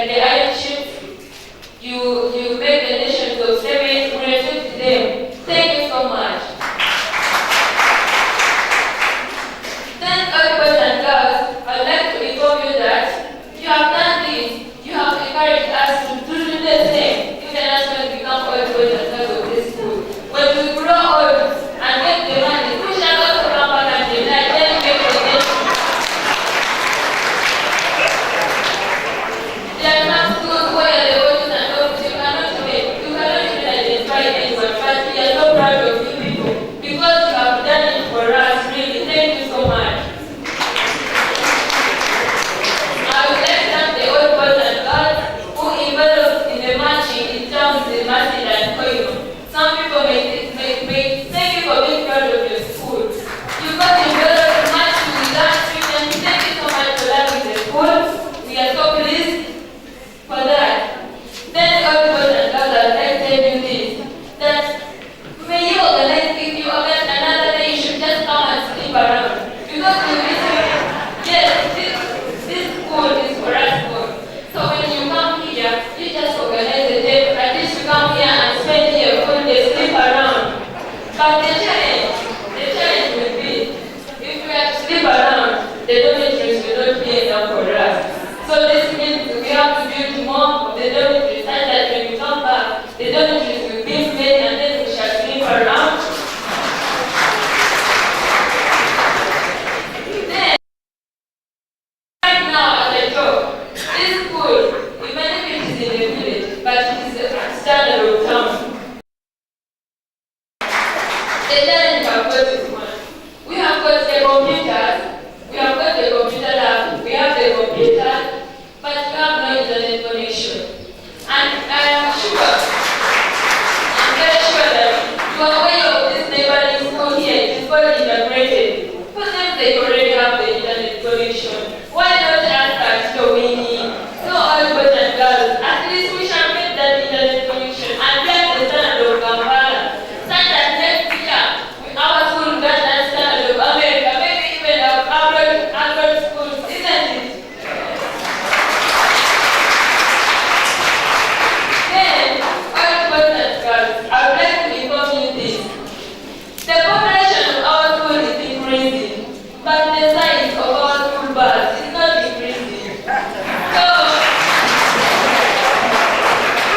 like the iron ships, you make the nations of seven, we respect them. Thank you so much. Then, all boys and girls, I would like to inform you that you have done this. You have encouraged us to do the same. You can actually become all boys and girls of this school. When we grow old and get the money, we shall also come back and unite. Then make the nation. There are some schools where the boys and girls you cannot even identify anyone, but we are so proud of you people because you have done it for us. Really, thank you so much. I would like to thank the old boys and girls who involved in the marching in terms of the marching and Keynote. Some people may thank you for being proud of your school. You got involved in marching with us students. Thank you so much for loving the school. We are so pleased for that. Then all boys and girls, I would like to tell you this, that when you organize, if you organize another day, you should just come and sleep around. Because you will say, yes, this school is for us all. So when you come here, you just organize the day. At least you come here and spend your full day, sleep around. But the challenge will be, if we have to sleep around, the dormitories will not be enough for us. So this means we have to build more of the dormitories, and that when we come back, the dormitories will be made and then we shall sleep around. Then, right now as a job, this school, the benefit is in the village, but it is a standard of town. The challenge we have got is one. We have got the computers, we have got the computer lab, we have the computer, but we have no internet connection. And I am sure, I'm very sure that you are aware of this neighboring school here. It is called Integrated. For them, they already have the internet connection. Why not ask Tito Winyi? So all boys and girls, at least we shall get that internet connection and get the standard of Kampala. Such that next year, our school will get that standard of America, maybe even our Albert schools, isn't it? Then, all boys and girls, I would like to inform you this. The population of our school is increasing, but the size of our school bus is not increasing. So,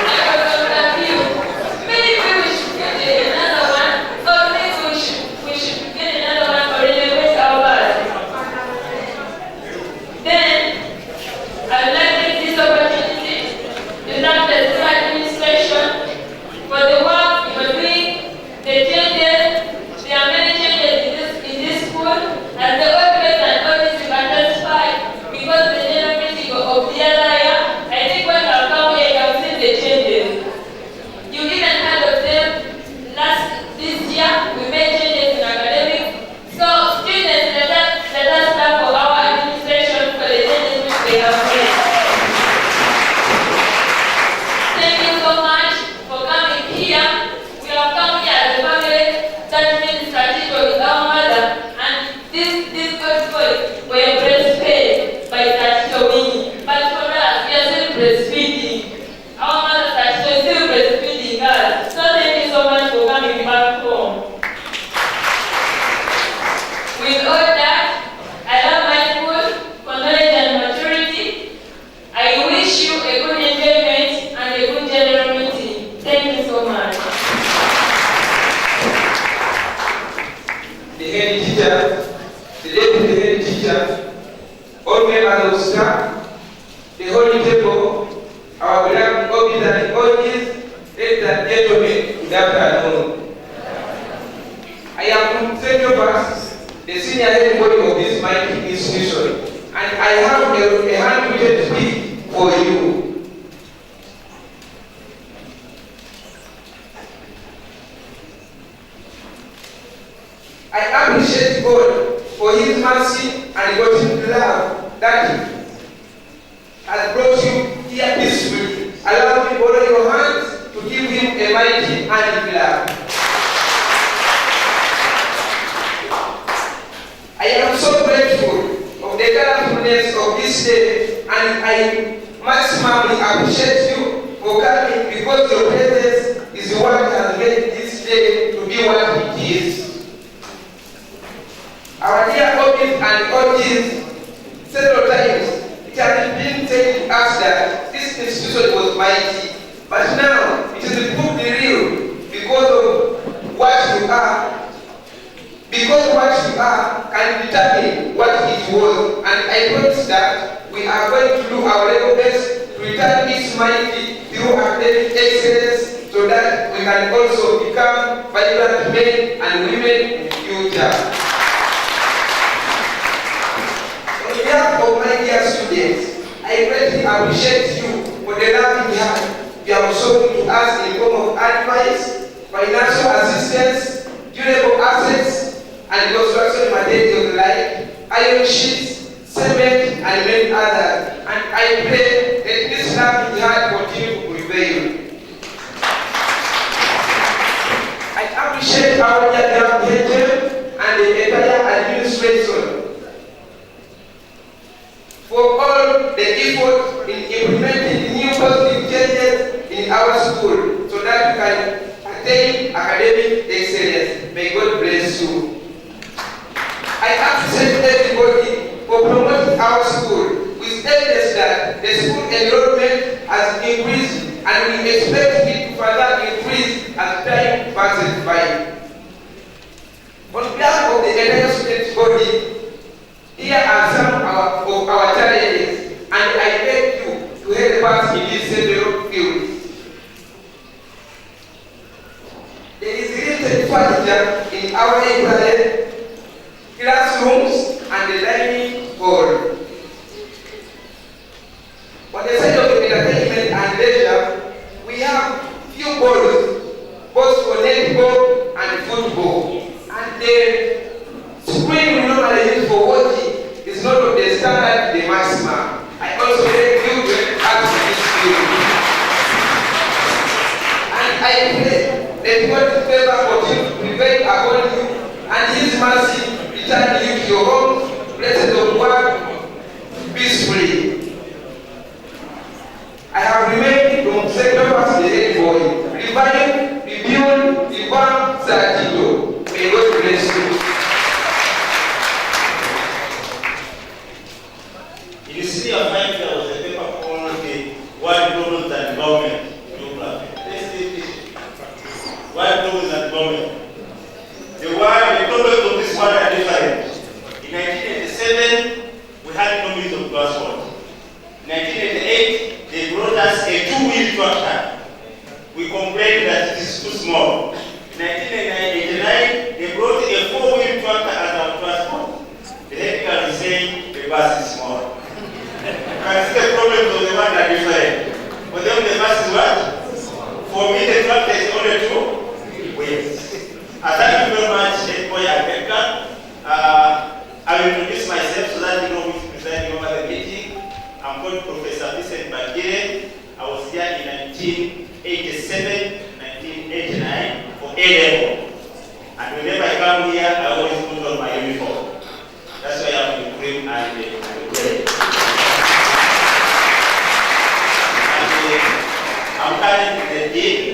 because of that view, maybe we should get another one, or maybe we should get another one for renovate our bus. Then, I would like to take this opportunity to thank the school administration for the work you are doing, the changes. There are many changes in this school, and the old place and all this you can testify because the general meeting of the other year, I think when you have come here, you have seen the changes. You even heard of them this year, we made changes in academics. So students, let us clap for our administration for the changes which they have made. Thank you so much for coming here. We have come here as a family. That means that Tito is our mother, and this good boy were breastfed by Tito Winyi. But for us, we are still breastfeeding. Our mother Tito is still breastfeeding us. So thank you so much for coming back home. With all that, I love my school for knowledge and maturity. I wish you a good enjoyment and a good general meeting. Thank you so much. The head teacher, the deputy head teacher, all members of staff, the holy table, our beloved officers and audience, ladies and gentlemen, good afternoon. I am Tito Winyi, the senior head boy of this mighty institution, and I have a handwritten speech for you. I appreciate God for His mercy and God's love that has brought you here peacefully. Allow me to borrow your hands to give Him a mighty hand clap. I am so grateful of the colorfulness of this day, and I maximally appreciate you for coming because your presence is what has made this day to be what it is. Our dear OBs and OGs, several times it has been said to us that this institution was mighty, but now it is proved real because of what you are. Because what you are can determine what it was, and I promise that we are going to do our level best to return this mighty through academic excellence so that we can also become vibrant men and women in the future. On behalf of my dear students, I greatly appreciate you for the loving hand you have shown to us in the form of advice, financial assistance, durable assets, and construction materials like iron sheets, cement, and many others. And I pray that this loving heart continue to prevail. I appreciate our dear Headmaster and the entire administration for all the effort in implementing new positive changes in our school so that we can attain academic excellence. May God bless you. I appreciate everybody for promoting our school with evidence that the school enrollment has increased and we expect it to further increase as time passes by. On behalf of the entire student body, here are some of our challenges, and I beg you to help us in these several fields. There is limited furniture in our library, classrooms, and the dining hall. On the side of entertainment and leisure, we have few balls, both for netball and football. And the screen we normally use for watching is not of the standard, the maximum. I also beg you to add to this field. And I pray that God's favor continue to prevail upon you, and His mercy return you to your home, places of work, peacefully. I have remained from second past the head boy. Revive, rebuild, revamp, Sir Tito. May God bless you. In the city of Nigeria, there was a paper called the Wild Problems and Government Geography. Let's see this. Wild Problems and Government. The problems of this world are different. In 1987, we had no means of transport. In 1988, they brought us a two-wheel tractor. We complained that it is too small. In 1989, they brought a four-wheel tractor as our transport. The head is saying the bus is small. You can see the problems of the one are different. For them, the bus is what? For me, the tractor is only two wheels. Thank you very much, Boy Abeka. I will introduce myself so that you know who is presiding over the meeting. I'm called Professor Vincent Bagire. I was here in 1987, 1989 for A-level. And whenever I come here, I always put on my uniform. That's why I'm in cream and gray. I'm currently the Dean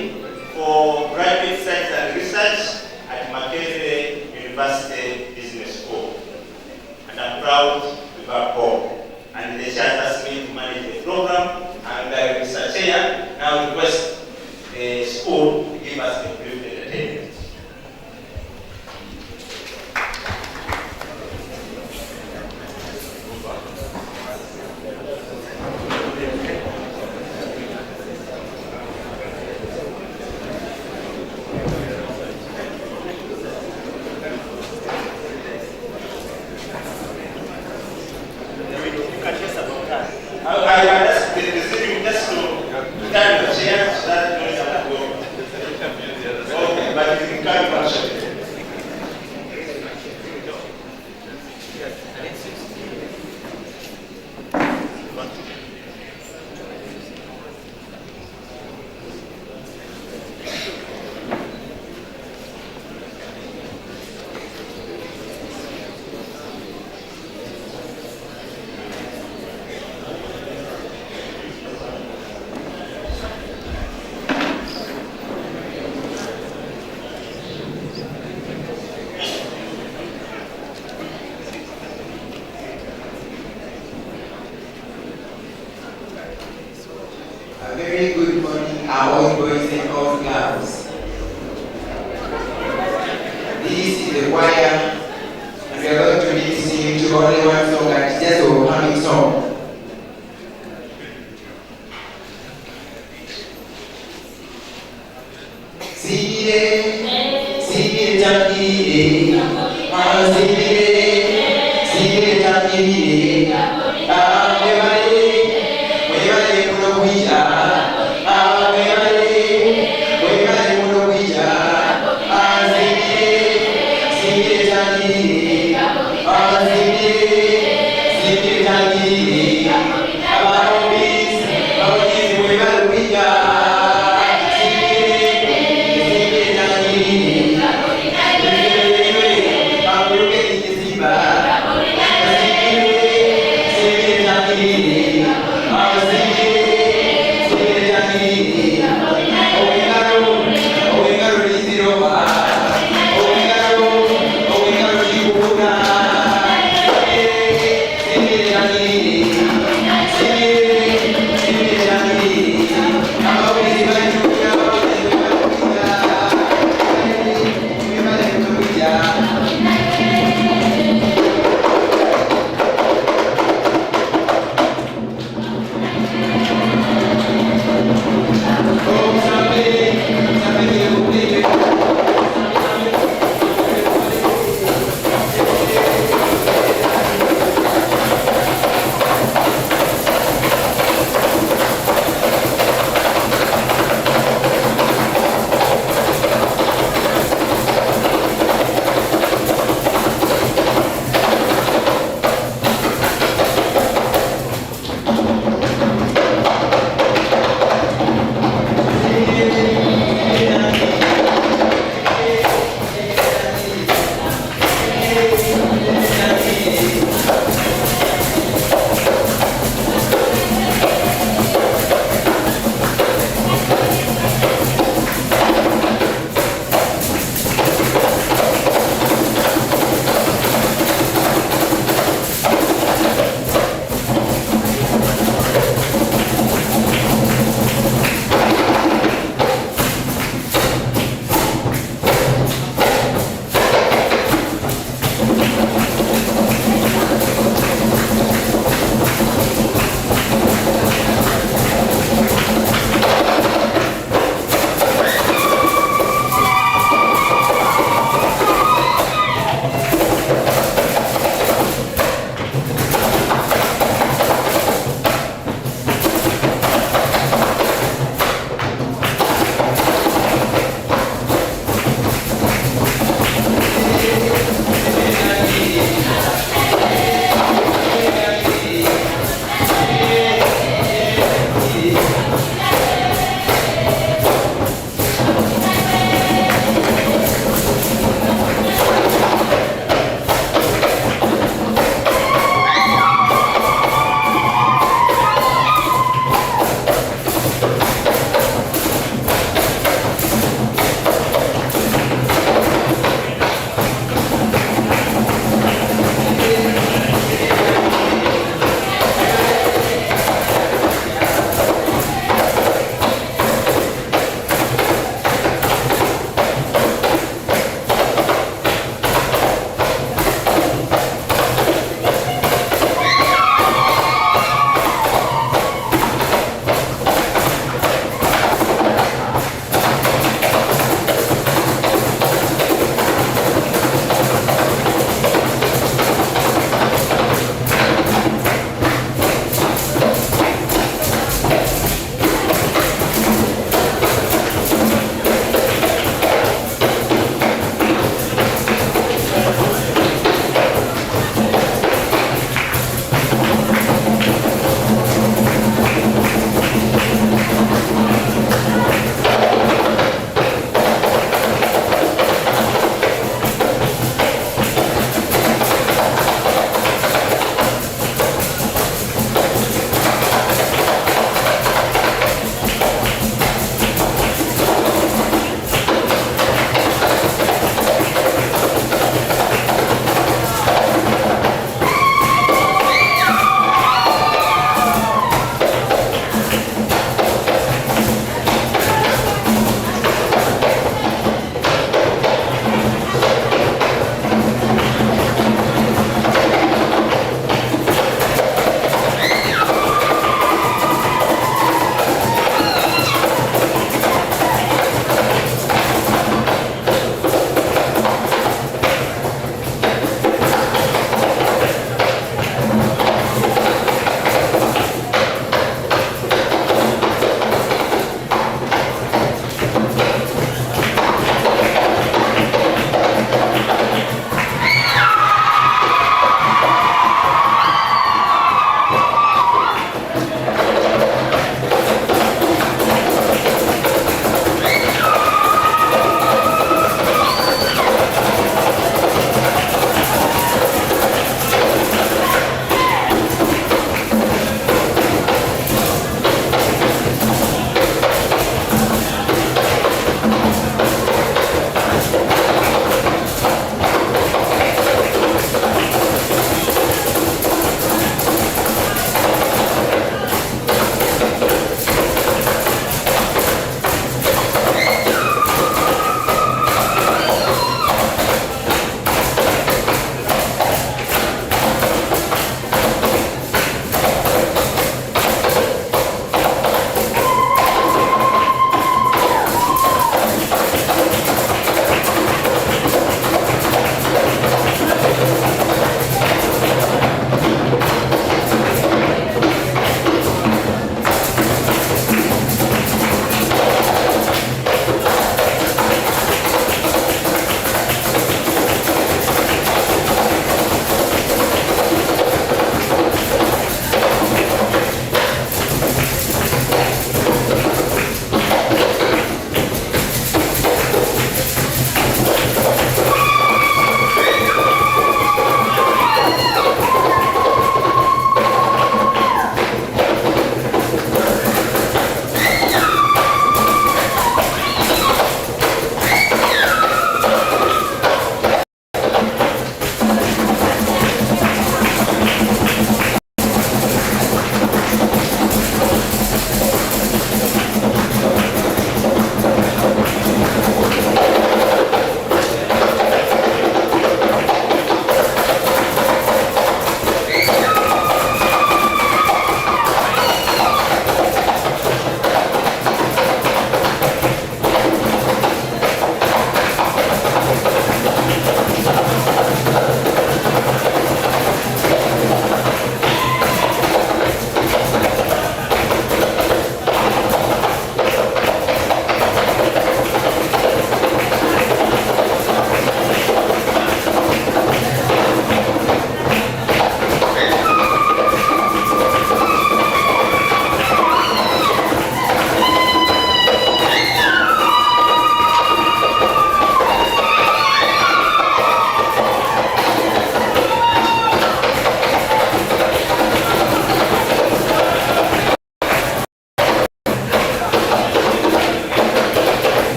for Private Science and Research at Mackenzie University Business School. And I'm proud to be back home. And the church asked me to manage the program, and I will research here. Now request the school to give us a brief entertainment. I asked the city just to kind of share so that you know. A very good morning, all boys and all girls. This is the choir, and we are going to be singing to only one song, and it's just a harmonic song.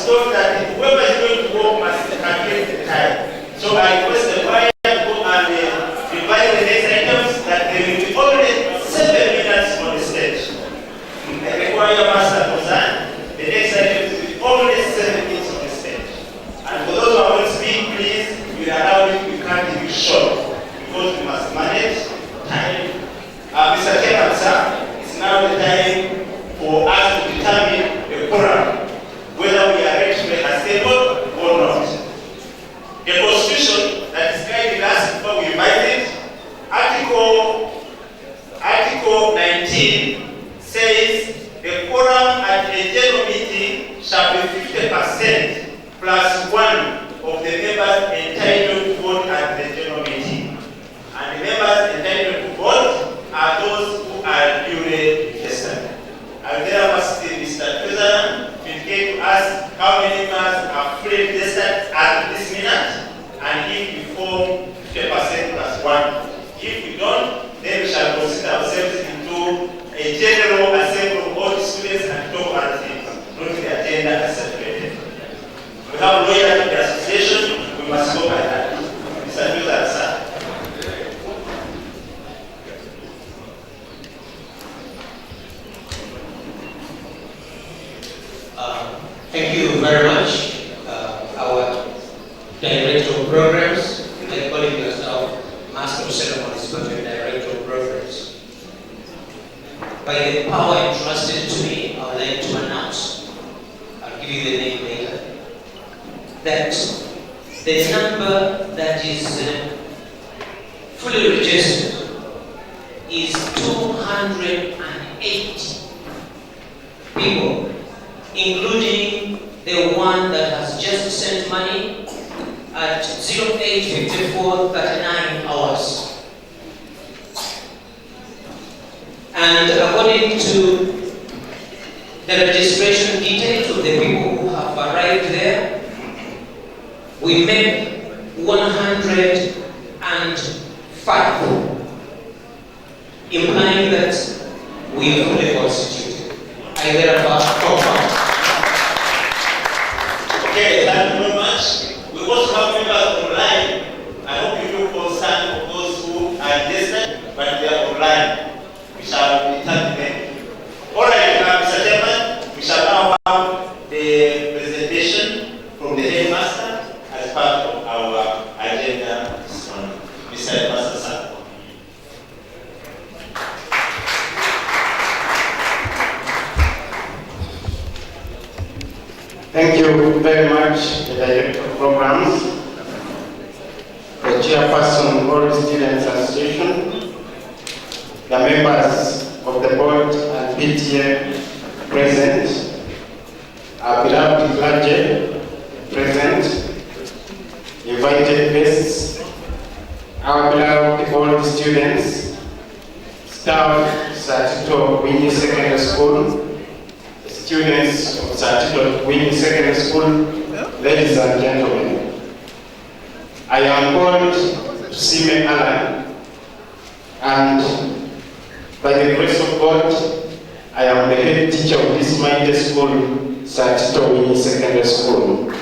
told that whoever is going to work must calculate the time. So I request the choir to go and divide the next items that there will be only 7 minutes on the stage. The choir master goes on, the next items will be only 7 minutes on the stage. And for those who are going to speak, please, we allow it, we can't give you short, because we must manage time. Mr. Chairman, sir, it's now the time for us to determine the quorum, whether we are ready to assemble or not. The constitution that is guiding us before we invite it, Article 19 says the quorum at a general meeting shall be 50% plus 1 of the members entitled to vote at the general meeting. And the members entitled to vote are those who are duly vested. I will therefore ask Mr. President to indicate to us how many members are fully vested at this minute, and if we form 50% plus 1. If we don't, then we shall consider ourselves into a general assembly of all the students and talk other things, not the agenda as separated. We have lawyers in the association, we must go by that. Mr. President, sir. Thank you very much. Our Director of Programs, I call him yourself, Master of Ceremonies, but your Director of Programs. By the power entrusted to me, I would like to announce, I'll give you the name later, that the number that is fully registered is 280 people, including the one that has just sent money at 08:54:39 hours. And according to the registration details of the people who have arrived there, we make 105, implying that we are fully constituted. I therefore confirm. Okay, thank you very much. We also have members online. I hope you do concern for those who are listed, but they are online. We shall be taking them. All right, Mr. Chairman, we shall now have the presentation from the Headmaster as part of our agenda this morning. Mr. Headmaster, sir. Thank you very much, the Director of Programs, the Chairperson of all Students Association, the members of the board and PTA present, our beloved clergy present, invited guests, our beloved all students, staff at Tito Winyi Secondary School, students of Tito Winyi Secondary School, ladies and gentlemen. I am called Sime Alan, and by the grace of God, I am the head teacher of this mighty school, Tito Winyi Secondary School.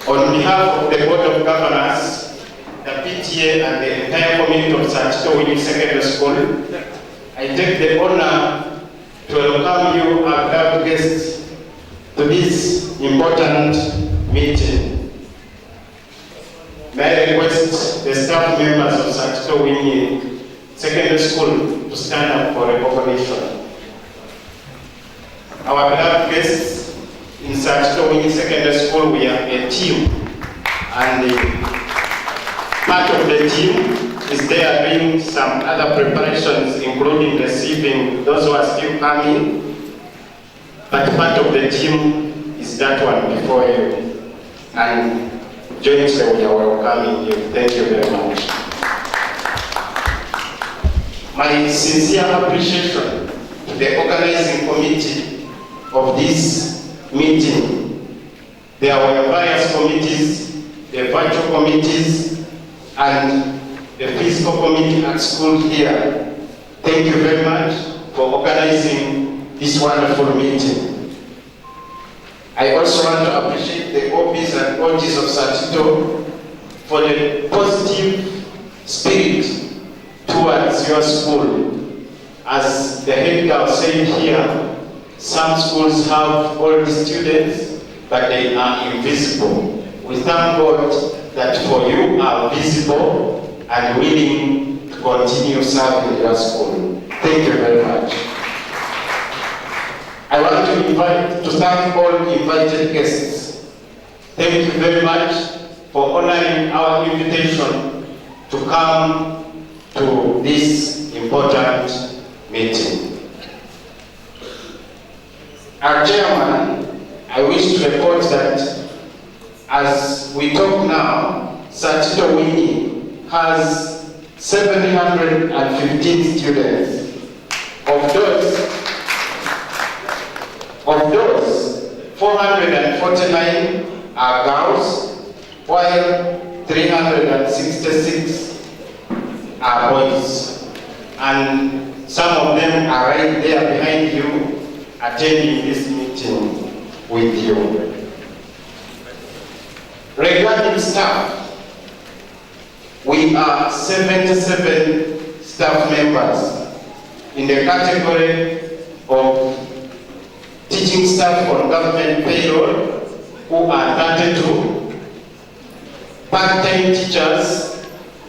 On behalf of the Board of Governors, the PTA and the entire community of Tito Winyi Secondary School, I take the honor to welcome you, our beloved guests, to this important meeting. May I request the staff members of Tito Winyi Secondary School to stand up for recognition. Our beloved guests in Tito Winyi Secondary School, we are a team, and part of the team is there doing some other preparations, including receiving those who are still coming, but part of the team is that one before you, and jointly we are welcoming you. Thank you very much. My sincere appreciation to the organizing committee of this meeting. There were various committees, the virtual committees, and the physical committee at school here. Thank you very much for organizing this wonderful meeting. I also want to appreciate the OBs and OGs of Tito for the positive spirit towards your school. As the head girl said here, some schools have all the students, but they are invisible. We thank God that for you are visible and willing to continue serving your school. Thank you very much. I want to thank all invited guests. Thank you very much for honoring our invitation to come to this important meeting. Our chairman, I wish to report that as we talk now, Tito Winyi has 715 students. Of those, 449 are girls, while 366 are boys. And some of them are right there behind you, attending this meeting with you. Regarding staff, we are 77 staff members in the category of teaching staff on government payroll, who are 32. Part-time teachers,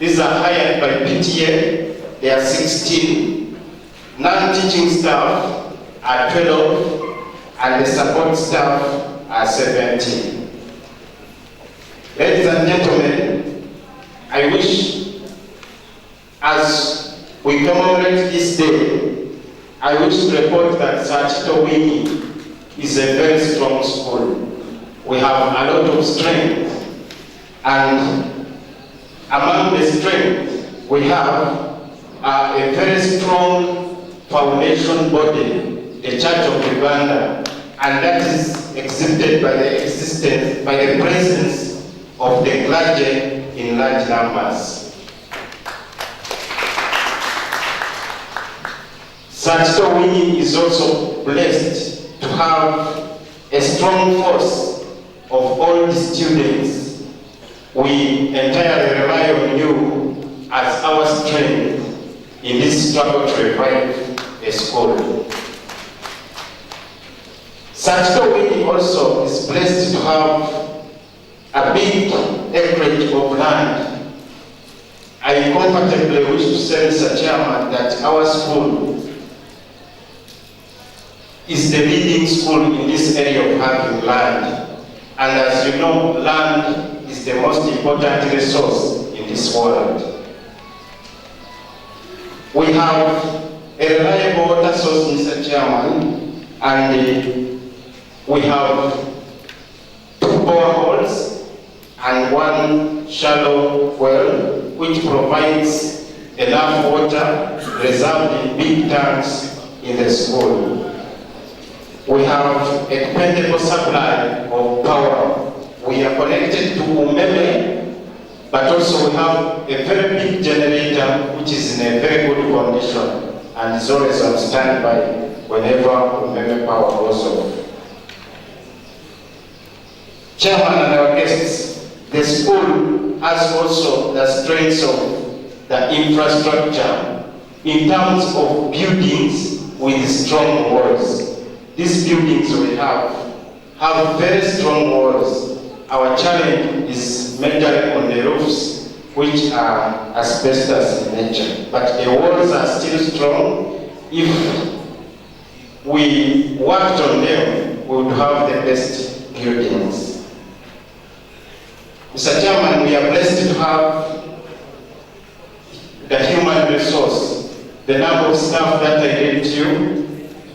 these are hired by PTA, they are 16. Non-teaching staff are 12, and the support staff are 17. Ladies and gentlemen, I wish, as we commemorate this day, I wish to report that Tito Winyi is a very strong school. We have a lot of strength, and among the strength we have a very strong foundation body, the Church of Uganda, and that is exhibited by the presence of the clergy in large numbers. Tito Winyi is also blessed to have a strong force of all the students. We entirely rely on you as our strength in this struggle to revive a school. Tito Winyi also is blessed to have a big acreage of land. I comfortably wish to say, Mr. Chairman, that our school is the leading school in this area of having land. And as you know, land is the most important resource in this world. We have a reliable water source, Mr. Chairman, and we have 2 boreholes and 1 shallow well, which provides enough water reserved in big tanks in the school. We have a dependable supply of power. We are connected to Umeme, but also we have a very big generator which is in a very good condition and is always on standby whenever Umeme power goes off. Chairman and our guests, the school has also the strengths of the infrastructure in terms of buildings with strong walls. These buildings we have very strong walls. Our challenge is mainly on the roofs, which are asbestos in nature. But the walls are still strong. If we worked on them, we would have the best buildings. Mr. Chairman, we are blessed to have the human resource. The number of staff that I gave to you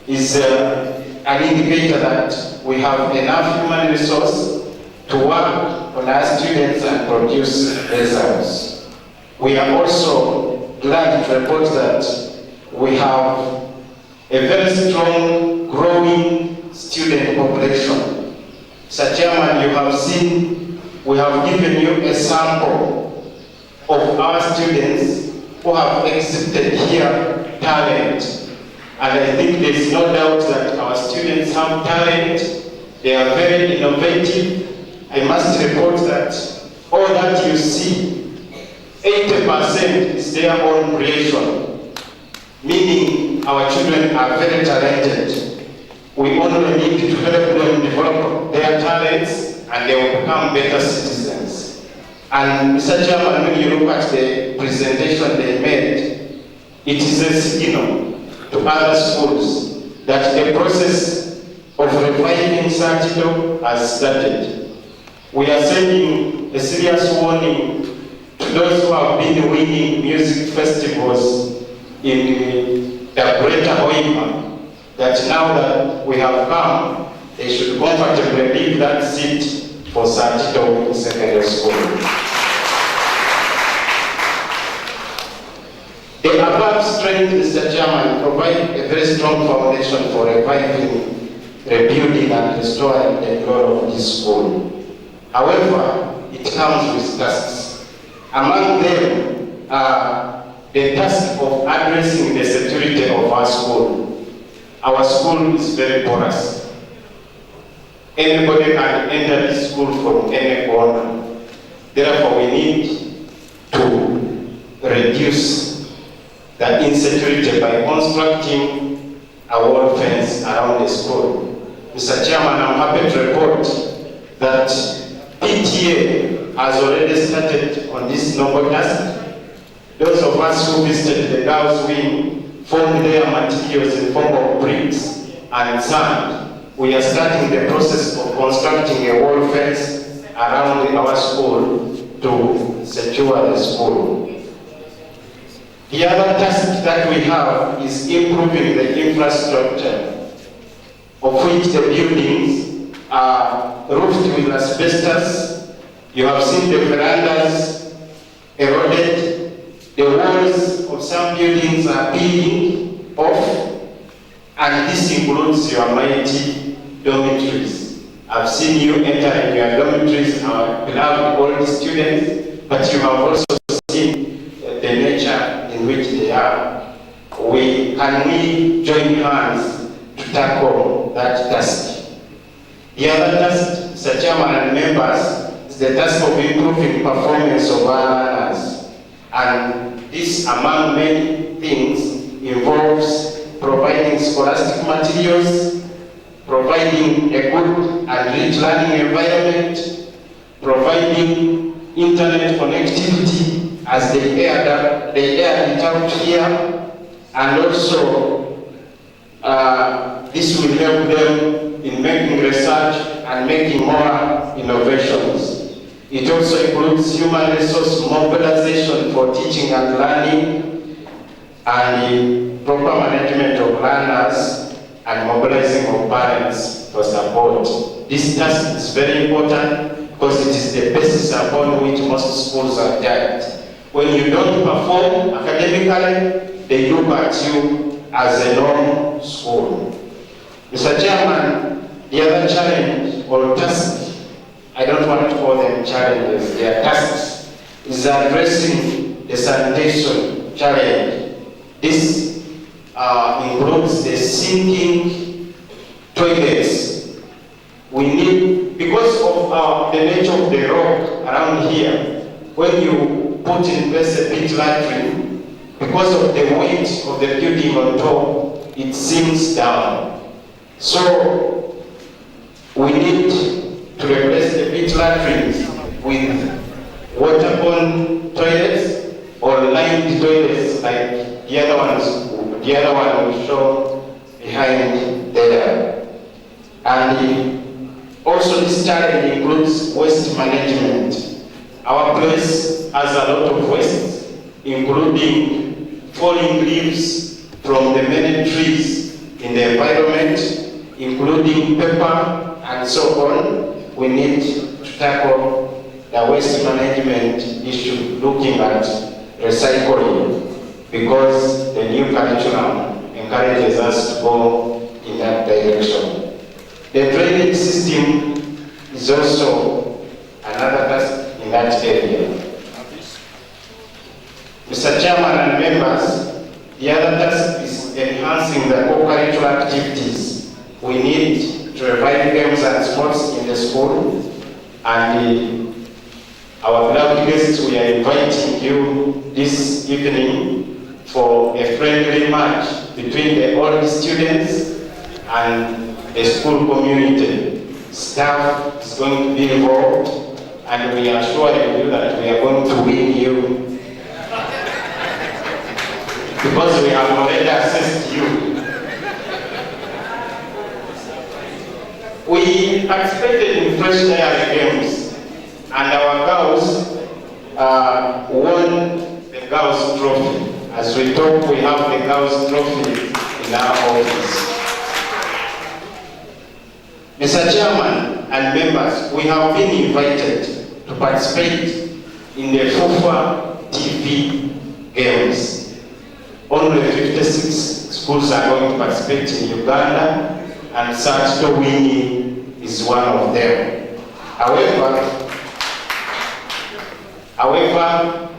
is an indicator that we have enough human resource to work on our students and produce results. We are also glad to report that we have a very strong, growing student population. Mr. Chairman, you have seen, we have given you a sample of our students who have exhibited here talent. And I think there's no doubt that our students have talent. They are very innovative. I must report that all that you see, 80% is their own creation, meaning our children are very talented. We only need to help them develop their talents and they will become better citizens. And Mr. Chairman, when you look at the presentation they made, it is a signal to other schools that the process of reviving Tito has started. We are sending a serious warning to those who have been winning music festivals in the Greater Hoima, that now that we have come, they should comfortably leave that seat for Tito Winyi Secondary School. The above strength, Mr. Chairman, provide a very strong foundation for reviving, rebuilding, and restoring the glory of this school. However, it comes with tasks. Among them are the task of addressing the security of our school. Our school is very porous. Anybody can enter this school from any corner. Therefore, we need to reduce the insecurity by constructing a wall fence around the school. Mr. Chairman, I'm happy to report that PTA has already started on this noble task. Those of us who visited the girls' wing formed their materials in form of bricks and sand. We are starting the process of constructing a wall fence around our school to secure the school. The other task that we have is improving the infrastructure, of which the buildings are roofed with asbestos. You have seen the verandas eroded. The walls of some buildings are peeling off, and this includes your mighty dormitories. I've seen you entering your dormitories, our beloved old students, but you have also seen the nature in which they are. Can we join hands to tackle that task? The other task, Mr. Chairman and members, is the task of improving performance of our learners. And this, among many things, involves providing scholastic materials, providing a good and rich learning environment, providing internet connectivity as they aired it out here, and also this will help them in making research and making more innovations. It also includes human resource mobilization for teaching and learning, and the proper management of learners and mobilizing of parents for support. This task is very important because it is the basis upon which most schools are judged. When you don't perform academically, they look at you as a non-school. Mr. Chairman, the other challenge or task, I don't want to call them challenges, they are tasks, is addressing the sanitation challenge. This includes the sinking toilets. We need, because of the nature of the rock around here, when you put in place a pit latrine, because of the weight of the building on top, it sinks down. So we need to replace the pit latrines with waterborne toilets or lined toilets like the other one we show behind there. And also this challenge includes waste management. Our place has a lot of waste, including falling leaves from the many trees in the environment, including paper and so on. We need to tackle the waste management issue, looking at recycling, because the new curriculum encourages us to go in that direction. The drainage system is also another task in that area. Mr. Chairman and members, the other task is enhancing enhancing the co-curricular activities. We need to revive games and sports in the school, and our beloved guests, we are inviting you this evening for a friendly match between the old students and the school community. Staff is going to be involved, and we are assuring you that we are going to win you because we have already assessed you. We participated in fresh air games, and our girls won the girls' trophy. As we talk, we have the girls' trophy in our office. Mr. Chairman and members, we have been invited to participate in the FUFA TV games. Only 56 schools are going to participate in Uganda, and Tito Winyi is one of them. However,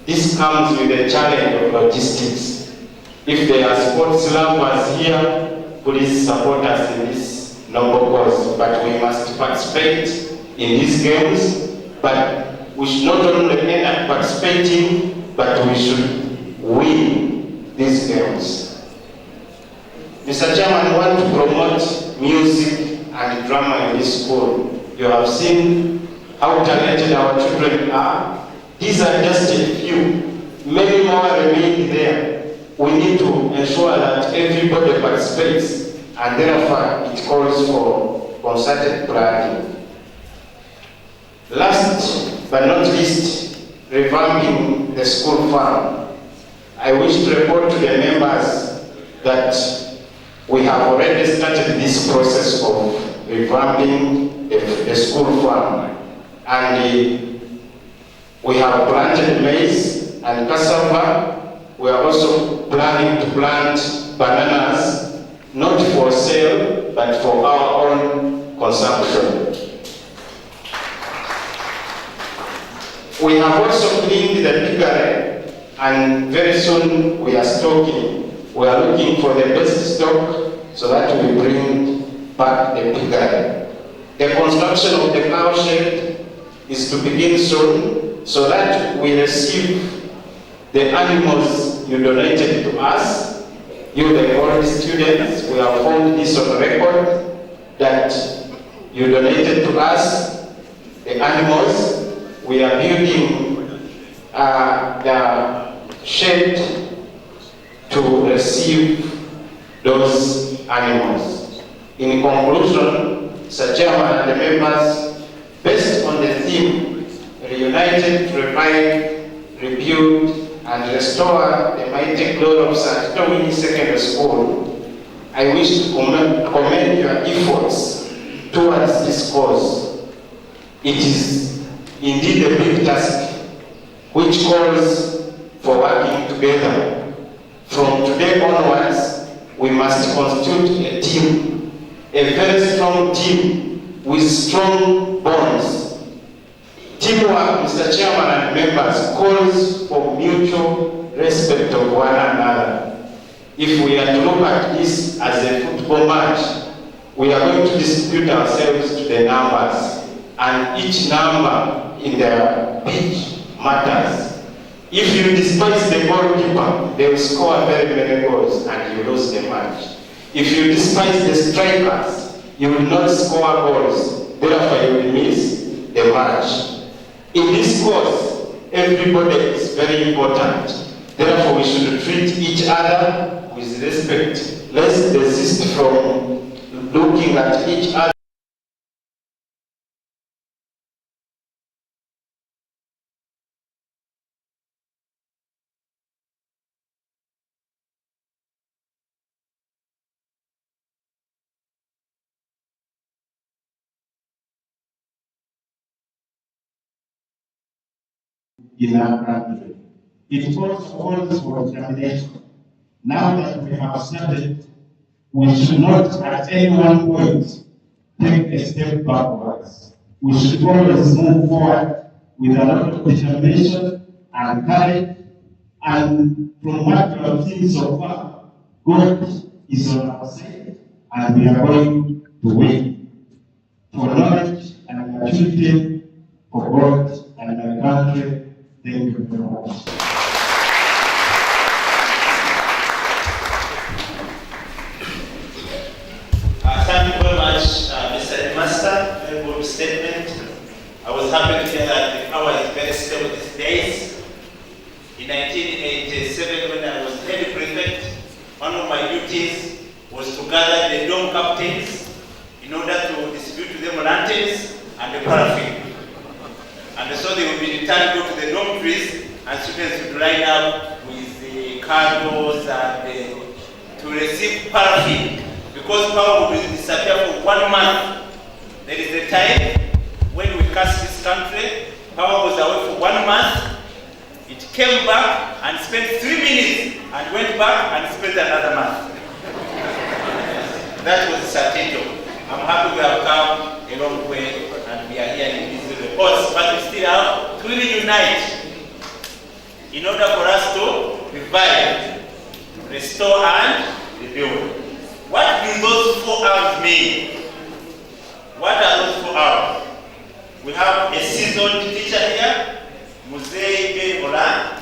this comes with a challenge of logistics. If there are sports lovers here, please support us in this noble cause. But we must participate in these games, but we should not only end up participating, but we should win these games. Mr. Chairman, I want to promote music and drama in this school. You have seen how talented our children are. These are just a few. Many more remain there. We need to ensure that everybody participates, and therefore it calls for concerted planning. Last but not least, revamping the school farm. I wish to report to the members that we have already started this process of revamping the school farm, and we have planted maize and cassava. We are also planning to plant bananas, not for sale, but for our own consumption. We have also cleaned the piggery, and very soon we are stocking. We are looking for the best stock so that we bring back the piggery. The construction of the cow shed is to begin soon, so that we receive the animals you donated to us. You, the old students, we have found this on record that you donated to us the animals. We are building the shed to receive those animals. In conclusion, Mr. Chairman and the members, based on the theme, Reunited, Revive, Rebuild, and Restore the Mighty Glory of Tito Winyi Secondary School, I wish to commend your efforts towards this cause. It is indeed a big task which calls for working together. From today onwards, we must constitute a team, a very strong team with strong bonds. Teamwork, Mr. Chairman and members, calls for mutual respect of one another. If we are to look at this as a football match, we are going to distribute ourselves to the numbers, and each number in the pitch matters. If you despise the goalkeeper, they will score very many goals and you lose the match. If you despise the strikers, you will not score goals, therefore you will miss the match. In this course, everybody is very important. Therefore, we should treat each other with respect. Let's desist from looking at each other. In our country. It also calls for determination. Now that we have started, we should not at any one point take a step backwards. We should always move forward with a lot of determination and courage. And from what we have seen so far, God is on our side, and we are going to win. For knowledge and maturity for God and my country, thank you very much. Thank you very much, Mr. Headmaster. Very good statement. I was happy to hear that the power is very stable these days. In 1987, when I was head prefect, one of my duties was to gather the dome captains in order to distribute to them lanterns and the paraffin. And so they would be returned to go to the dormitories, and students would line up with the candles and to receive paraffin. Because power will disappear for 1 month. There is a time when we cast this country, power was away for 1 month. It came back and spent 3 minutes and went back and spent another month. That was Tito. I'm happy we have come a long way and we are here in these reports, but we still have to really unite in order for us to revive, restore and rebuild. What do those 4 R's mean? What are those 4 R's? We have a seasoned teacher here, Muzei Ben Ola.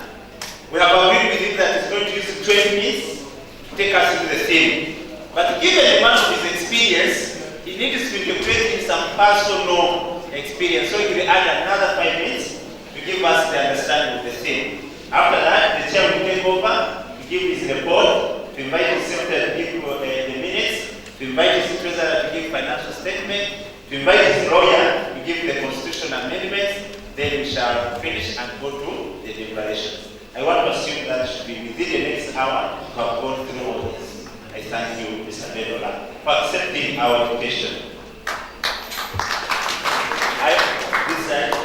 We have agreed with him that he's going to use 20 minutes to take us into the theme. But given the amount of his experience, he needs to integrate in some personal experience. So he will add another 5 minutes to give us the understanding of the theme. After that, the chair will take over to give his report, to invite his secretary to give the minutes, to invite his treasurer to give financial statement, to invite his lawyer to give the constitutional amendments. Then we shall finish and go to the deliberations. I want to assume that should be within the next hour to have gone through all this. I thank you, Mr. Bedola, for accepting our invitation.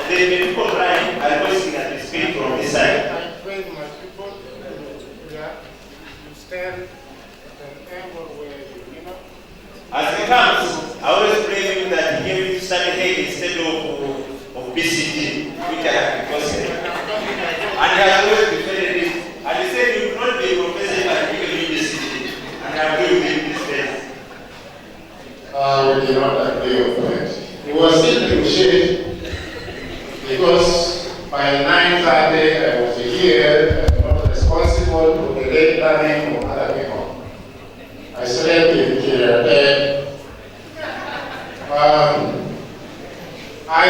There is a people crying, I'm voicing that we speak from this side. I pray my people, you stand at an angle where you know. As it comes, I always pray you that he gave you study here instead of BCG, which I have requested. And he has always defended it. And he said you will not be a professor and give me BCG. And I agree with him these days. We did not agree on it. It was still negotiated because by 9:30 I was here and not responsible for the late planning of other people. I slept in here. I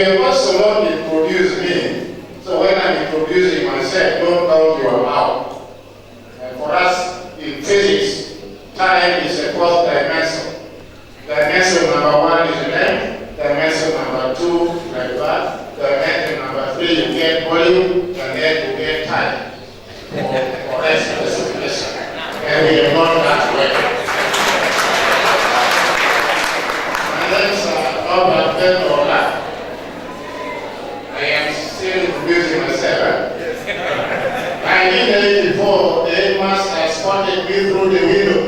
have not so long introduced me, so when I'm introducing myself, don't count your mouth. And for us in physics, time is a fourth dimension. Dimension number 1 is length, dimension number 2 like that, dimension number 3 you get volume, and then you get time. For specification. And we have not that way. I am still introducing myself. 1984, the headmaster spotted me through the window.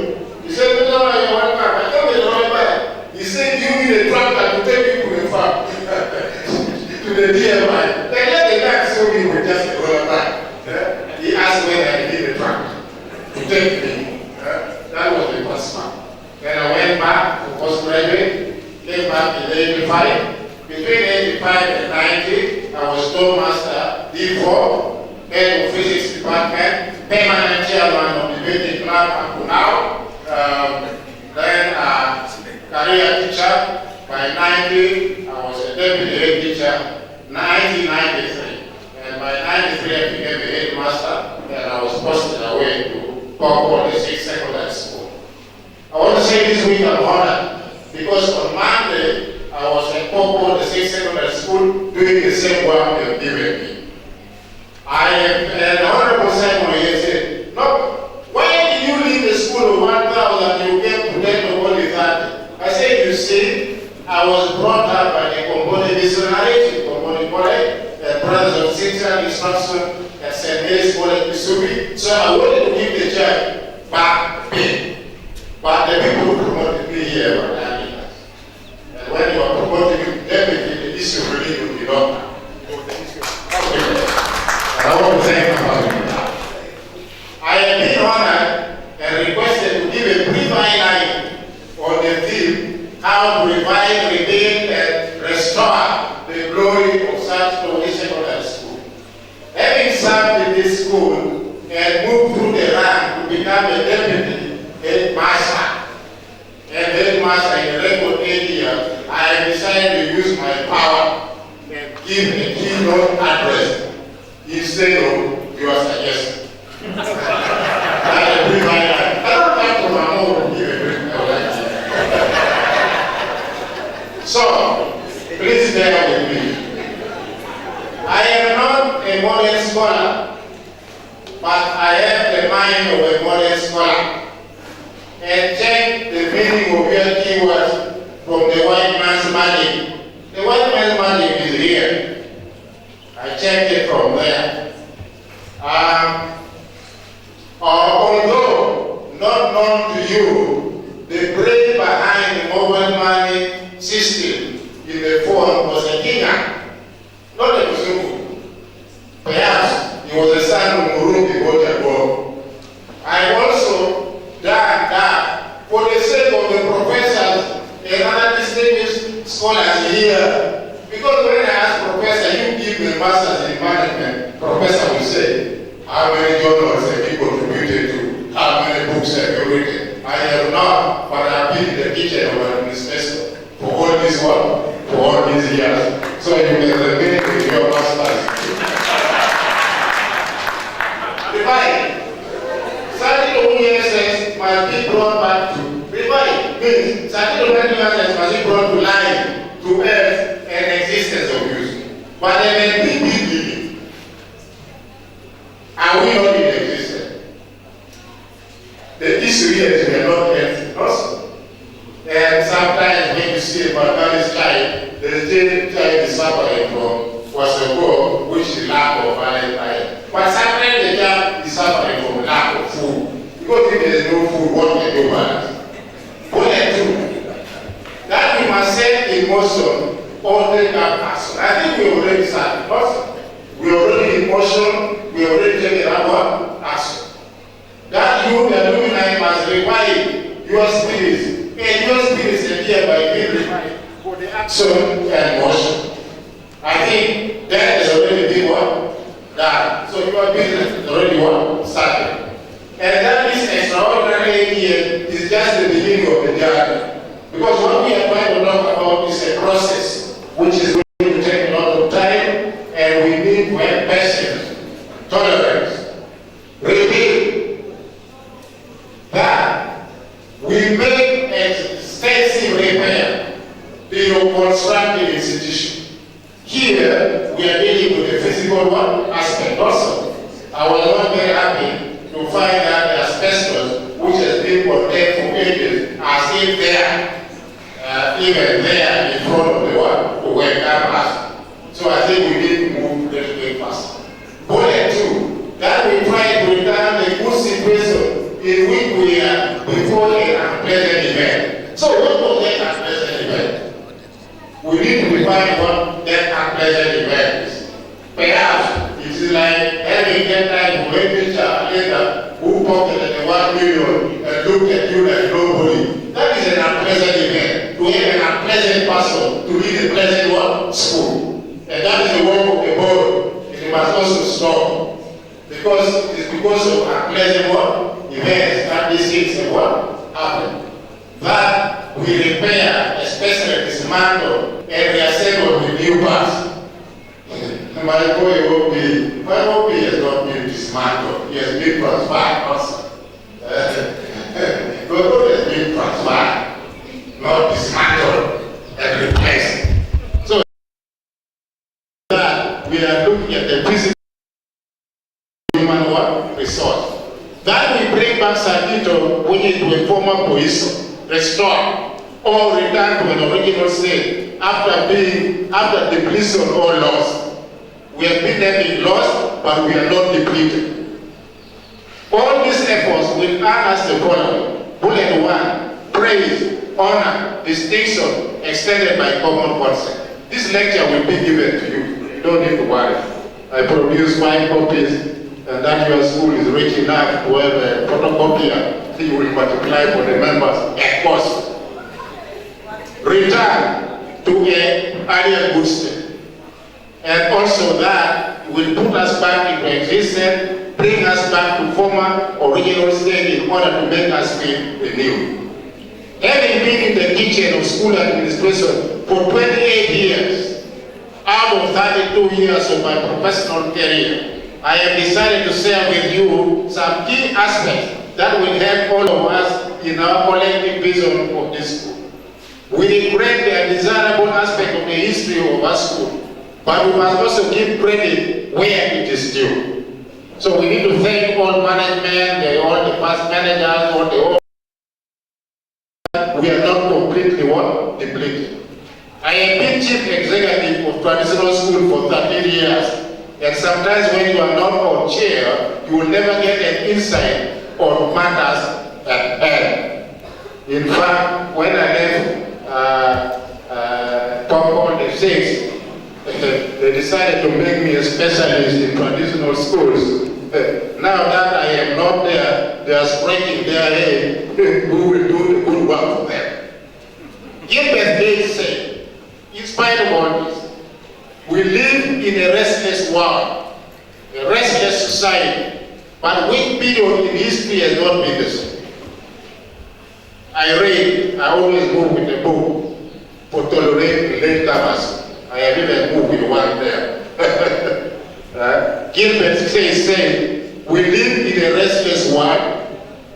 He said, "No, you want back." I told him, "No, back." He said, "Give me the tractor to take you to the farm, to the DMI." They let the guy show me with just a roll back. He asked when I need the tractor to take me. That was the first one. Then I went back to postgraduate, came back in 85. Between 85 and 90, I was Headmaster, D4, head of physics department, permanent chairman of the debating club up to now. Then career teacher. By 90, I was a deputy head teacher. 1993. And by 93, I became a headmaster, and I was posted away to Poko, the 6th secondary school. I want to say this week I'm honored because on Monday, I was at Poko, the 6th secondary school, doing the same work they've given me. I am an honorable Simon here said, "No, why did you leave the school of 1,000 you came to them of only 30? I said, "You see, I was brought up by the Komboni missionaries, Komboni College, the brothers of Cynthia instruction at St. Mary's College, Missouri. So I wanted to give the church back me. But the people who promoted me here were not. And when you are promoting me, definitely the issue really will be long. I want to thank you about it. I have been honored and give a brief outline on the theme, how to revive, rebuild, and restore the glory of such secondary school. Having served in this school and moved through the rank to become a deputy headmaster and headmaster in a record 8 years, I have decided to use my power and give a keynote address instead of your suggestion. So, please bear with me. I am not a modern scholar, but I have the mind of a modern scholar. And check the meaning of your keywords from the white man's money. The white man's money is here. I checked it from there. Although not known to you, the brain behind the mobile money system in the phone was a Kenyan, not a Mzungu. Perhaps he was the son of Murundi Botago. I also done that for the sake of the professors and other distinguished scholars here. Because when I ask professor, you give the masters in management, professor will say, how many journals have you contributed to? How many books have you written? I have not, but I've been in the kitchen of administration for all this work, for all these years. So you can remain with your masters. Revive. Tito Winyi SSS must be brought back to revive. Means Tito Winyi SSS must be brought to life, to earth, and existence of use. But there may be living. Are we not in existence? The issue here is we are not healthy also. And sometimes when you see a Bangladesh child, the child is suffering from what's a goal, which is lack of value. But sometimes the child is suffering from lack of food. Because if there is no food, what can you balance? One and two, that we must set in motion ordering our person. I think we already started also. We already in motion, we already taken our action. That you, the luminary, must revive your spirits, and your spirits are here by being revived for the action and motion. I think that is already been one done. So your business is already one started. And that is extraordinary here is just the beginning of the journey. Because what we are trying to talk about is a process which is going to take a lot of time, and we need to have patience, tolerance, rebuild. That we make extensive repair to your constructed institution. Here, we are dealing with the physical one aspect also. I was not very happy to find that the asbestos, which has been protected for ages, are still there, even there in front of the one to wake up us. So I think we need to move a little bit faster. Bullet two, that we try to return the good situation in which we are before an unpleasant event. So what was that unpleasant event? We need to define what that unpleasant event is. Perhaps it is like having that time when teacher later who pocketed the 1 million and looked at you like nobody. That is an unpleasant event. To have an unpleasant person to lead a pleasant one school. And that is the work of the board. It must also stop. Because it is because of unpleasant one events that these things have what happen. That we repair, especially dismantle, and reassemble the new parts. My boy Obi has not been dismantled. He has been transferred also. God has been transferred, not dismantled and replaced. So that we are looking at the physical human resource. That we bring back Tito Winyi to a former position, restore or return to an original state after depletion or loss. We have been having lost, but we are not depleted. All these efforts will earn us the following. Bullet one, praise, honor, distinction, extended by common consent. This lecture will be given to you. You don't need to worry. I produced 5 copies, and that your school is rich enough to have a photocopier, you will multiply for the members at cost. Return to an earlier good state. And also that will put us back into existence, bring us back to former original state in order to make us feel renewed. Having been in the kitchen of school administration for 28 years, out of 32 years of my professional career, I have decided to share with you some key aspects that will help all of us in our collective vision of this school. We regret the undesirable aspect of the history of our school, but we must also give credit where it is due. So we need to thank all management, all the past managers, all the we are not completely depleted. I have been chief executive of traditional school for 13 years, and sometimes when you are not on chair, you will never get an insight on matters at hand. In fact, when I left Concord the 6th, they decided to make me a specialist in traditional schools. Now that I am not there, they are scratching their head who will do the good work for them. Yet they say, in spite of all this, we live in a restless world, a restless society, but which period in history has not been the same. I always move with a book for tolerate late comers. I have even moved with one there. Gilbert says, we live in a restless world,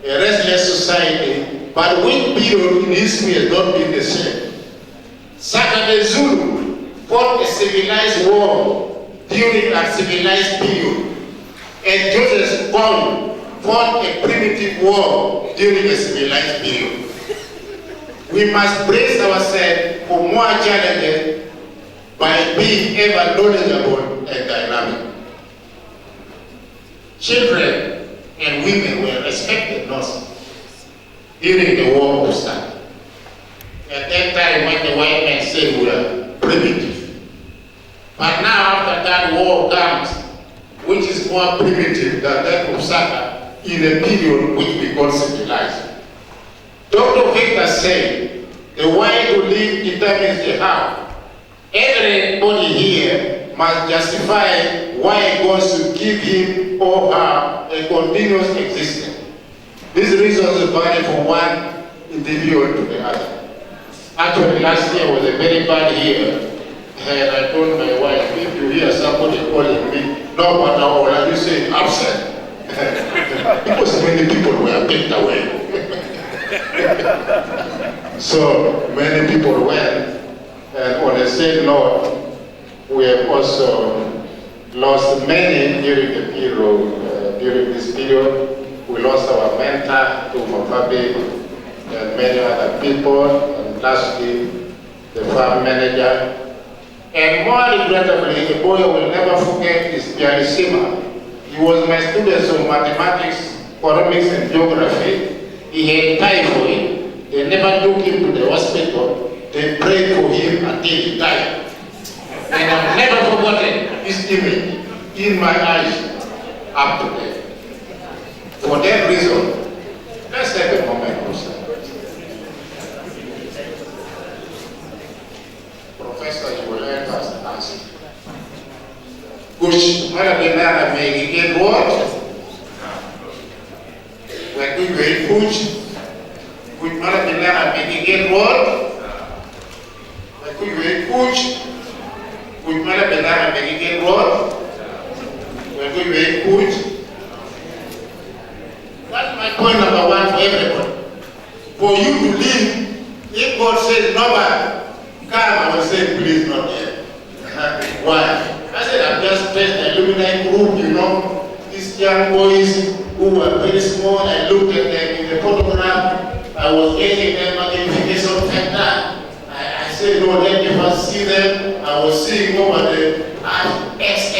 a restless society, but which period in history has not been the same. Sakate Zulu fought a civilized war during a civilized period, and Joseph Kony fought a primitive war during a civilized period. We must brace ourselves for more challenges by being ever knowledgeable and dynamic. Children and women were respected most during the war of Star. At that time when the white men said we were primitive. But now after that war comes, which is more primitive than that of Saka, in a period which we call civilized. Dr. Victor said, the why to live determines the how. Everybody here must justify why God should give him or her a continuous existence. These reasons vary from one individual to the other. Actually, last year was a very bad year, and I told my wife, if you hear somebody calling me, no matter what, you say absent. Because many people were picked away. So many people went, and on the same note, we have also lost many during the period. During this period, we lost our mentor to Mofabi and many other people, and lastly, the farm manager. And more regrettably, a boy will never forget is Pianissima. He was my student of mathematics, economics, and geography. He had typhoid. They never took him to the hospital. They prayed for him until he died. And I've never forgotten his image in my eyes up to date. For that reason, let's take a moment of silence. Professor, you will let us ask. Which Marabenara may get what? When we wait, which Marabenara may get what? When we wait, which Marabenara may get what? When we wait, that's my point number one for everybody. For you to live, if God says nobody, come, I will say please not yet. Why? I said I've just placed the alumni group, you know, these young boys who were very small. I looked at them in the photograph. I was getting them notification factor. I said no, let me first see them. I was seeing over the X.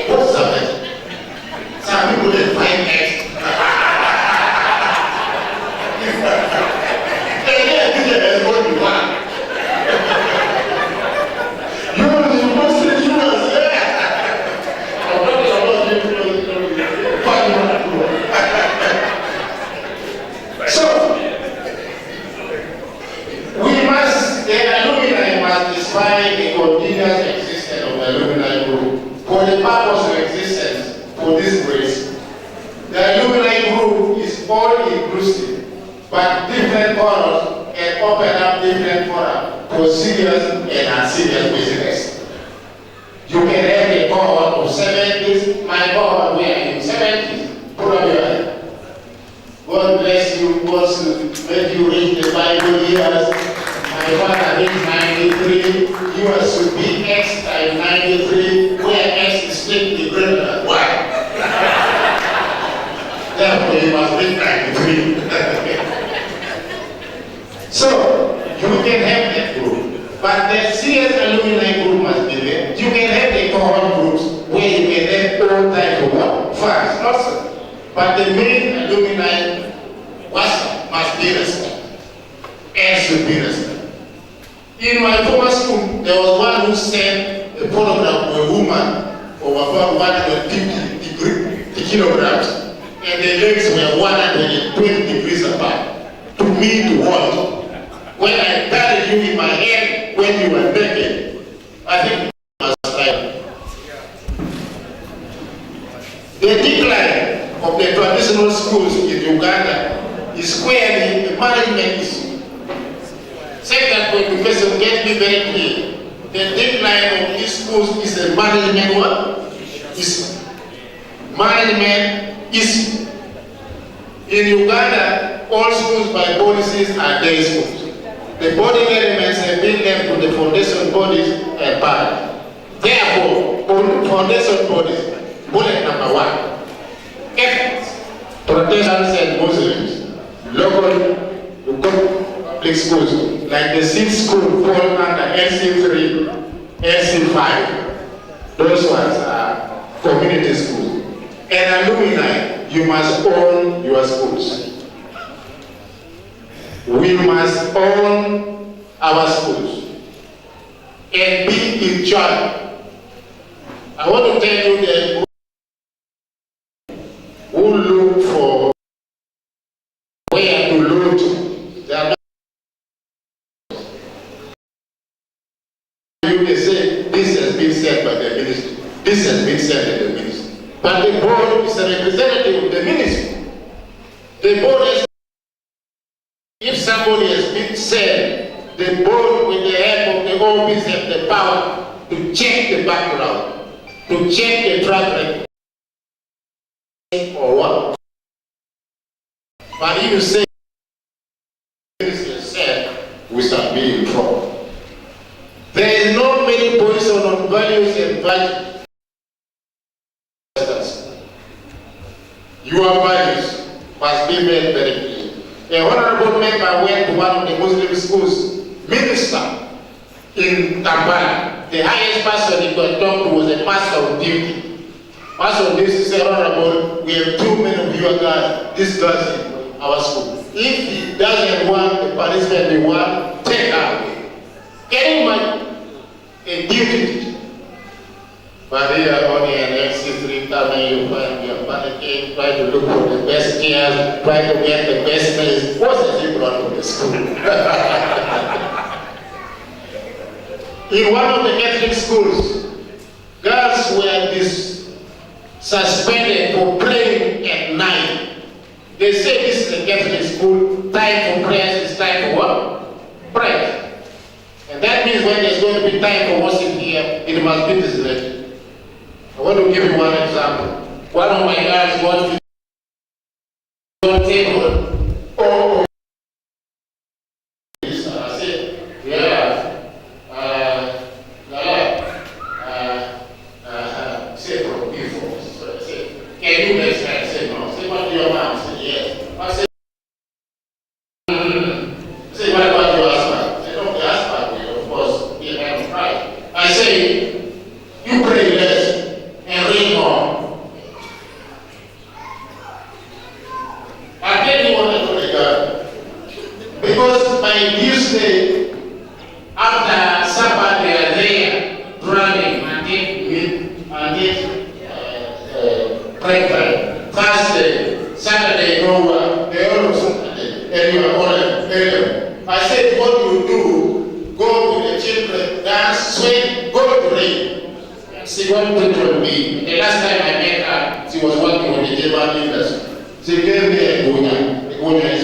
What's happening? Some people didn't find X. And then I did it as what you want. You must say you was there. I'm talking inclusive, but different models and open up different forums for serious and unserious business. You can have a cohort of 70s, my cohort we are in 70s, probably. God bless you, God let you read the Bible years. My father reached 93, yours should be X times 93, where X is strictly greater than Y. Therefore, you must read 93. So, you can have that group, but the CS alumni group must be there. You can have the cohort groups where you can have all types of what? Funds, also. But the main alumni must be respected and should be respected. In my former school, there was one who sent a photograph of a woman of about 150 kilograms, and the legs were 120 degrees apart. To me, to watch. When I carried you in my hand when you were naked, I think it was like the decline of the traditional schools in Uganda is squarely a management issue. Second point, Professor, get me very clear. The decline of these schools is a management what? Issue. Management issue. In Uganda, all schools by policies are day schools. The boarding elements have been left to the foundation bodies and parents. Therefore, foundation bodies, bullet number 1, efforts, Protestants and Muslims, local public schools, like the 6th school fall under LC3, LC5. Those ones are community schools. And alumni, you must own your schools. We must own our schools and be in charge. I want to tell you that who look for where to loot, they are not. You can say this has been said by the ministry, this has been said by the ministry. But the board is a representative of the ministry. The board is. If somebody has been said, the board with the help of the office have the power to check the background, to check the track record, or what. But if you say, said, we shall be in trouble. There is no many position on values and values. Your values must be made very clear. A honorable member went to one of the Muslim schools, minister in Kampala. The highest person he could talk to was a master of duty. Master of duty said, Honorable, we have too many of your guys, this girls in our school. If he doesn't want the punishment we want, take her away. Can you a duty teacher? But here only an XC3 coming, you find your panicking, try to look for the best chairs, try to get the best place. What has he brought to the school? In one of the Catholic schools, girls were suspended for praying at night. They say this is a Catholic school, time for prayers is time for what? Prayer. And that means when there's going to be time for worship here, it must be designated. I want to give you one example. One of my guys wants to table. Oh, I said, yeah. Say from before. So I said, can you next time? I said, no. I said, what do your mom? I said, yes. I said, I said, what about your husband? I said, no, the husband will, of course, be a man of Christ. I say, you pray less. And read more. I tell you what I told the girl. Because by Tuesday, after supper, they are there drumming until break. Thursday, Saturday, nowhere. They all of Saturday. And you are all earlier. I said, what you do, go with the children, dance, swing, go to read. She wanted to me. The last time I met her, she was working on the German industry. She gave me a gunya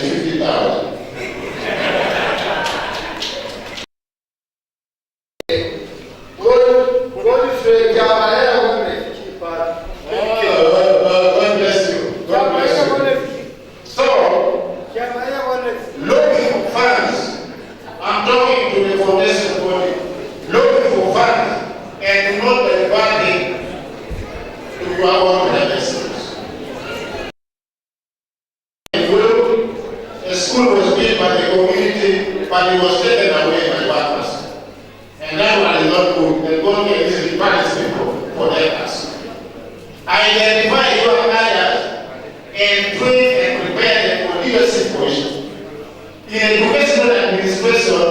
school was built by the community, but it was taken away by workers. And that one is not good. The government is responsible for their task. Identify your leaders and train and prepare them for leadership position. In educational administration,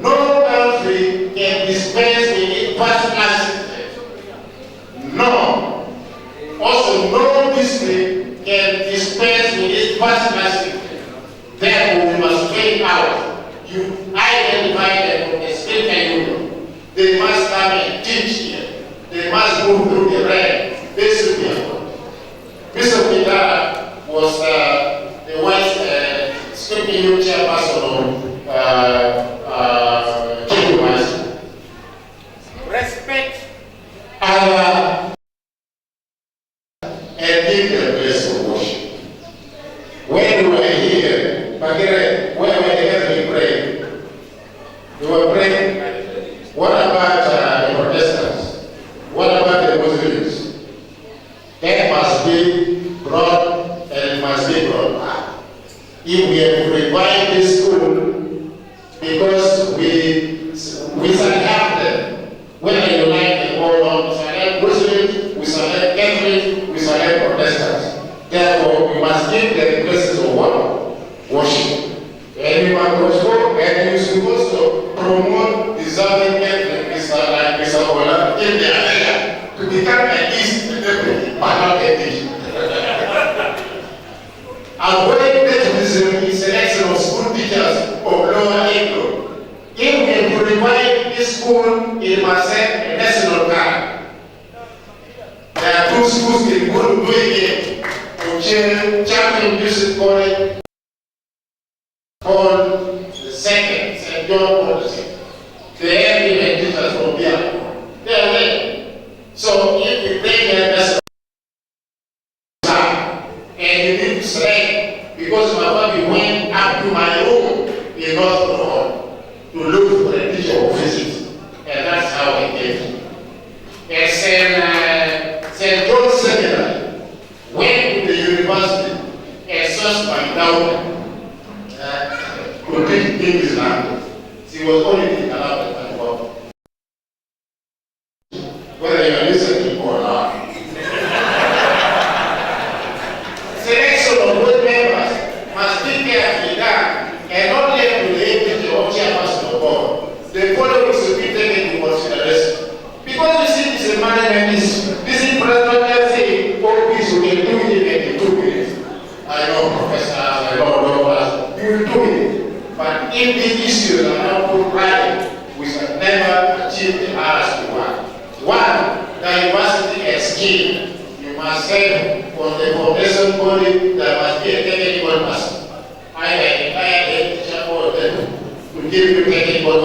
no country can dispense with its personal system. No. Also, no district can dispense with its personal system. Therefore, we must train out. You identify them from the state and union. They must come and teach here. They must move through the rank. This should be important. Bishop Kitara was the vice speaking youth chairperson of Tito Winyi. Respect Allah and give them place of worship. When we were here, Bagere, where were the heavenly praying? They were praying. What about the Protestants? What about the Muslims? That must be brought and it must be brought back. If we have to revive this school, because we shall have them, whether you like them or not, we shall have Muslims, we shall have Catholics, we shall have Protestants. Therefore, we must give them places of worship. And we must also, and you should also promote deserving Catholics like Mr. Ola in their area to become at least a deputy, but not a teacher. Avoiding nepotism is the action of school teachers of lower income. If we to revive this school, it must have a national guard. There are two schools in Uganda doing it. Champion Music College called the second, St. John Paul II. They have even teachers from here. They are there. So if we bring them as and you need to select, because my family went up to my room in North Road to look for a teacher of physics. And that's how I came. And St. John's Seminary went to the university and searched my endowment to teach English language. She was only allowed to work. Whether you are listening or not. Selection of board members must be carefully done and not left to the agency or chairperson of the board. The following should be taken into consideration. Because you see, this is a management issue. This is President saying, oh, please, you can do it in 2 minutes. I know professors, I know doctors, you will do it. But if these issues are not put right, we shall never achieve the hours we want. One, diversity and skill. You must have on the foundation body, there must be a technical person. I had a teacher for them to give you technical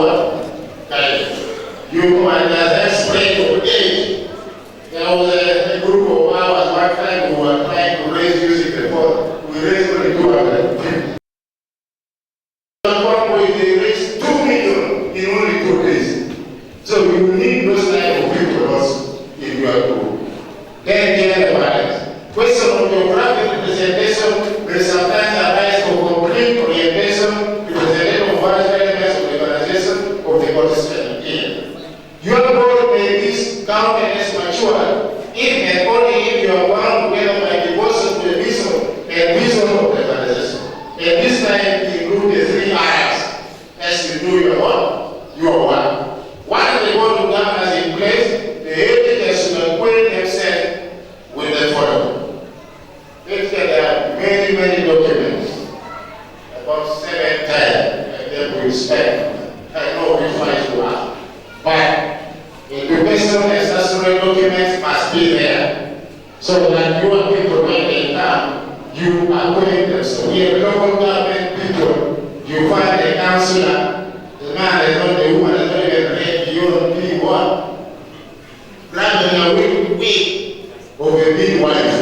guidance. You might have spread of age. There was a group of ours one time who were trying to raise music before. We raised only 200 people. At one point they raised 2 million in only 2 days. So you need those type of people also in your group. Then gender balance. Question of geographic representation may sometimes arise for complete orientation, representative of various elements of the organization of the participant here. Your board may be counted as mature if and only if you are bound together by devotion to the vision and vision of the organization. And this time include the 3 R's as you do your one. Once the board of governors in place, the editors should acquaint themselves with the following. There are many documents, about 7 times, and then we spend. I know which ones you are. But education necessary documents must be there so that your people, when they come, you acquaint them. So we have local government people, you find a councillor, the man is not the woman, is not even ready, you don't be one. Rather than a week of a midwife,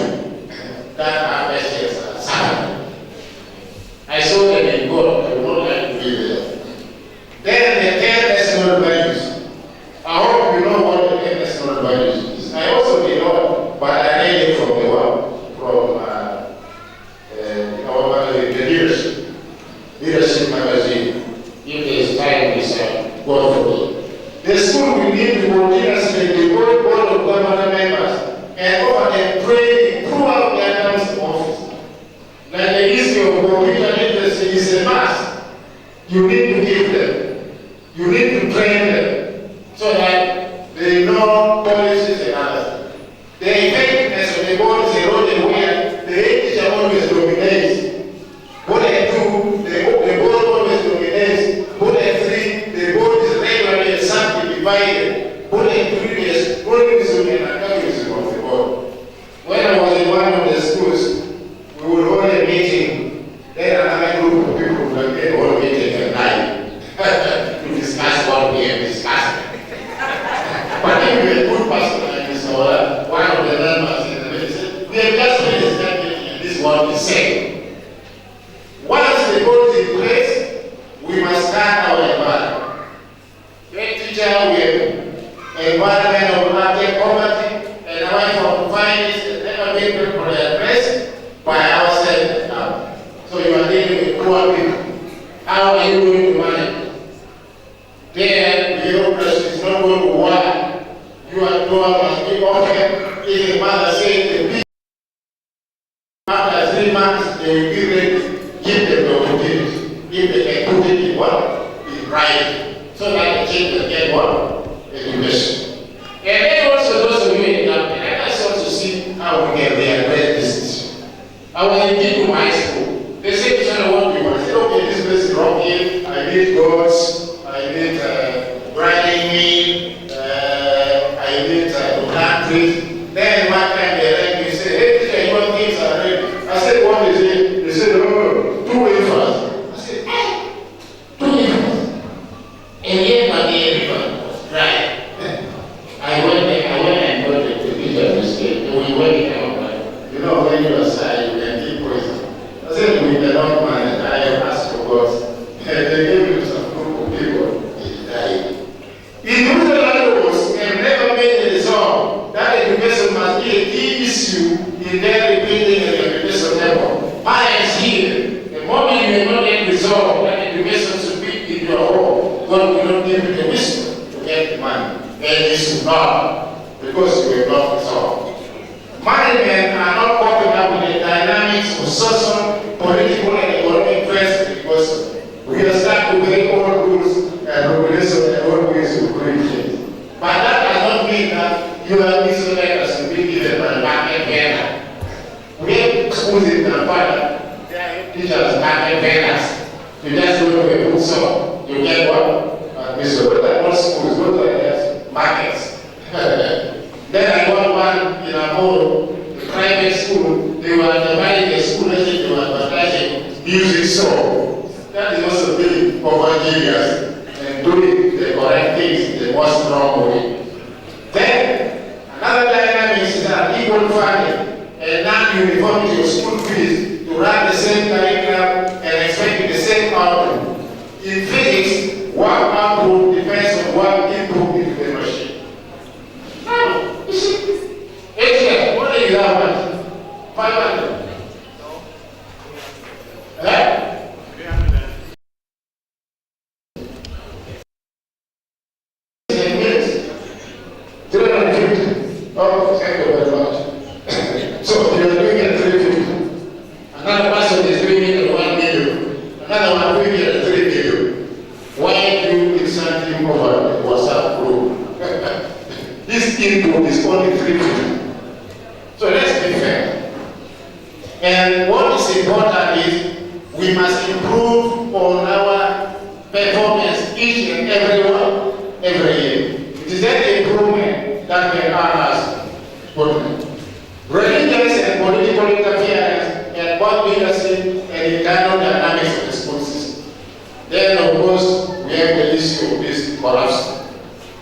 that our patients are suffering. I saw them in God, I would not like to be there. Then the 10 national values. I hope you know what the 10 national values is. I also did not, but I read it from the leadership. leadership magazine. If there is time, we shall go for it. The school will need to continuously devote board of government members and offer them training throughout their council office. Like the issue of computer literacy is a must. You need to give them. You need to train them so that they know policies and others. The effectiveness of the board is eroded where the head teacher always dominates. What I do, the board always dominates. What I three, the board is regularly subdivided. What I three is pluralism and antagonism of the board. When I was in one of the schools, we would hold a meeting, then another group of people would get all meeting at night to discuss what we have discussed. But if you're a good person like this, or one of the members in the meeting said, we have just finished that meeting and this is what we say. Once the board is in place, we must start our environment. Great teacher, we have environment of poverty and away from finance has never been properly addressed by ourselves now. So you are dealing with poor people. How are you going to manage? There, the bureaucracy is not going to work. Your door must be open. If the mother says the people after 3 months they will be ready, give them the opportunity. If they can put it in what? In writing. So that the children get what? Education. And then also those of you in Uganda, let us also see how we can readdress this issue. I was in Keynote high school. They said to someone people, I said, okay, this place is wrong here. I need goats, I need grinding meat, I need countries. Then one time they rang me and said, hey teacher, your things are ready. I said, what is it? They said, no, 2 wafers. I said, eh? 2 wafers? And yet my river was dry. I went and got the teacher to say, we went out. You know, when you are sad, you can keep poison. I said, we cannot manage. I have asked for God. And they gave me some group of people. He died. In Uganda was and never made a resolve that education must be a key issue in their rebuilding and education level. Parents here, the moment you have not yet resolved that education should be in your home, God will not give you the wisdom to get the money. And you should not, because you have not resolved. Management are not coping up with the dynamics of social, political, and economic trends because we are stuck to very old rules and regulations and old ways of doing things. But that does not mean that you are isolated to be given by market vendor. We have schools in Kampala, teachers market vendors. You just go to a bookstore, you get what? Those are not schools, those are markets. Then I got one in Amoro, the private school. They were dividing the school as if they were advertising music show. That is also being over-genius and doing the correct things the most wrong way. Then another dynamic is that equal funding and non-uniformity of school fees to run the same curriculum and expect the same output. In physics, one output depends on one input into the machine. Now, you see, what is that? 500. Eh? 350. Oh, thank you very much. So you are doing it 350. Another person is doing it at 1 million. Another one doing it at 3 million. Why do you insert him over the WhatsApp group? This input is only 350. So let's be fair. And what is important is we must improve on our performance each and every year. It is that improvement that can earn us good. Religious and political interference and both leadership and internal dynamics of the school system. Then of course we have the issue of this corruption.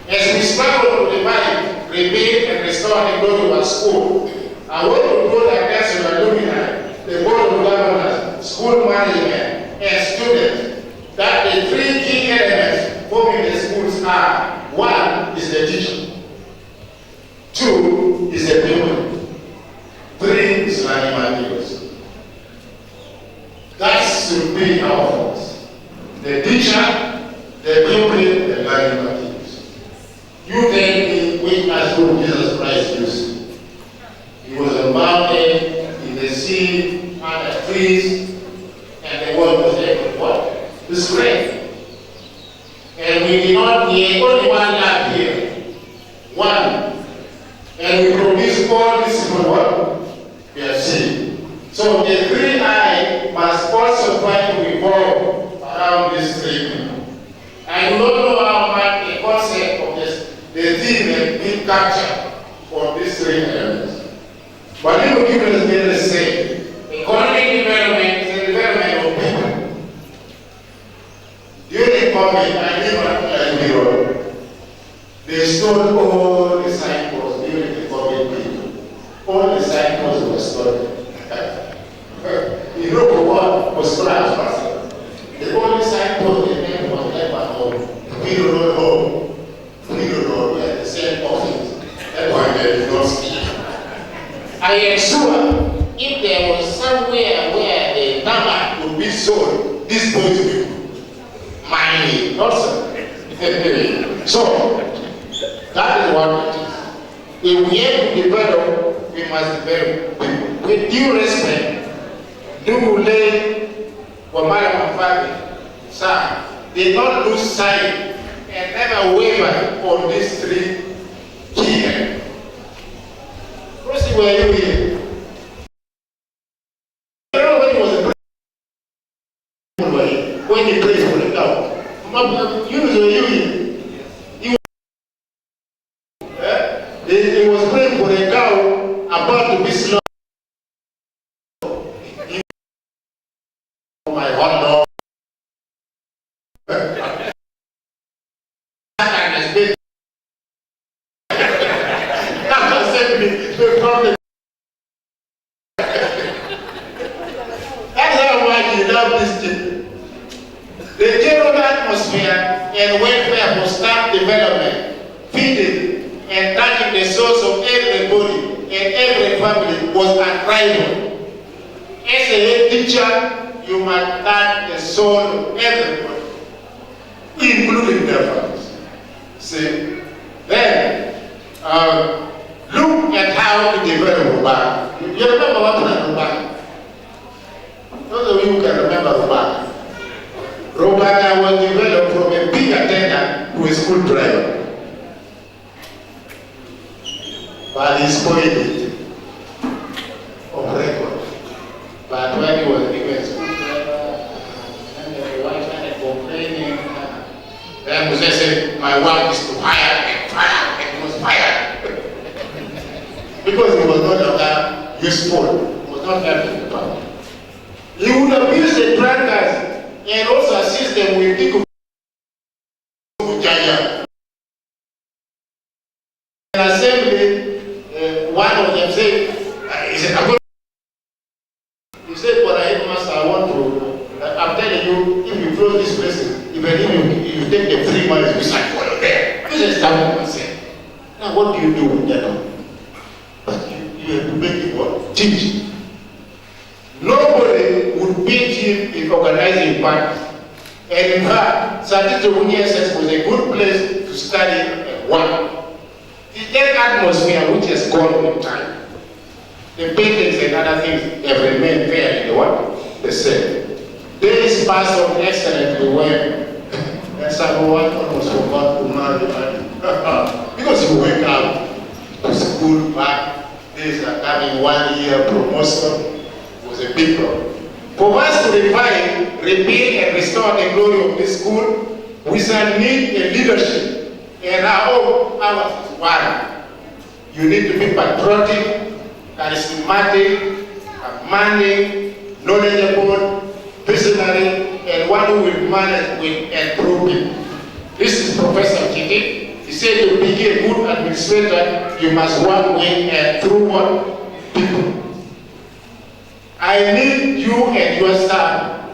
As we struggle to revive, rebuild and restore the glory of our school, I want to draw the attention by looking at the board of governors, school management, and students, that the 3 key elements forming the schools are: 1 is the teacher, 2 is the pupil, 3 is learning materials. That should be our focus. the teacher, the pupil, the learning materials. You tell me which classroom Jesus Christ used. He was a mountain, in the sea, under trees, and the world was able to what? To spread. And we did not need only one lab here. One. And we produce all this from what we have seen. So the three I must also try to revolve around this three people. I do not know how much the concept of this, the theme has been captured for these three areas. But let me give us the say. Economic development is the development of people. During COVID, I live at Bunyoro. They stole all the signposts during the COVID period. All the signposts were stolen. You know for what was scratched. The only signpost they made was left at home. We don't know home. We don't know we are the same office. That's why they did not speak. I am sure if there was somewhere where the tarmac would be sold, this boys will mining also. So that is what it is. If we have to develop, we must develop with due respect. Do lay Wamala Mafabi, sir, did not lose sight and never waver on these three key areas. First, where you here? You know when he was a president, when he prayed for the cow, you know you here. He was praying for a cow about to be slaughtered. My hot dog. That's how much you love this thing. The general atmosphere and welfare for staff development, feeding, and touching the souls of everybody and every family was unrivaled. As a head teacher, you must touch the soul of everybody, including their families. See? Then, look at how to develop Rubaka. You remember what happened in Rubaka? Those of you who can remember Rubaka. Rubaka was developed from a big attendant to a school driver. But he spoiled it on record. But when he was given a school driver, and the wife started complaining, then Moses said, my work is to hire and fire, and he was fired. Because he was no longer useful, he was not helping the public. He would abuse the drunkards and also assist them with people. In assembly, one of them said, he said, for a headmaster, I want to, I'm telling you, if you close this place, even if you take the 3 months, we shall follow there. This is what I said. Now, what do you do with that? But you have to make it what? Teach. Nobody would beat him in organizing parties. And in fact, Tito Winyi SSS was a good place to study and work. The atmosphere which has gone with time. The paintings and other things have remained fairly the same. Days pass on excellently well. And someone almost forgot to marry. Because you wake up to school back, days are coming 1 year promotion was a big problem. For us to revive, rebuild, and restore the glory of this school, we shall need a leadership. And ours is one. You need to be patriotic, charismatic, commanding, knowledgeable, visionary, and one who will manage with and through people. This is Professor Kiti. He said to be a good administrator, you must work with and through what? People. I need you and your staff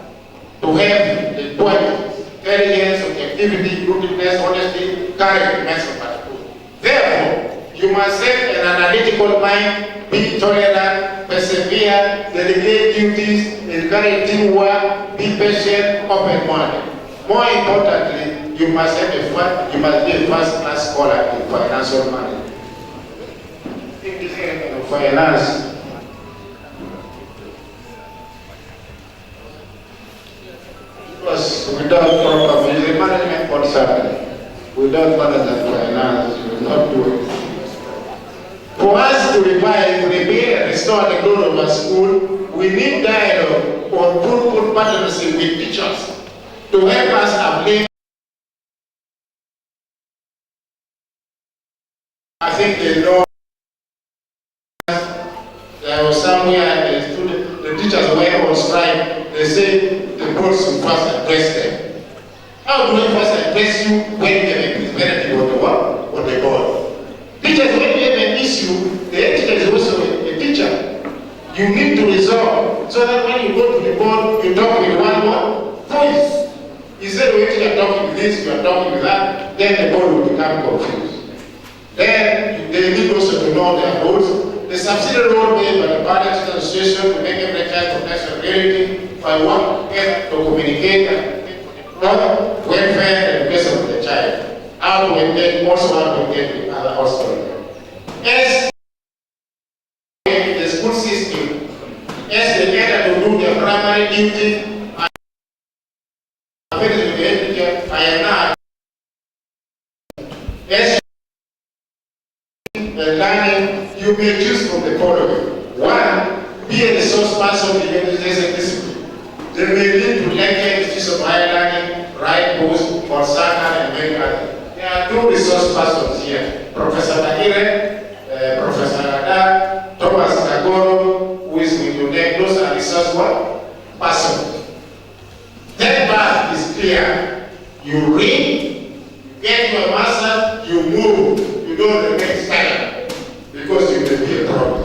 to have the qualities, intelligence, objectivity, rootedness, honesty, courage, and therefore, you must have an analytical mind, be tolerant, persevere, delegate duties, encourage teamwork, be patient, open-minded. More importantly, you must be a first-class scholar in financial management. In this area of finance, because without proper management concern, without management finance, you will not do it. For us to revive, repair, and restore the glory of our school, we need dialogue or fruitful partnership with teachers to help us uplift. I think they know there was somewhere the teachers were on strike. They say the board should first address them. How do we first address you when you have a representative on the board? Teachers, when you have an issue, the head teacher is also a teacher. You need to resolve so that when you go to the board, you talk with one voice. Instead of you are talking with this, you are talking with that, then the board will become confused. Then they need also to know their roles. The subsidiary role made by the parents association to make every child of national reality by one to communicate and welfare and education of the child. How to engage, also how to engage with other hospitals. As the school system, as they enter to do their primary duty, I am not. As the learning, you may choose from the following. One, be a resource person in education discipline. They may lead to lecture institutes of higher learning, right post, or SACA, and many others. There are two resource persons here. Professor Mahire, Professor Ada, Thomas Agoro, who is with you. Those are resource persons. That path is clear. You read, you get your master's, you move, you don't remain stagnant because you will be a problem.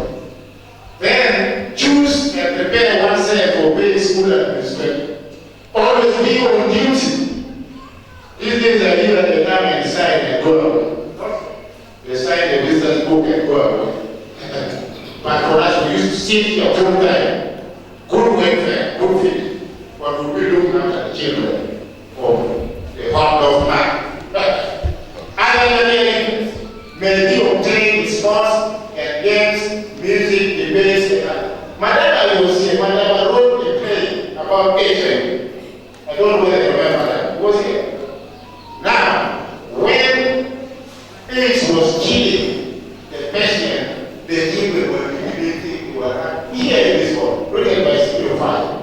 Then choose and prepare oneself for paying school administration. Always be on duty. These days I leave at the time and sign and go away. They sign the business book and go away. But for us, we used to sit here full time. Good welfare, good feed. But we'll be looking after the children of the heart of man. Other learning may be obtained in sports and games, music, debates, and Madame was here. Madame wrote a play about HIV. I don't know whether you remember that. Who was here? Now, when AIDS was killing the patient, the children were beginning to arrive here in this world, written by Civil Fire.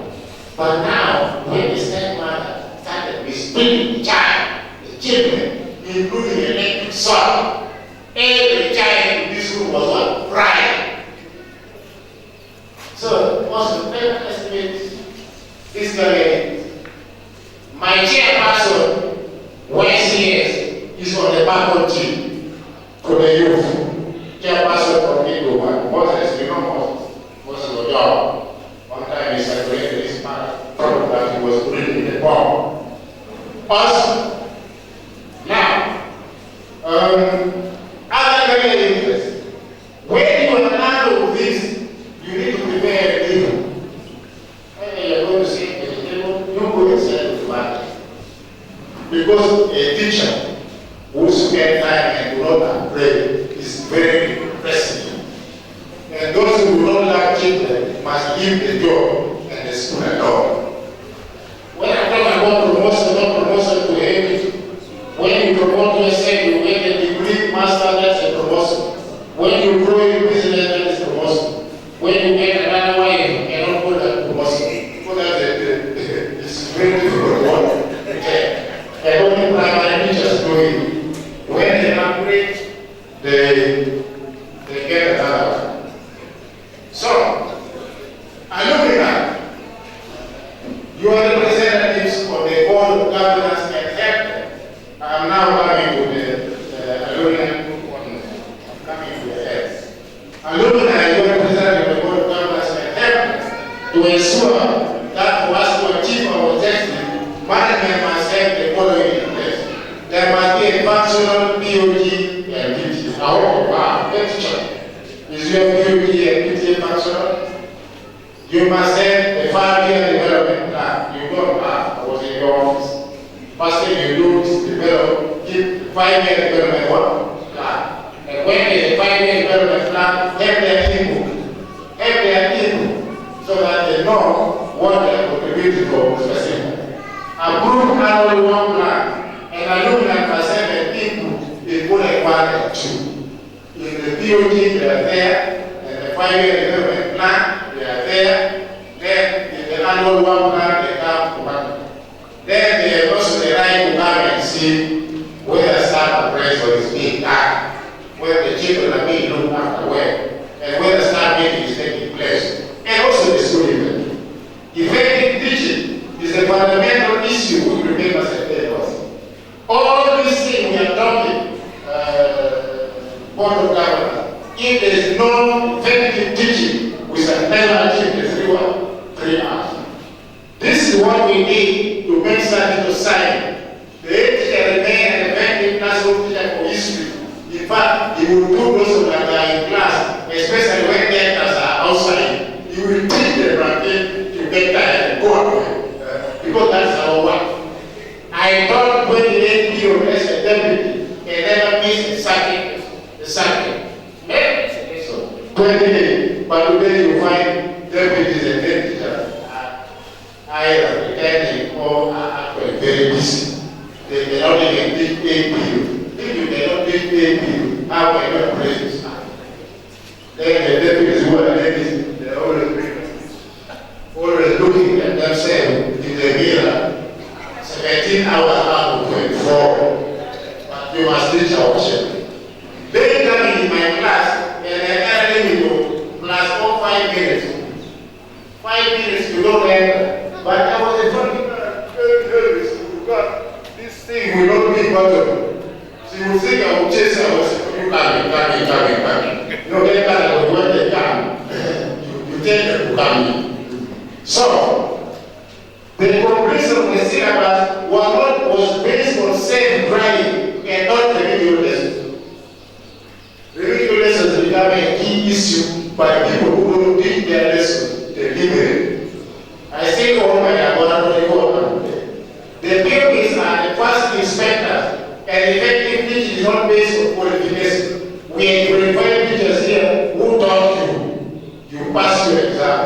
But now, when the stepmother started mistreating the child, the children, including the electric son, every child in this room was what? Crying. So, also, let us estimate this guy. My chairperson, YCS, is on the faculty for the youth. Chairperson from Uganda. Moses, you know Moses was job. One time he celebrated his photograph, he was putting in the bomb. Also, now, other very interest. When you are none of this, you need to prepare a vehicle. When you are going to say vegetable, you go inside the market. Because a teacher who spends time and do not pray is very impressive. And those who do not love children must leave the job and the school alone. When I talk about promotion, not promotion to everything. When you promote yourself, you get a degree, master, that's a promotion. When you grow your business, that is promotion. When you get another wife, you cannot put that promotion. Put that it's very difficult one. And only primary teachers do it. When they upgrade, they get another one. So, alumni, you are representatives of the board of governance and health. I am now coming to the alumni. I'm coming to the heads. Alumni, you are representative of the board of governance and health to ensure that for us to achieve our objective, management must have the following in place. There must be a functional POG and PTA. Oh, wow, that's true. Is your POG and PTA functional? You must have a 5-year development plan. You don't have. I was in your office. First thing you do is develop, give 5-year development plan. And when there's a 5-year development plan, have their input, so that they know what they are contributing for specific. Approve annual one plan, and I look at myself and input is bullet 1 and 2. In the POT, they are there, and the 5-year development plan, they are there. Then in the annual one plan, they come to one. Then they are also the right to come and see whether staff appraisal is being done, whether the children are being looked after well, and whether staff meeting is taking place, and also the student. Effective teaching is a fundamental issue we remember us. All these things we are talking, Board of Governors, if there is no effective teaching, we shall never achieve the 3 hours. This is what we need to make such a society. The teacher remain an effective classroom teacher for history. In fact, he will do those that are in class, especially when the others are outside. He will teach them until you get tired and go away. Because that's our work. I taught 28 years as a deputy and never missed a subject. So, 28, but today you find deputies and head teachers either pretending or actually very busy. They cannot even teach 8 people. If you cannot teach 8 people, how can you praise this man? Then the deputies who are ladies, they are always looking at themselves in the mirror, 17 hours out of 24. But you must teach our children. They come in my class and they are telling me class for 5 minutes. 5 minutes you don't enter. But I was a funny very nervous because this thing will not be possible. She would think I would chase her. I was coming. No, they can't. When they come, you tell them to come in. So, the completion of the syllabus was based on self-driving and not remedial lessons. Remedial lessons become a key issue by people who don't teach their lessons deliberately. I say, oh my God, the POPs are the first inspectors, and effective teaching is not based on qualification. We are qualified teachers here who taught you. You pass your exam.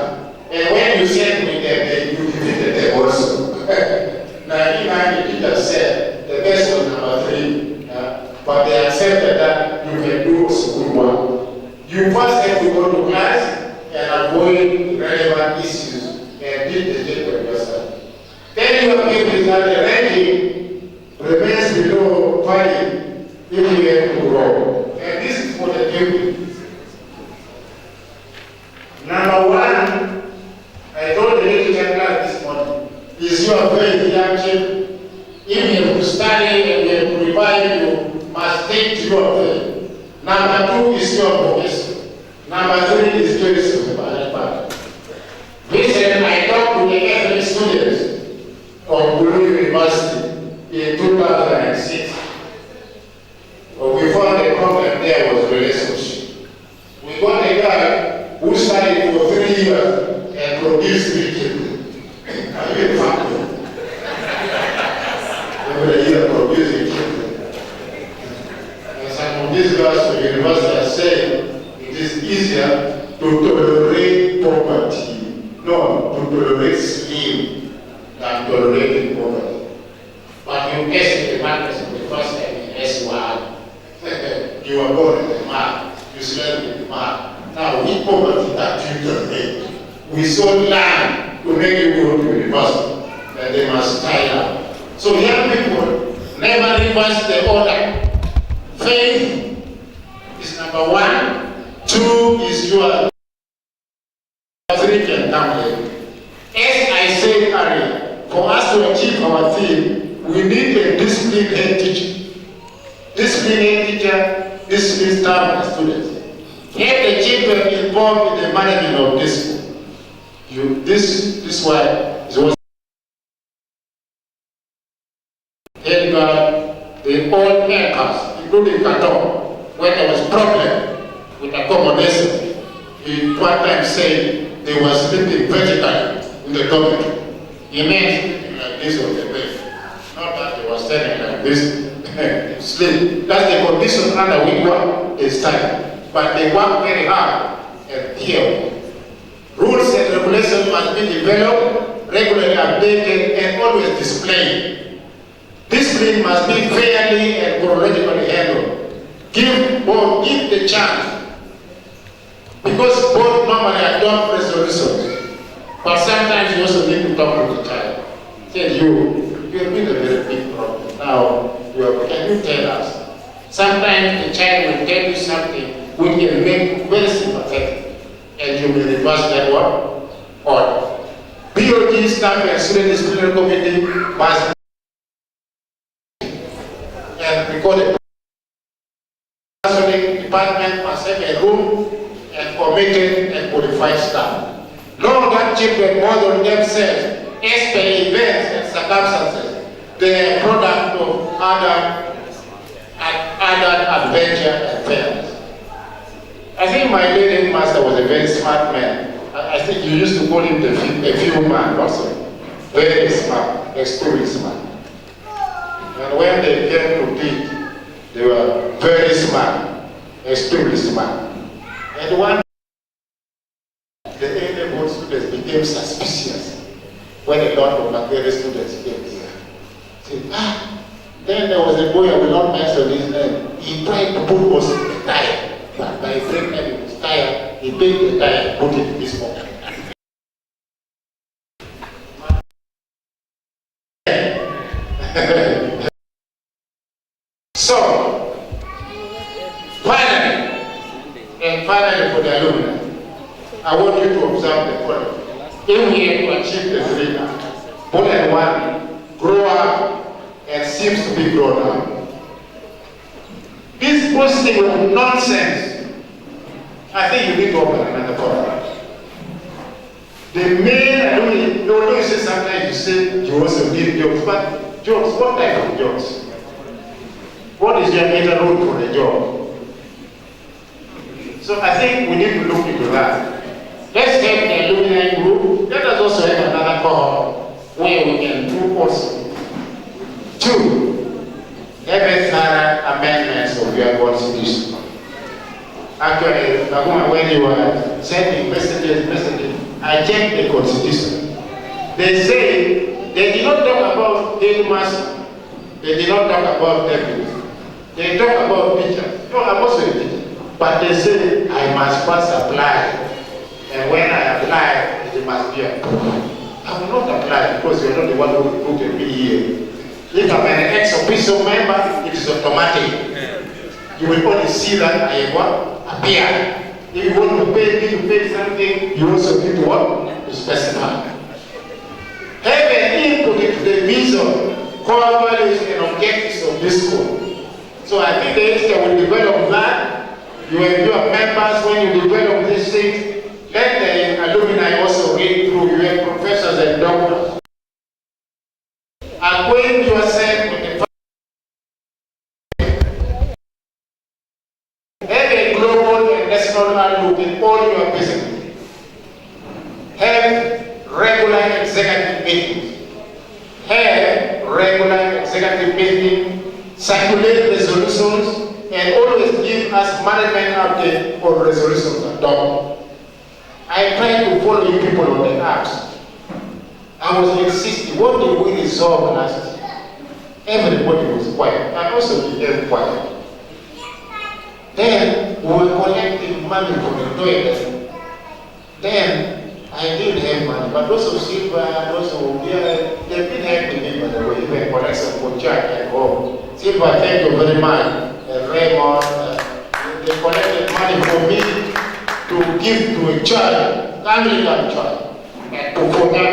And when you send me them, you defeated them also. Now, the teachers said the best was number 3, but they accepted that you can do also good one. You first have to go to class and avoid relevant issues. And did the children yourself. Then you have given that the ranking remains below 5 if you have to grow. And this is for the pupils. Number 1, I told the little class this morning, is you are very young children. If you have to study and you have to revive, you must take to your faith. Number 2 is your vocation. Number 3 is choice of the parent. Recently, I talked to the ethnic students of Blue University in 2006. We found the problem there was relationship. We got a guy who studied for 3 years and produced 3 children. Are you funny? Every year producing children. And some of these guys from the university are saying it is easier to tolerate poverty. No, to tolerate slim than tolerating poverty. But you guess the madness of the first time in S1. You are born in the mud, you slept in the mud. Now, with poverty that you tolerate, we sold land to make you go to university, and they must tie up. So young people never reverse the order. Faith is number 1, 2 is your 3 can come here. As I said earlier, for us to achieve our theme, we need a disciplined head teacher. Disciplined head teacher, disciplined staff and students. Get the children involved in the management of this school. This way is what the old makers, including Kato, when there was problem with accommodation, he one time said they were sleeping vertically in the dormitory. He meant sleeping like this on the bed, not that they were this sleep. That's the condition under which work is study. But they work very hard and here. Rules and regulations must be developed, regularly updated, and always displayed. Discipline must be fairly and chronologically handled. Give the chance. Because both normally adopt resolutions, but sometimes you also need to talk to the child. Tell you've been a very big problem. Now, can you tell us? Sometimes the child will tell you something which can make you very sympathetic, and you will reverse that one order. BOG staff and student disciplinary committee must and recorded. The department must have a room and committed and qualified staff. Know that children model themselves as per events and circumstances. They are a product of other adventure and fairness. I think my late headmaster was a very smart man. I think you used to call him a few man also. Very smart, extremely smart. And when they came to teach, they were very smart, extremely smart. And one the A-level students became suspicious when a lot of Bulgarian students came here. Said, then there was a boy, I will not mention his name. He tried to put us in the tire, but by breaking his tire, he picked the tire and put it in his pocket. So, finally for the alumni, I want you to observe the following. If we are to achieve the three now, more than one, grow up and seems to be grown up. This posting of nonsense, I think you need to open another forum. The main alumni, although you say sometimes you say you also need jobs, but jobs, what type of jobs? What is your major role for the job? So I think we need to look into that. Let's have the alumni group. Let us also have another cohort where we can do also. 2, have a thorough amendments of your constitution. Actually, when you were sending messages, I checked the constitution. They say they did not talk about headmaster. They did not talk about deputies. They talk about teachers. No, I'm also a teacher. But they say I must first apply. And when I apply, it must be approved. I will not apply because you are not the one who recruited me here. If I'm an ex-official member, it is automatic. You will only see that I am what? Appear. If you want to pay something, you also need to what? To specify. Have an input into the vision, core values and objectives of this school. So I think the institute will develop that. You have your members when you develop these things. Let the alumni also read through. You have professors and doctors. Acquaint yourself with the have a global and national outlook in all your business. Have regular executive meetings. Have regular executive meetings. Circulate resolutions. And always give us management update on resolutions adopted. I tried to follow you people on the apps. I was insisting, what did we resolve last year? Everybody was quiet. I also became quiet. Then we were collecting money from the toilet. Then I did have money, but those of Silva and those of they've been helping me, by the way, even collection for Jack at home. Silva, thank you very much. Raymond, they collected money for me to give to a child, Anglican child, and to Kona,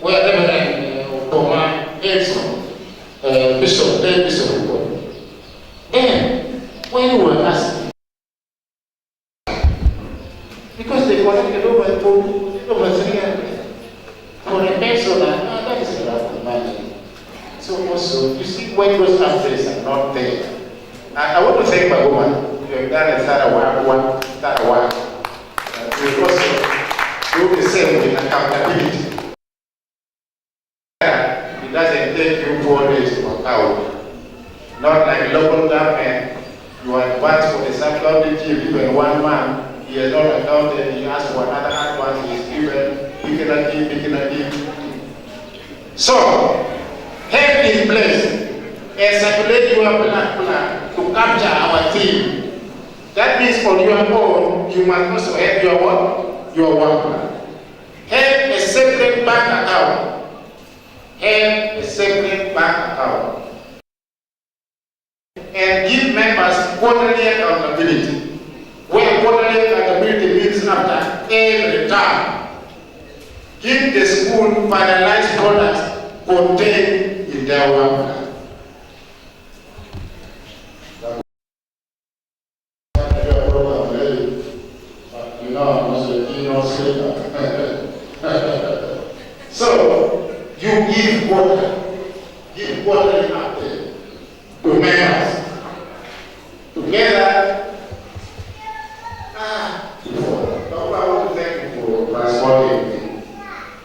where Reverend Koma is Bishop, then Bishop Kona. Then, when we were asking, because they collected over 300 for a pencil, that is a lot of money. So also, you see, when those updates are not there, I want to thank my woman. You have done a thorough work. You also do the same with accountability. It doesn't take you 4 days to work out. Not like local government, you advance for the sub-county chief, given 1 month, he has not accounted, he asks for another advance, he is given, So, have in place and circulate your plan to capture our team. That means on your own, you must also have your work plan. Have a separate bank account. Have a separate bank account. And give members quarterly accountability. Where quarterly accountability means after every term. Give the school finalized products contained in their work plan. You know, I'm also a Keynote speaker. So, you give quarterly update to members. Together, Dr. I want to thank you for transporting me.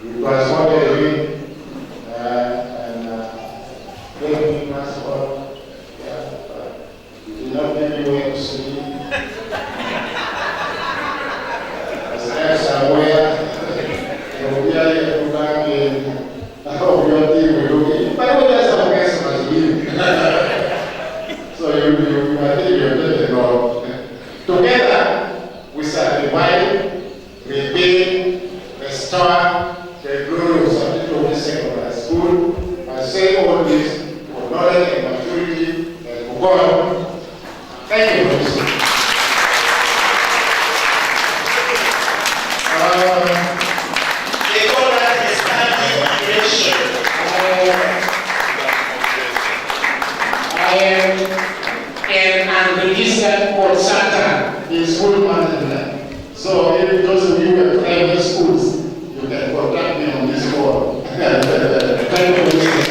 You transported me and gave me transport. You did not give me way to sleep. As I am somewhere, you will be able to come in. I hope your team will look in. But I will just have Christmas with you. So I think you're taking off. Together, we shall revive, rebuild, restore the glory of St. Tito Secondary School. I say all this for knowledge and maturity and for God. Thank you for listening. They call that a standing relation. I am an unregistered consultant in school management. So if those of you at private schools, you can contact me on this board. Thank you for listening.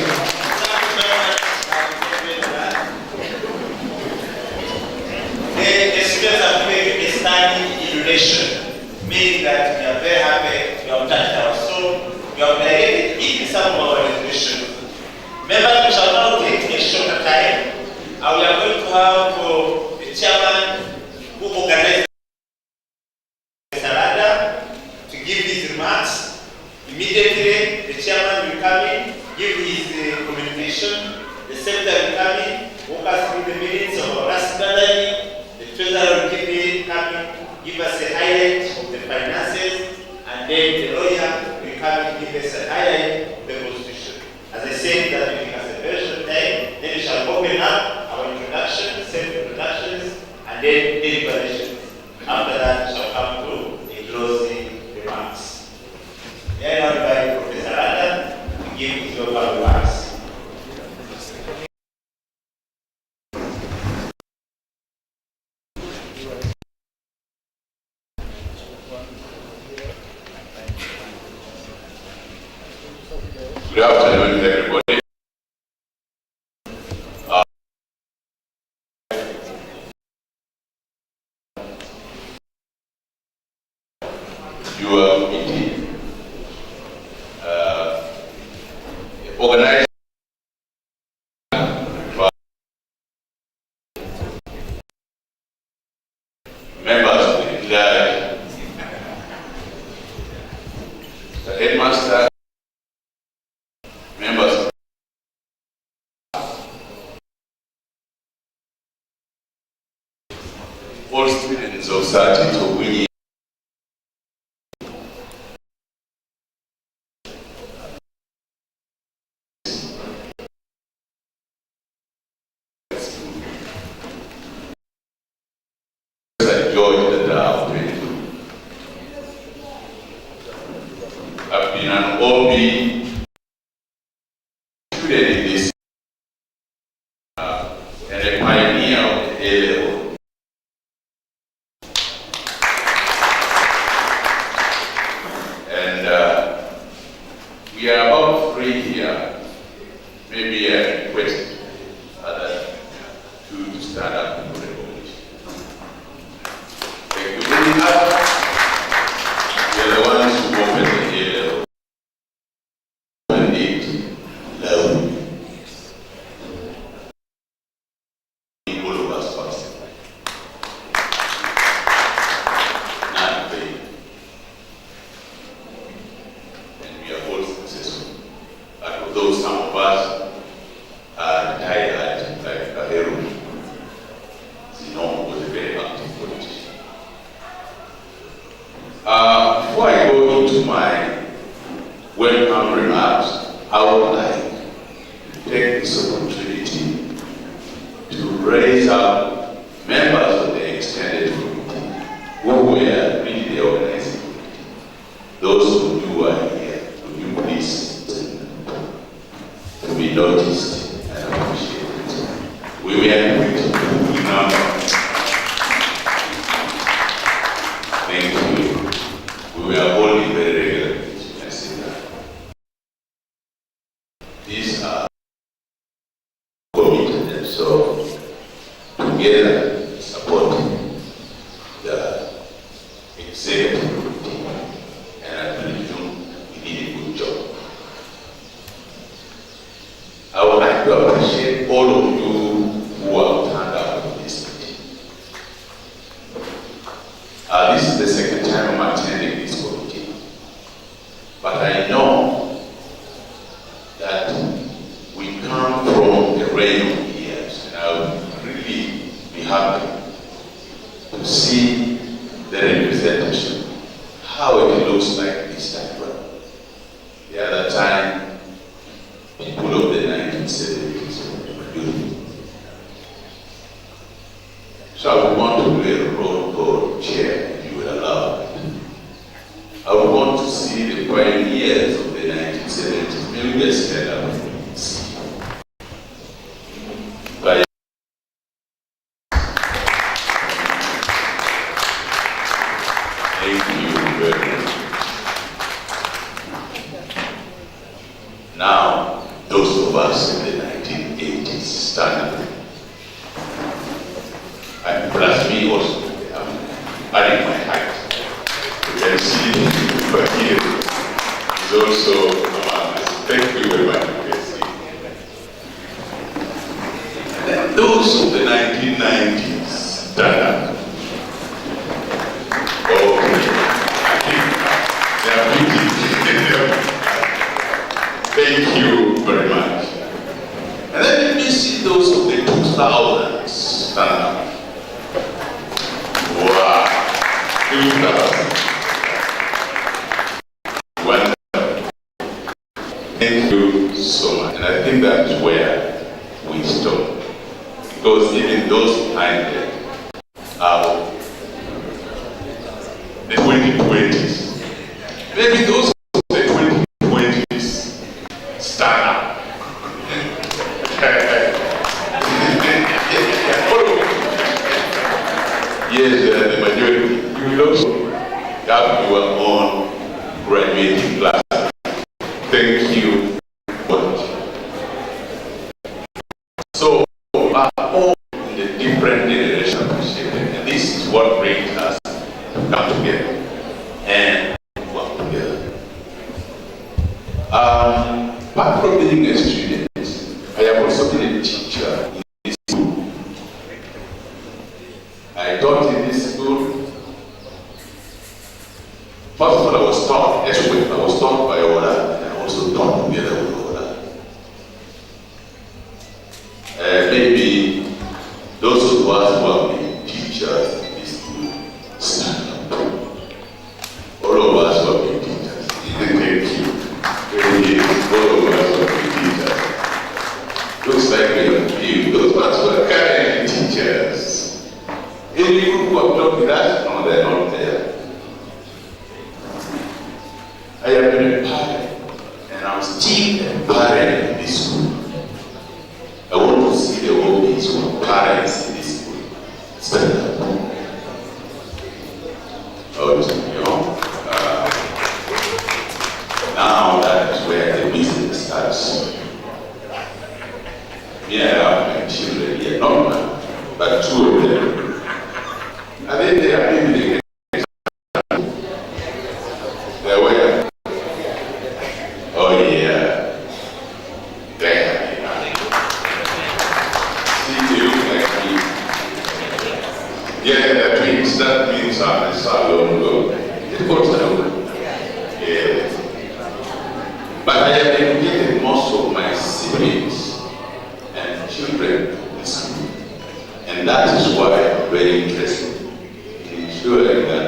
The students are doing a standing relation, meaning that we are very happy, we have touched our soul, we have directed even some of our resolutions. Members, we shall now take a shorter time, and we are going to have the chairman who organized Sarada to give his remarks. Immediately, the chairman will come in, give his communication. The secretary will come in, walk us through the minutes of our last gathering. The treasurer will come in, give us a highlight of the finances, and then the lawyer will come in, give us a highlight of the constitution. As I said, that will give us a very short time. Then we shall open up our introductions, self-introductions, and then deliberations. After that, we shall come to a closing remarks. Then I invite Professor Adam to give his opening remarks. Good afternoon, everybody. You have indeed organized members of the clergy, the headmaster, members, all students of Tito Winyi George that I've been an OB student in this and a pioneer of the A level. And we are about 3 here. Maybe I request others to stand up and recognition. We are the ones who open the A level. And it level. to my welcome remarks, I would like to take this opportunity to raise up members of the extended committee who were really the organizing committee. Those who are here, would you please to be noticed and appreciated. We were able to do number. Thank you. We were holding very regular meetings. I see that. These are committed, and so together support the executive committee, and I believe we did a good job. I would like to appreciate all of you who have turned out in this meeting. This is the second time I'm attending this committee, but I know that we come from a range of years, and I would really be happy to see the representation, how it looks like this time. The other time, people of the 1970s were doing. So I would want to play a role called chair, if you would allow it. I would want to see the pioneers of the 1970s. Maybe just stand up and see. But thank you very much. Now, those of us in the 1980s stand up. And plus me also, adding my height. You can see but here is also thank you very much. You can see. And then those of the 1990s stand up. Okay. They are pretty. Thank you very much. And then let me see those of the 2000s stand up. Wow. 2000. Wonderful. Thank you so much. And I think that's where we stop. Because even those behind there are the 2020s. Maybe those of the 2020s stand up. Yes, the majority. You will also have your own graduating class. Thank you very much. So, all in the different generations appreciated, and this is what brings us to come together and work together. Apart from being a student, I have also been a teacher in this school. I taught in this school. First of all, I was taught elsewhere. I was taught by Ola, and I also taught together with Ola. Maybe those of us who have been teachers in this school stand up. All of us who have been teachers. Thank you. All of us who have been teachers. Looks like we have few. Those of us who are current teachers. Any group who have taught with us? No, they're not there. I have been a parent, and I'm still a parent in this school. I want to see the hobbies of parents in this school. Stand up. Now that is where the business starts. Me, I have my children here, not one, but two of them. And then they are living the they're where? Oh yeah. There. See, they look like me. Yeah, they're twins. That means I'm a salon. It goes down. Yeah. But I have educated most of my siblings and children in this school. And that is why I'm very interested in ensuring that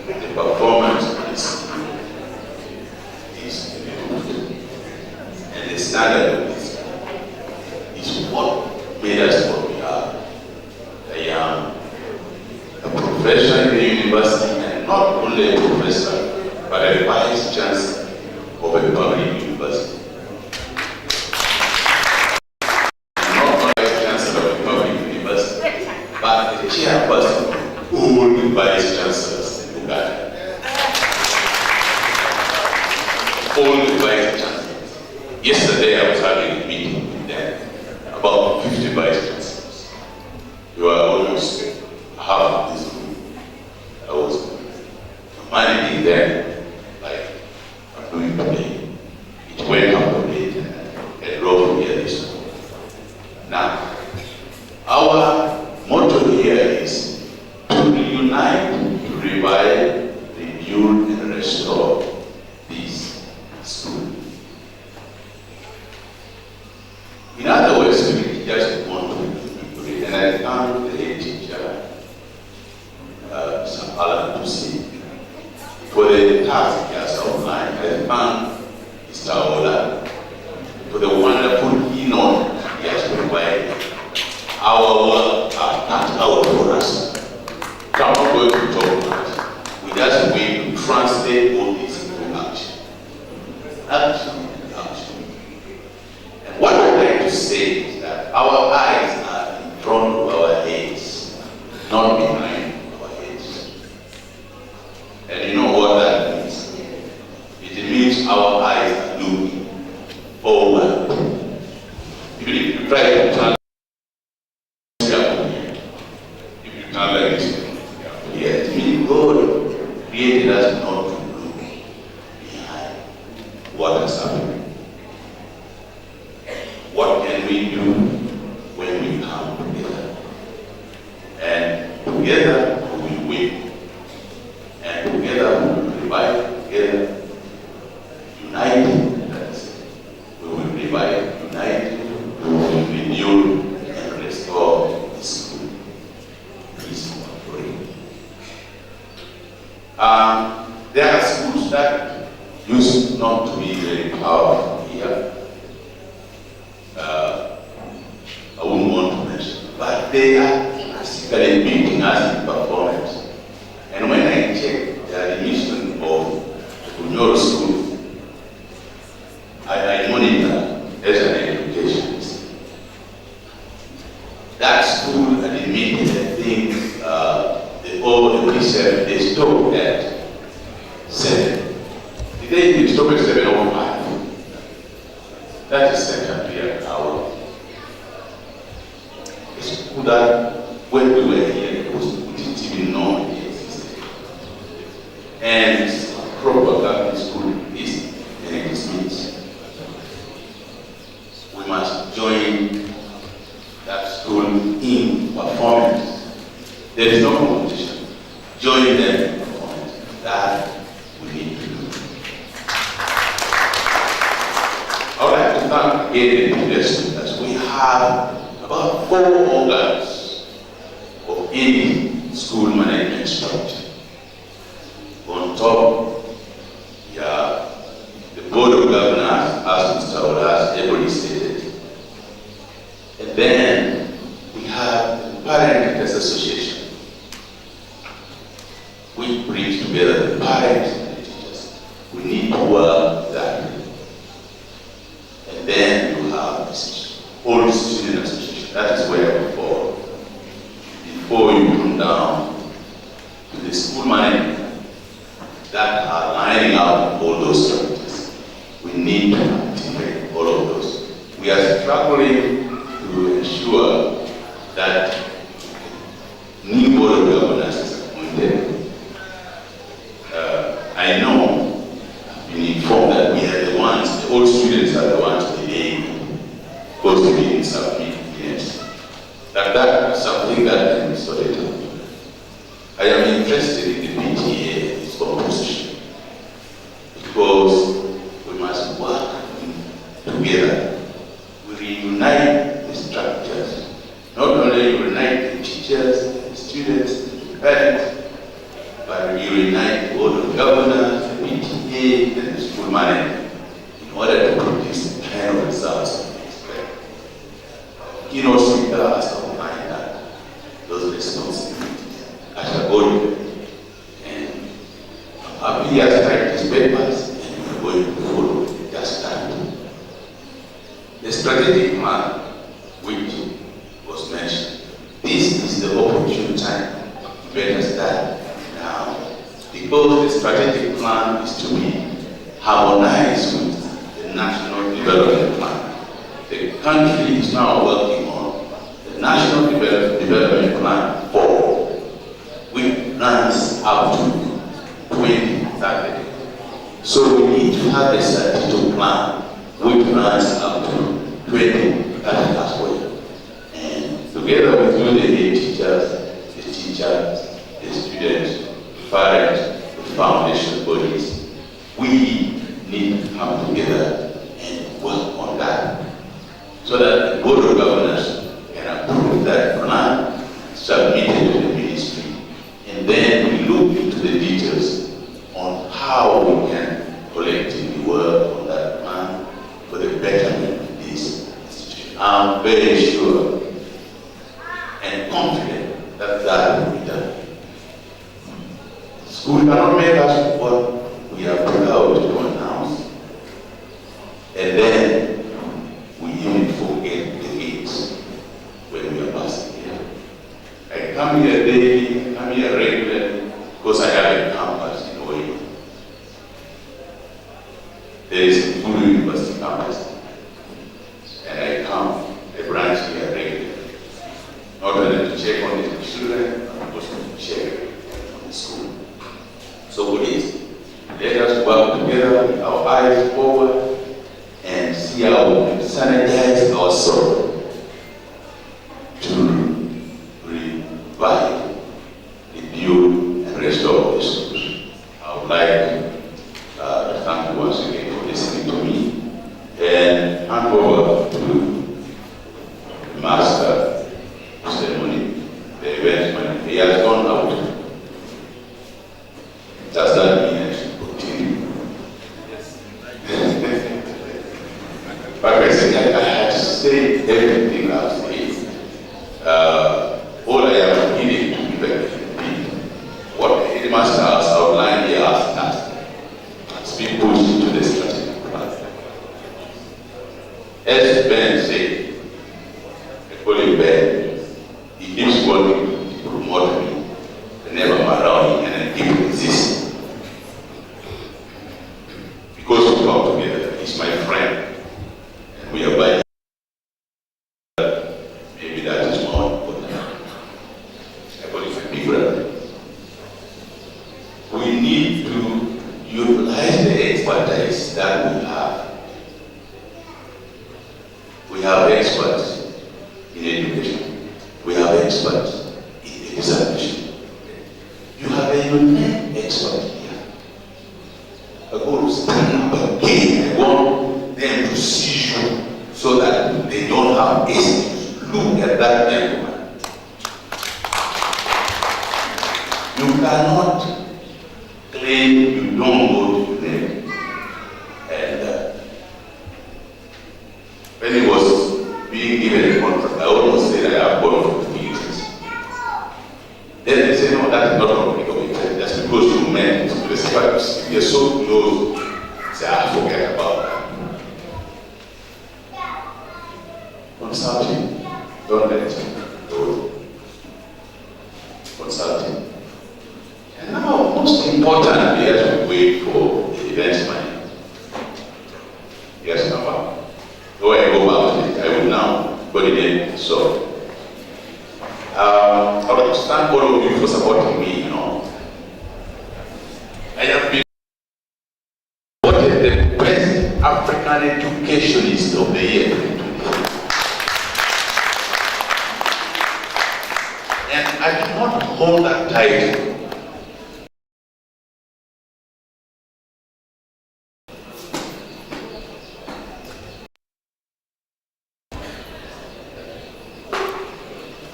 the performance of this school made us what we are. I am a professor in the university, and not only a professor, but a vice chancellor of a public university. Not only vice chancellor of a public university, but the chairperson of all the vice chancellors in Uganda. All the vice chancellors. Yesterday I was having a meeting with them, about 50 vice chancellors. You are almost half of this group. I was managing them like I'm doing today. It went up a bit and drove here this one. Now, our motto here is to reunite, to revive, rebuild, and restore this school. In other words, we just want to read, and I found the head teacher, Sam Alan, to see for the task he has outlined. I found Mr. Ola for the wonderful keynote he has provided. Our work cut out for us. So I'm not going to talk much. We just wait to translate all this into action. Action. And what I'm trying to say is that our eyes are in front of our heads, not behind our heads. And you know what that means? It means our eyes are looking forward. Even if you try to turn like this, it means God created us not to look behind what has happened. What can we do when we come together? And together we will win. And together we will revive, together, united, that's it. We will revive, united, we will renew and restore the school. There are schools that used not to be very powerful here. I wouldn't want to mention, but they are basically beating us in performance. And when I check the admission of the bunyoro school, I monitor as an educationist. That school had admitted, I think, they stopped at 7. Did they stop at 7 or 5? That is second year hour. A school that when we were here, we didn't even know it existed. And proper government school is and it means we must join that school in performance. There is no competition. Join them in performance. That we need to do. I would like to thank again the university as we have about 4 organs of any school management structure. On top, the board of governors, as Mr. Ola has already stated. And then we have the Parent Association, which brings together the parents and the teachers. We need to work that way. And then you have all student association. That is where we fall. Before you come down to the school management that are lining up all those structures, we need to activate all of those. We are struggling to ensure that new board of governors is appointed. I know, I've been informed that we are the ones, the old students are the ones delaying, because we didn't submit minutes. That is something that can be sorted out. I am interested in the PTA, its composition, because we must work together. We reunite the structures, not only reunite the teachers, the students, the parents, but we reunite the board of governors, the PTA, and the school management in order to produce the kind of results we expect. Keynote Speaker has outlined that those responsibilities at a goal. And he has tried his papers and we're going to follow just that. The strategic plan which was mentioned, this is the opportune time to better start now, because the strategic plan is to be harmonized with the National Development Plan. The country is now working on the National Development Plan 4, which runs up to 2030. So we need to have a statutory plan which runs up to 2030 as well. And together with you, the head teachers, the students, the parents, the foundation bodies, we need to come together and work on that, so that the Board of Governors can approve that plan, submit it to the ministry, and then we look into the details on how we can collectively work on that plan for the betterment of this institution. I'm very sure and confident that that will be done. School cannot make us what we are proud to announce, and then we even forget the gates when we are passing here. I come here daily, come here regularly, because I have a campus in Oyo. There is a full university campus, and I come, I branch here regularly, not only to check on the children, but also to check on the school. So please, let us work together with our eyes forward and see how we can sanitize our soul to revive, rebuild, and restore the schools. I would like to thank you once again for listening to me and hand over to the master ceremony, the event manager. He has gone out. Does that mean I should continue? Yes. But basically, I had to say everything I've said. All I am needing to be what the Headmaster has outlined here as task. Be pushed into the strategic plan. As Ben said, I call him Ben, he keeps wanting to promote me, never around me, and I keep resisting. Because we come together, he's my friend, and we are by. Maybe that is more important. I call it a big brother. We need to utilize the expertise that we have. We have experts in education. We have experts in examination. You have a unique expert here. I go to stand up again. I want them to see you so that they don't have excuse. Look at that gentleman. You cannot claim you don't go to them. And when he was being given a contract, I almost said I have gone for 2 years. Then they say, no, that's not complicated. That's because you met the spouse. You're so close. Say, forget about that. Consulting. Don't let it go. Consulting. And now, most importantly, as we wait for the event money. Yes, number. When I go back to it, I will now coordinate. So, I would like to thank all of you for supporting me, I have been voted the best African educationist of the year. And I cannot hold that title.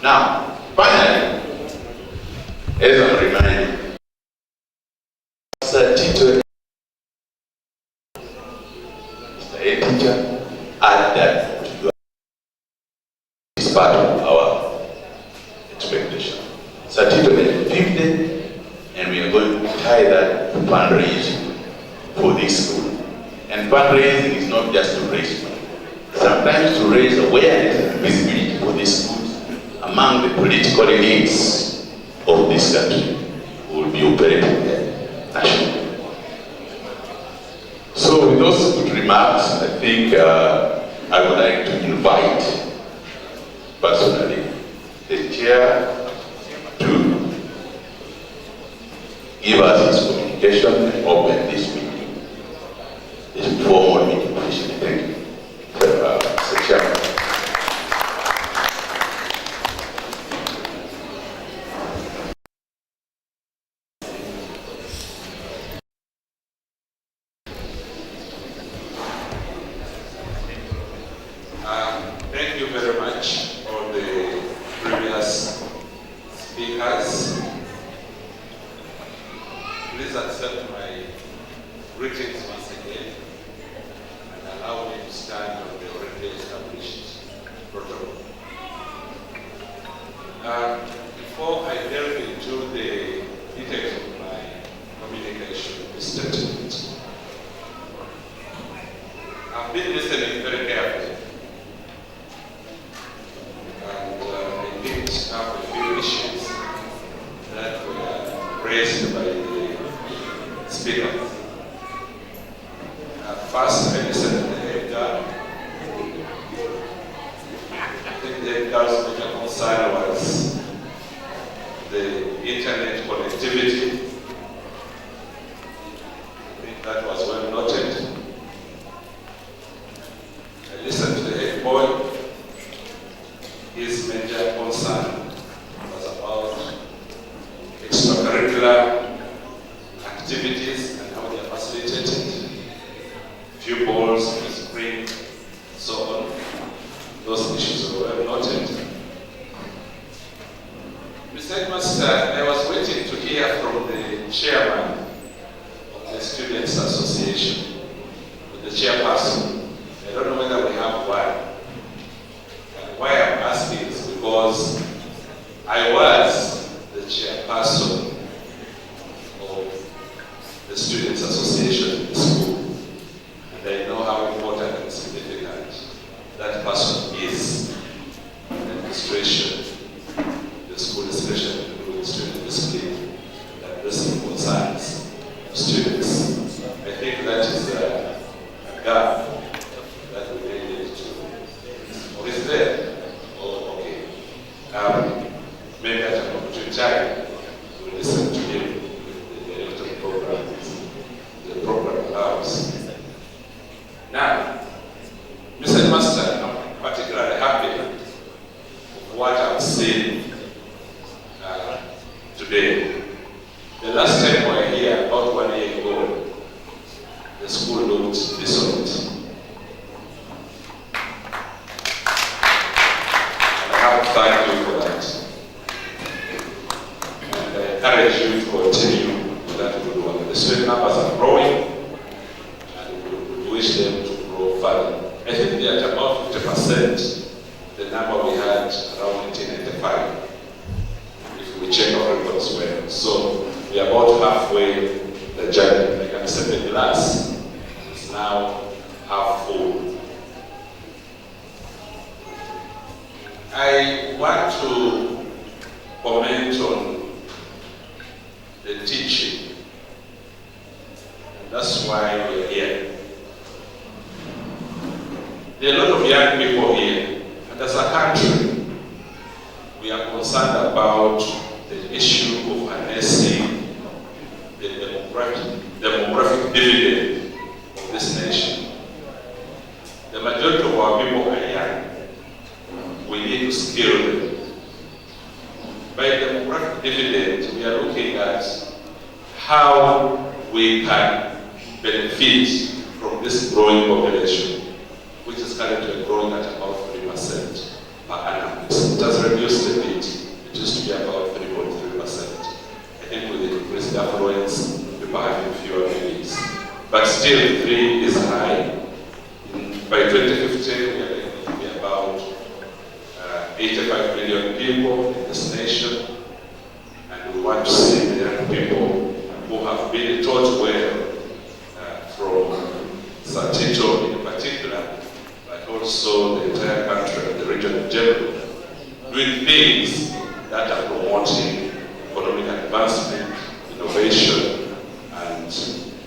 Now, finally, as I'm reminded, Sir Tito, Mr. Head Teacher, add that to your part of our decided to fundraise for this school. And fundraising is not just to raise money. Sometimes to raise awareness and visibility for this school among the political elites of this country who will be operating there nationally. So with those good remarks, I think I would like to invite personally the chair to give us his communication and open this meeting, this formal meeting officially. Thank you. Mr. Chairman. Thank you very much all the previous speakers. Please accept my greetings once again and allow me to stand on the already established protocol. Before I delve into the details of my communication statement, I've been listening very carefully. I picked up a few issues that were raised by the speakers. First, I listened to the head girl. I think the head girl's major concern was the internet connectivity. I think that was well noted. I listened to the head boy. His major concern was about extracurricular activities and how they are facilitated, few balls on the screen, so on. Those issues were well noted. Mr. Headmaster, I was waiting to hear from the chairman of the Students Association, the chairperson. I don't know whether we have one. Why I'm asking is because I was the chairperson of the Students Association in the school, and I know how important and significant that person is in the administration, the school, especially with student discipline and addressing concerns of students. I think that is a gap that we needed to. Or is there? Maybe at an opportune time, we'll listen to him with the director of programs, the program allows. Now, Mr. Headmaster, I'm particularly happy with what I've seen today. The last time we were here, about 1 year ago, the school looked desolate. Thank you for that. And I encourage you to continue with that good work. The student numbers are growing, and we wish them to grow further. I think they're at about 50%, the number we had around 1995, if we check our records well. So we are about halfway the journey. I can say the glass is now half full. I want to comment on the teaching, and that's why we're here. There are a lot of young people here, and as a country, we are concerned about the issue of harnessing the demographic dividend of this nation. The majority of our people are young. We need to skill them. By demographic dividend, we are looking at how we can benefit from this growing population, which is currently growing at about 3% per annum. It has reduced a bit. It used to be about 3.3%. I think with the increased affluence, people having fewer babies. But still, 3 is high. By 2050, we are going to be about 85 million people in this nation, and we want to see the young people who have have been taught well from Sir Tito in particular, but also the entire country and the region in general, doing things that are promoting economic advancement, innovation, and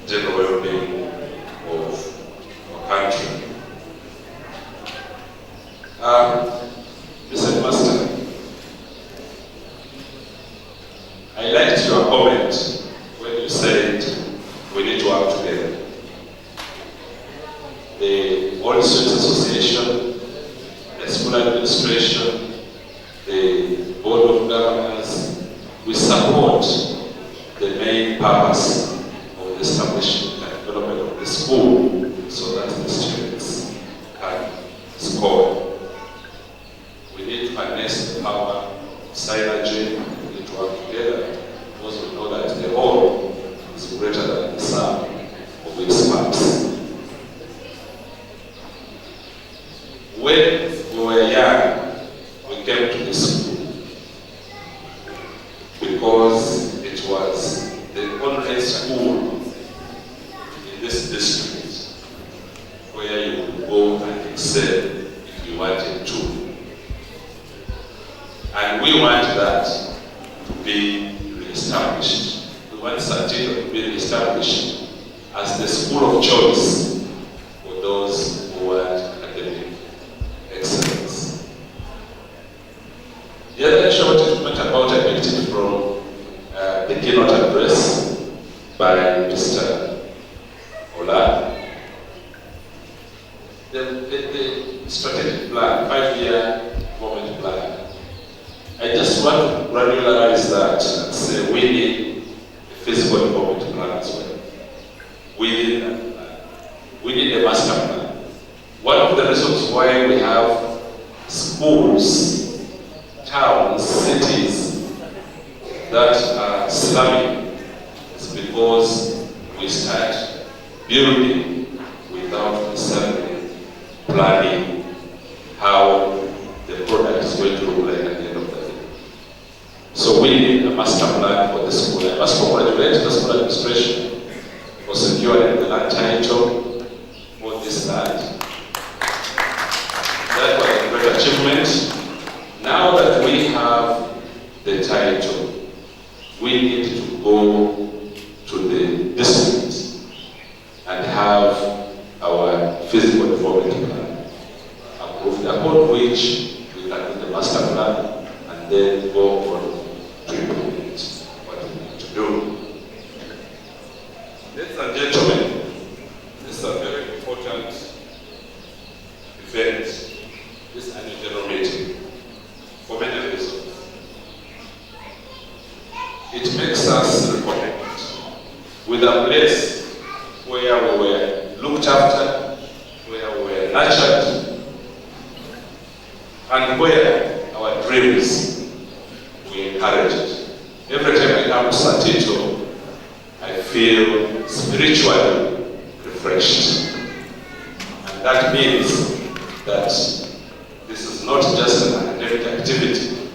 general well-being of our country. Mr. Headmaster, I liked your comment when you said we need to work together. The World Students Association, the school administration, the board of governors, we support the main purpose of the establishment and development of the school so that the students can score. We need to harness the power of synergy, we need to work together, because we know that the whole is greater than the sum of its parts. When we were young, we came to this school because it was the only school in this district where you would go and excel if you wanted to. And we want that to be re-established. We want St. Tito to be re-established as the school of choice for those who want academic excellence. The other issue I wanted to mention about, I picked it from the keynote address by Mr. Ola. The strategic plan, 5-year government plan. I just want to granularize that and say we need a physical development plan as well. We need that plan. We need a master plan. One of the reasons why we have schools, towns, cities that are slumming is because we start building without necessarily planning how the product is going to look like at the end of the day. So we need a master plan for the school. I must congratulate the school administration for securing the land title for this land. That was a great achievement. Now that we have the title, we need to go to the district and have our physical development plan approved, upon which we can do the master plan and then go on to implement what we need to do. Ladies and gentlemen, this is a very important event, this annual general meeting, for many reasons. It makes us reconnect with a place where we were looked after, where we were nurtured, and where our dreams were encouraged. Every time I come to St. Tito, I feel spiritually refreshed. And that means that this is not just an academic activity,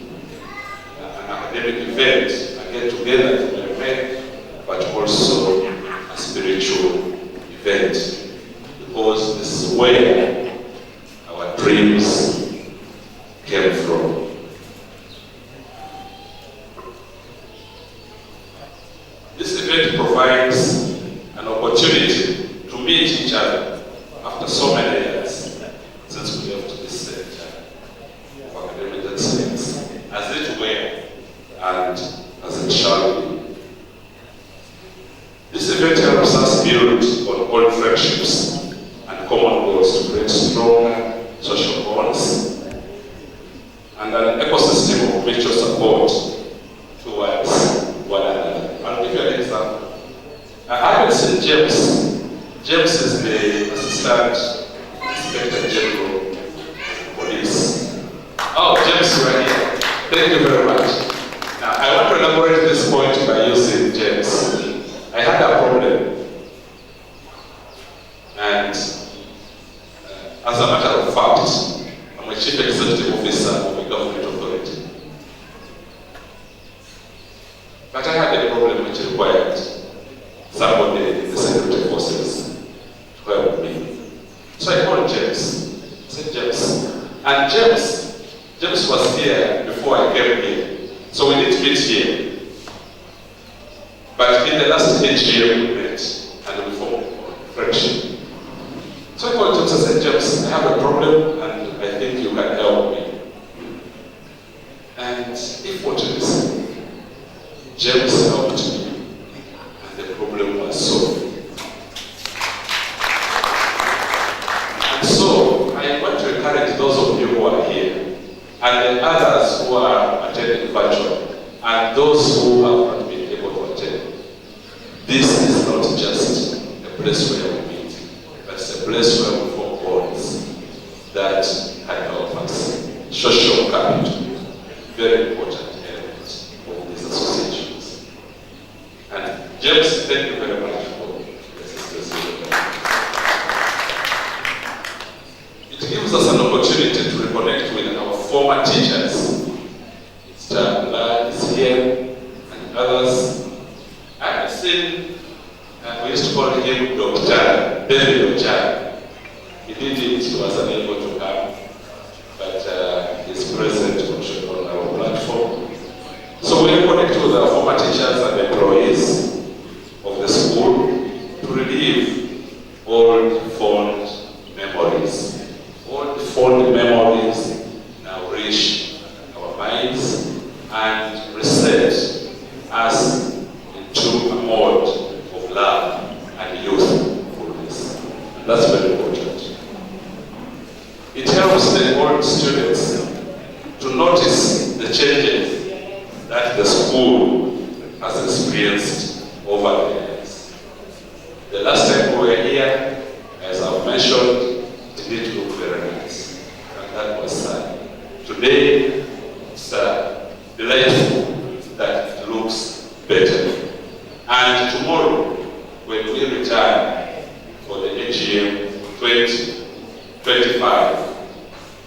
an academic event, a get-together to event, but also a spiritual event, because this is where our dreams came from. This event provides an opportunity to meet each other after so many years since we left this center of academic excellence, as it were and as it shall be. This event helps us build on old friendships and common goals to create stronger social bonds and an ecosystem of mutual support towards one another. I'll give you an example. I haven't seen James. James is the Assistant Inspector General of Police. Oh, James, you are here. Thank you very much. Now, I want to elaborate this point by using James. I had a problem. And as a matter of fact, I'm a Chief Executive Officer of a government authority. But I had a problem which required here before I came here. So we didn't meet here. But in the last AGM we met and we formed a friendship. So I called James and said, James, I have a problem and I think you can help me. And if what you listen, James helped me and the problem was solved. And so I want to encourage those of you who are here and the others who are attending virtually and those who have not been able to attend. This is not just a place where we meet, but it's a place where we form bonds that can help us. Social capital, very important element of these associations. And James, thank you very much for the assistance. It gives us an opportunity to reconnect with our former teachers. Mr. Lad is here and others. I have seen, we used to call him Dr. David Ocha. He did it, he was unable to come, but he's present on our platform. So we connect with our former teachers and employees of the school to relive old fond memories. Old fond memories now reach our minds and reset us into a mode of love and youthfulness. And that's very important. It helps the old students to notice the changes that the school has experienced over the years. The last time we were here, as I've mentioned, it did look very nice. And that was sad. Today, it's delightful that it looks better. And tomorrow, when we return for the AGM 2025,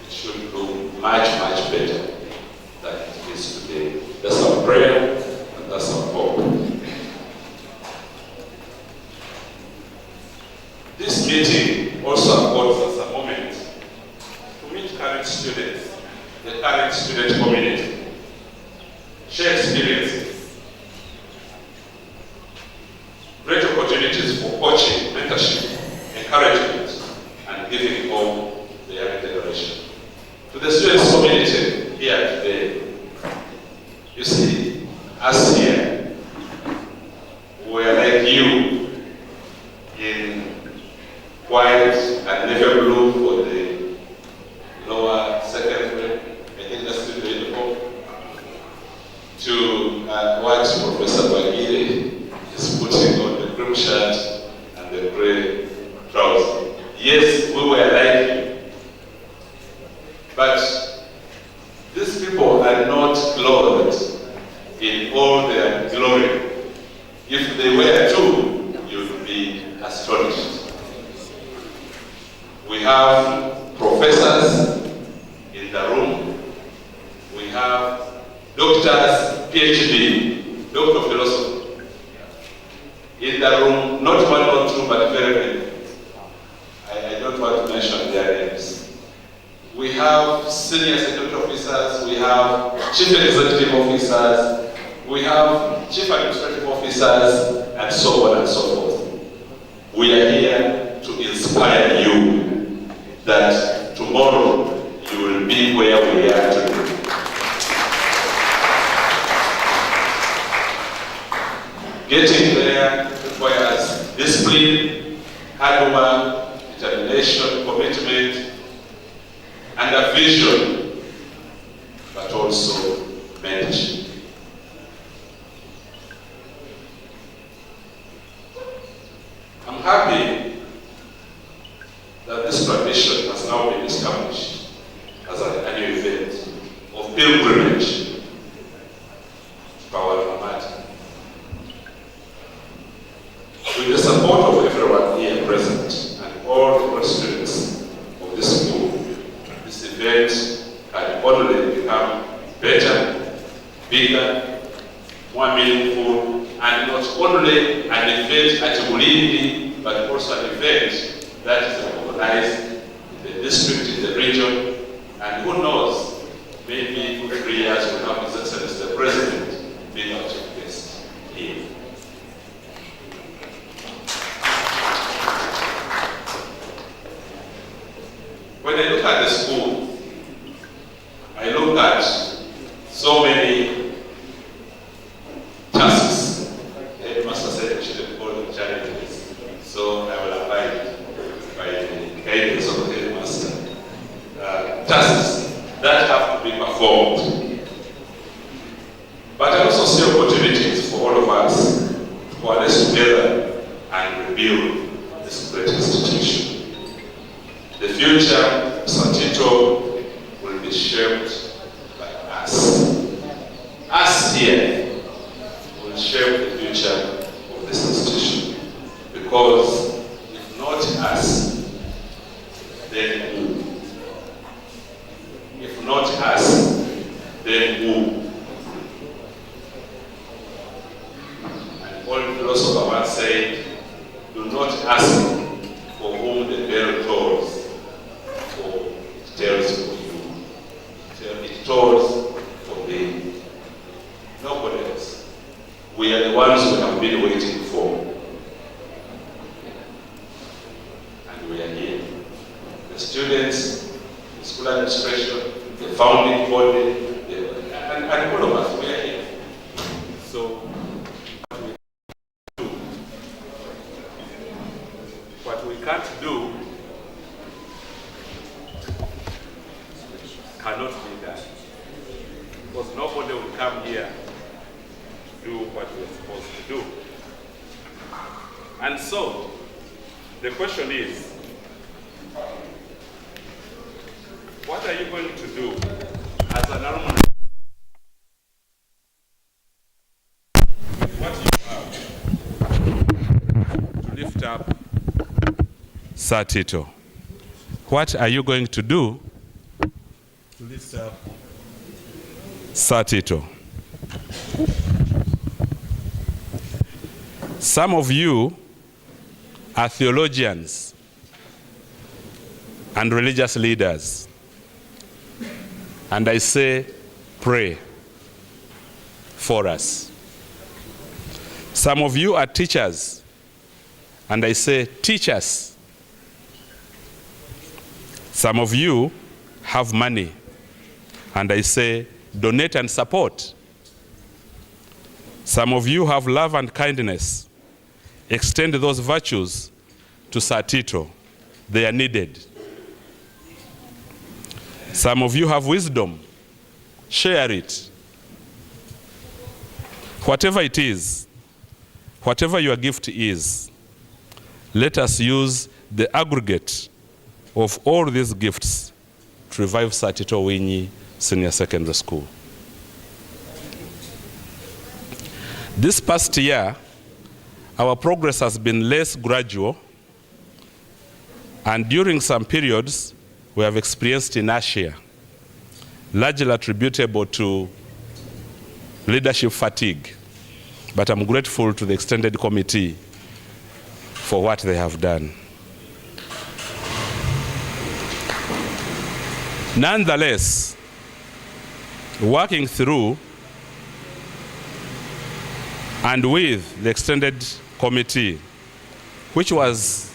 it should look much, much better than it is today. That's our prayer and that's our hope. This meeting also affords us a moment to meet current students, the current student community, share experiences, great opportunities for coaching, mentorship, encouragement, and giving hope to the young generation. To the students community here today, you see, us here, we are like you in white and navy blue for the lower secondary. I think that's the uniform. To what Professor Bagiri is putting on the cream shirt and the gray trousers. Yes, we were like you. But these people are not clothed in all their glory. If they were too, you would be astonished. We have professors in the room. We have doctors, PhD, Doctor of Philosophy. In the room, not one or two, but very many. I don't want to mention their names. We have senior security officers, we have chief executive officers, we have chief administrative officers, and so on and so forth. We are here to inspire you that tomorrow you will be where we are today. Getting there requires discipline, hard work, determination, commitment, and a vision, but also mentorship. I'm happy that this tradition has now been established as an annual event of pilgrimage to our alma mater. With the support of everyone here present and all the students of this school, this event can only become better, bigger, more meaningful, and not only an event at Ulindi, but also an event that is recognized in the district, in the region, and who knows, maybe years, we have His Excellency the President being our chief guest here. When I look at the school, I look at so many tasks. The Headmaster said we shouldn't call them challenges, so I will abide by the guidance of the Headmaster. Tasks that have to be performed. But I also see opportunities for all of us to coalesce together and rebuild this great institution. The future of St. Tito will be shaped by us. Us here will shape the future of this institution. Because if not us, then who? If not us, then who? An old philosopher once said, do not ask for whom the bell tolls, for it tells for you. It tolls for thee. Nobody else. We are the ones who have been waiting for. And we are here. The students, the school administration, the founding body, and all of us, we are here. So, what we can't do cannot be done. Because nobody will come here to do what we're supposed to do. And so, the question is, what are you going to do as an alumni? What you have to lift up St. Tito? What are you going to do to lift up St. Tito? Some of you are theologians and religious leaders. And I say, pray for us. Some of you are teachers, and I say, teach us. Some of you have money, and I say, donate and support. Some of you have love and kindness. Extend those virtues to St. Tito. They are needed. Some of you have wisdom. Share it. Whatever it is, whatever your gift is, let us use the aggregate of all these gifts to revive St. Tito Winyi Senior Secondary School. This past year, our progress has been less gradual, and during some periods, we have experienced inertia, largely attributable to leadership fatigue. But I'm grateful to the extended committee for what they have done. Nonetheless, working through and with the extended committee, which was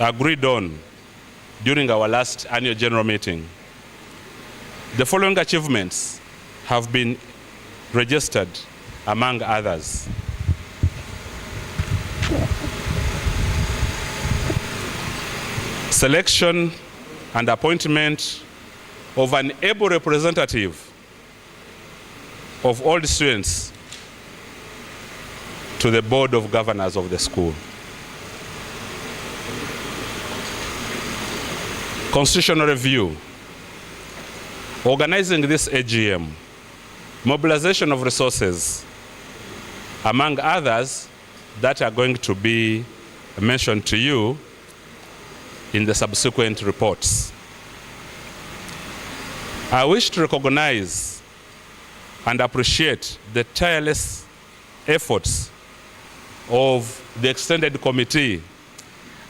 agreed on during our last annual general meeting, the following achievements have been registered, among others. Selection and appointment of an able representative of all the students to the Board of Governors of the school. Constitutional review, organizing this AGM, mobilization of resources, among others that are going to be mentioned to you in the subsequent reports. I wish to recognize and appreciate the tireless efforts of the extended committee,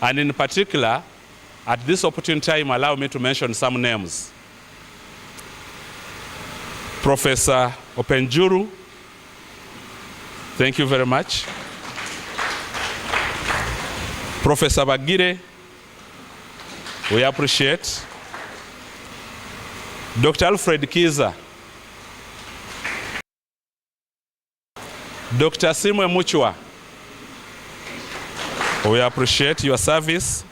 and in particular, at this opportune time, allow me to mention some names. Professor Openjuru, thank you very much. Professor Bagire, we appreciate. Dr. Alfred Kiza, Dr. Simwe Muchwa, we appreciate your service.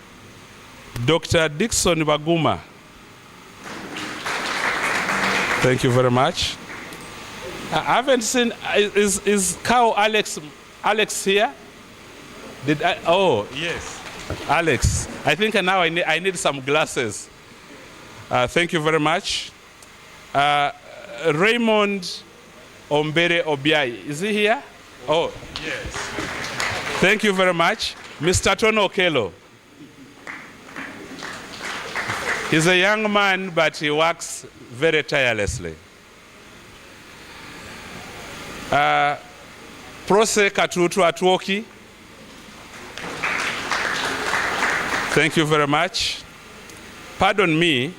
Dr. Dixon Baguma, thank you very much. I haven't seen, is Cow Alex here? Did I? Oh, yes, Alex. I think now I need some glasses. Thank you very much. Raymond Ombere Obiai, is he here? Oh, yes. Thank you very much. Mr. Tono Okelo. He's a young man, but he works very tirelessly. Prose Katutu Atwoki. Thank you very much. Pardon me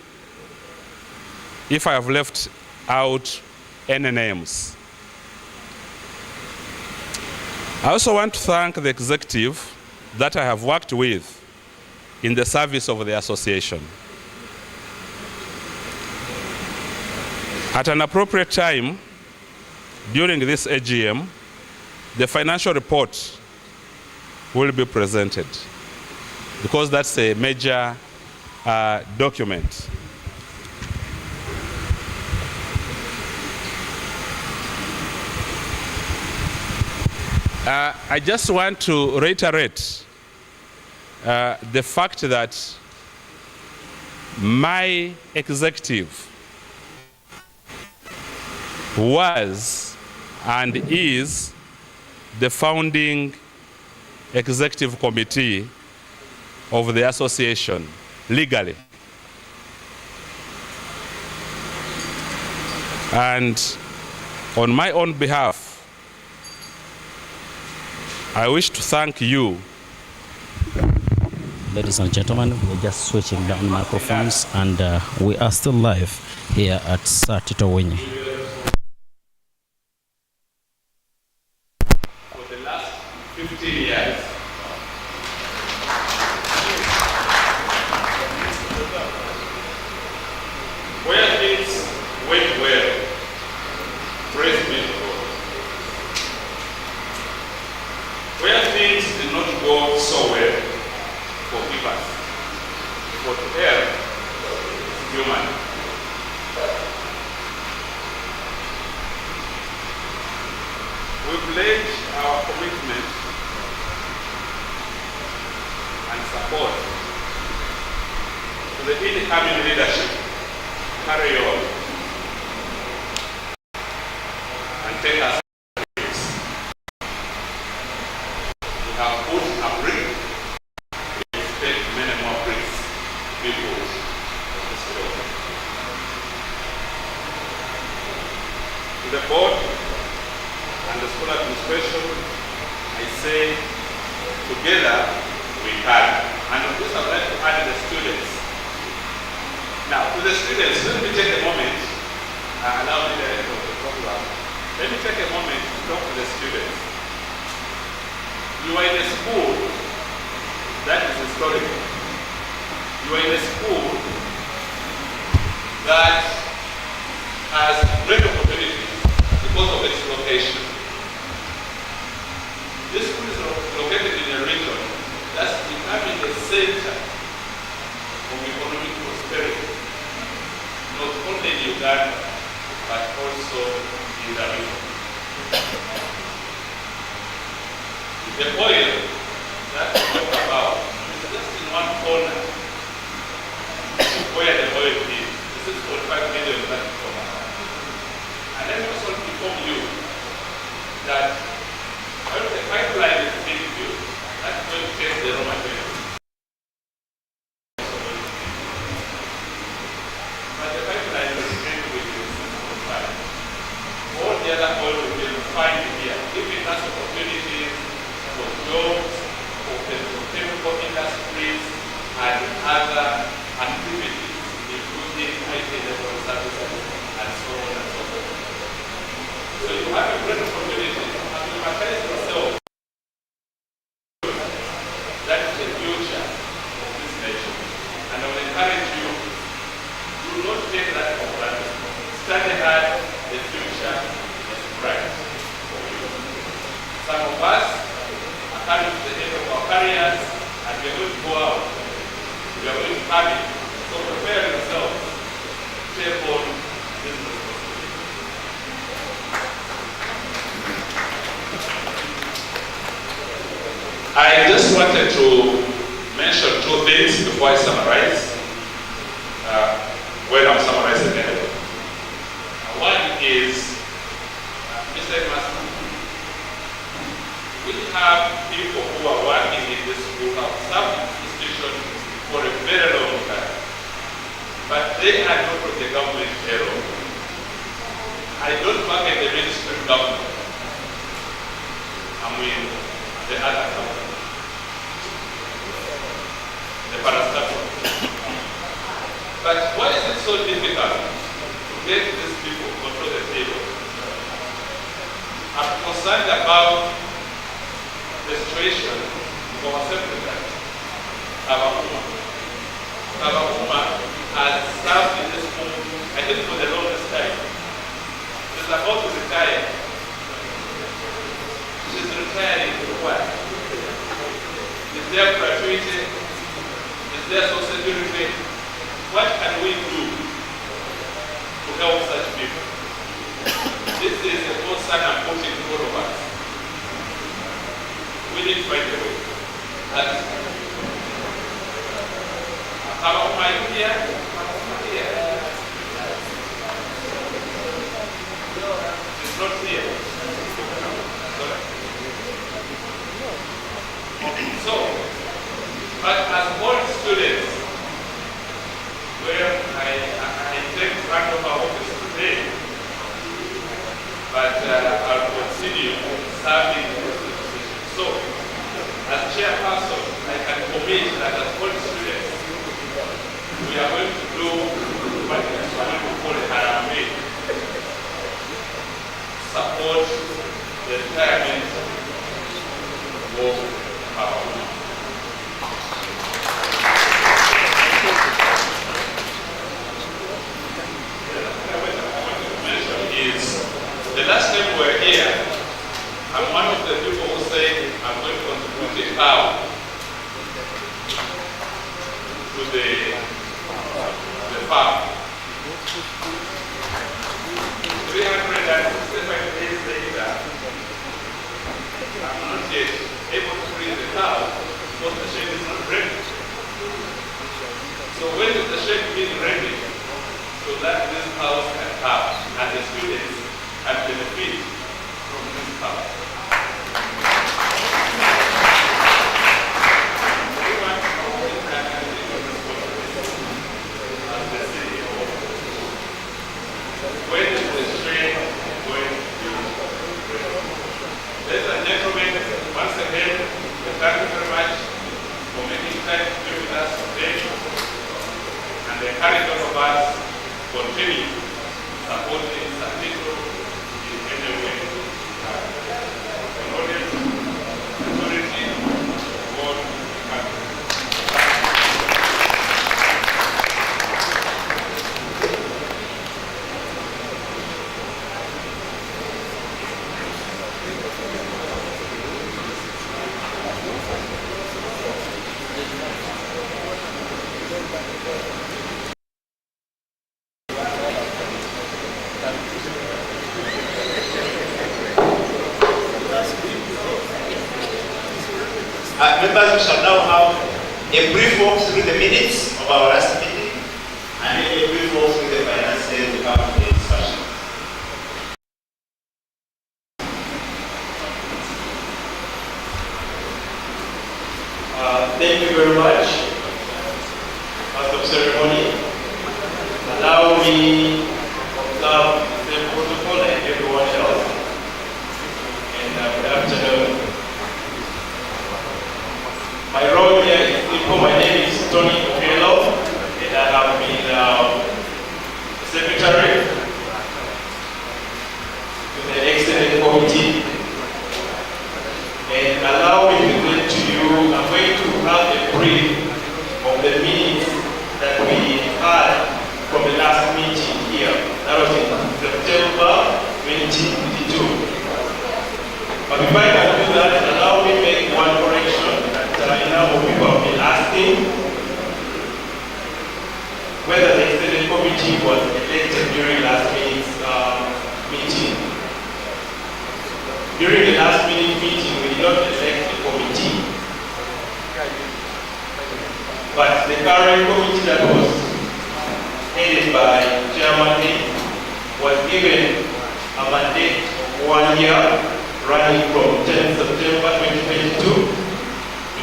if I have left out any names. I also want to thank the executive that I have worked with in the service of the association. At an appropriate time during this AGM, the financial report will be presented because that's a major document. I just want to reiterate the fact that my executive was and is the founding executive committee of the association legally. And on my own behalf, I wish to thank you. Ladies and gentlemen, we're just switching down microphones and we are still live here at Sir Tito Winyi. For the last 15 years, where things went well, praise be to God. Where things did not go so well, forgive us. For to err is human. We pledge our commitment and support to the incoming leadership. Carry on and take us. We have put a brick. We expect many more bricks to be put on this road. To the board and the school administration, I say, together we can. And of course, I'd like to add the students. Now, to the students, let me take a moment, allow me the end of the program. Let me take a moment to talk to the students. You are in a school that is historical. You are in a school that has great opportunities because of its location. This school is located in a region that's becoming the center of economic prosperity, not only in Uganda, but also in the region. The oil that we talk about is just in one corner of where the oil is. This is 45 million that we talk about. And let me also inform you that when the pipeline is being built, that's going to take the raw material. But the pipeline is being with you. All the other oil will be refined here, giving us opportunities for jobs, for chemical industries, and other activities, including IT level services, and so on and so forth. barriers, and we are going to go out. We are going to come in. So prepare yourselves to take on this responsibility. I just wanted to mention two things before I summarize. When I'm summarizing the heading. One is, Mr. Headmaster, we have people who are working in this school, have some institution for a very long time, but they are not from the government payroll. I don't work in the Ministry of Government. I'm in the other company, the parastatal. But why is it so difficult to get these people onto the table? I'm concerned about the situation of our secretary, Kabakuma has served in this school, I think, for the longest time. She's about to retire. She's retiring for what? Is there gratuity? Is there social security? What can we do to help such people? This is a concern I'm putting to all of us. We need to find a way. That's how am I here? It's not here. So, but as all students, where I take front of our office today, but I'll continue serving in this position. So, as chairperson, I can commit that as all students, we are going to do what we are going to call a harambe, support the retirement of our women. The last time we were here, I'm one of the people who say I'm going to contribute a cow to the farm. 365 days later, I'm not yet able to bring the cow because the shed is not ready. So when is the shed being ready so that this house can come and the students and benefit from this power? As the CEO, when is the train going to be ready? Ladies and gentlemen, once again, we thank you very much for making time to be with us today, and the encourage all of us continue supporting Tito in any way. Authority, God, country. Members, we shall now have a brief walk through the minutes of our last meeting and a brief walk through the finances to come to the discussion. Thank you very much, Master of Ceremony. Allow me to observe the protocol like everyone else. And good afternoon. My role here is simple. My name is Tony Okello, the the current committee that was headed by Chairman Lee was given a mandate of 1 year running from 10th September 2022 to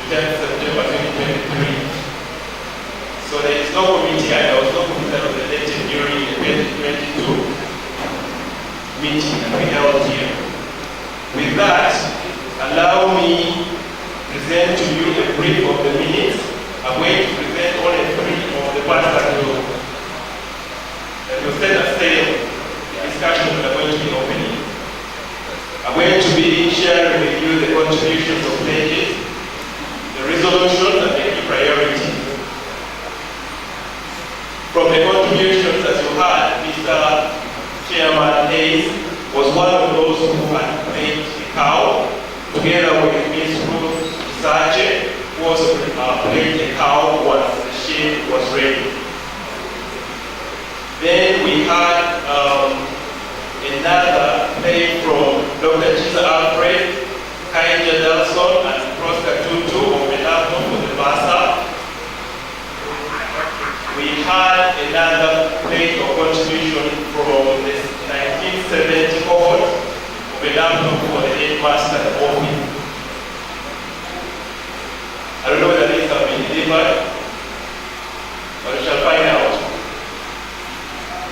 10th September 2023. So there is no committee, and there was no committee that was elected during the 2022 meeting that we held here. With that, allow me to present to you a brief of the minutes. I'm going to present only 3 of the parts that will set aside the discussion that are going to be opening. I'm going to be sharing with you the contributions of pledges, the resolutions, and the key priorities. From the contributions that you had, Mr. Chairman Hayes was one of those who had played the cow, together with Ms. Ruth Sache, who also played the cow once the sheep was ready. Then we had another play from Dr. Chisa Alfred, Kaija Delson, and Prosper Tutu of Menato for the Basa. We had another plate of contribution from the 1970 cohort of a laptop for the Headmaster office. I don't know whether these have been delivered, but we shall find out.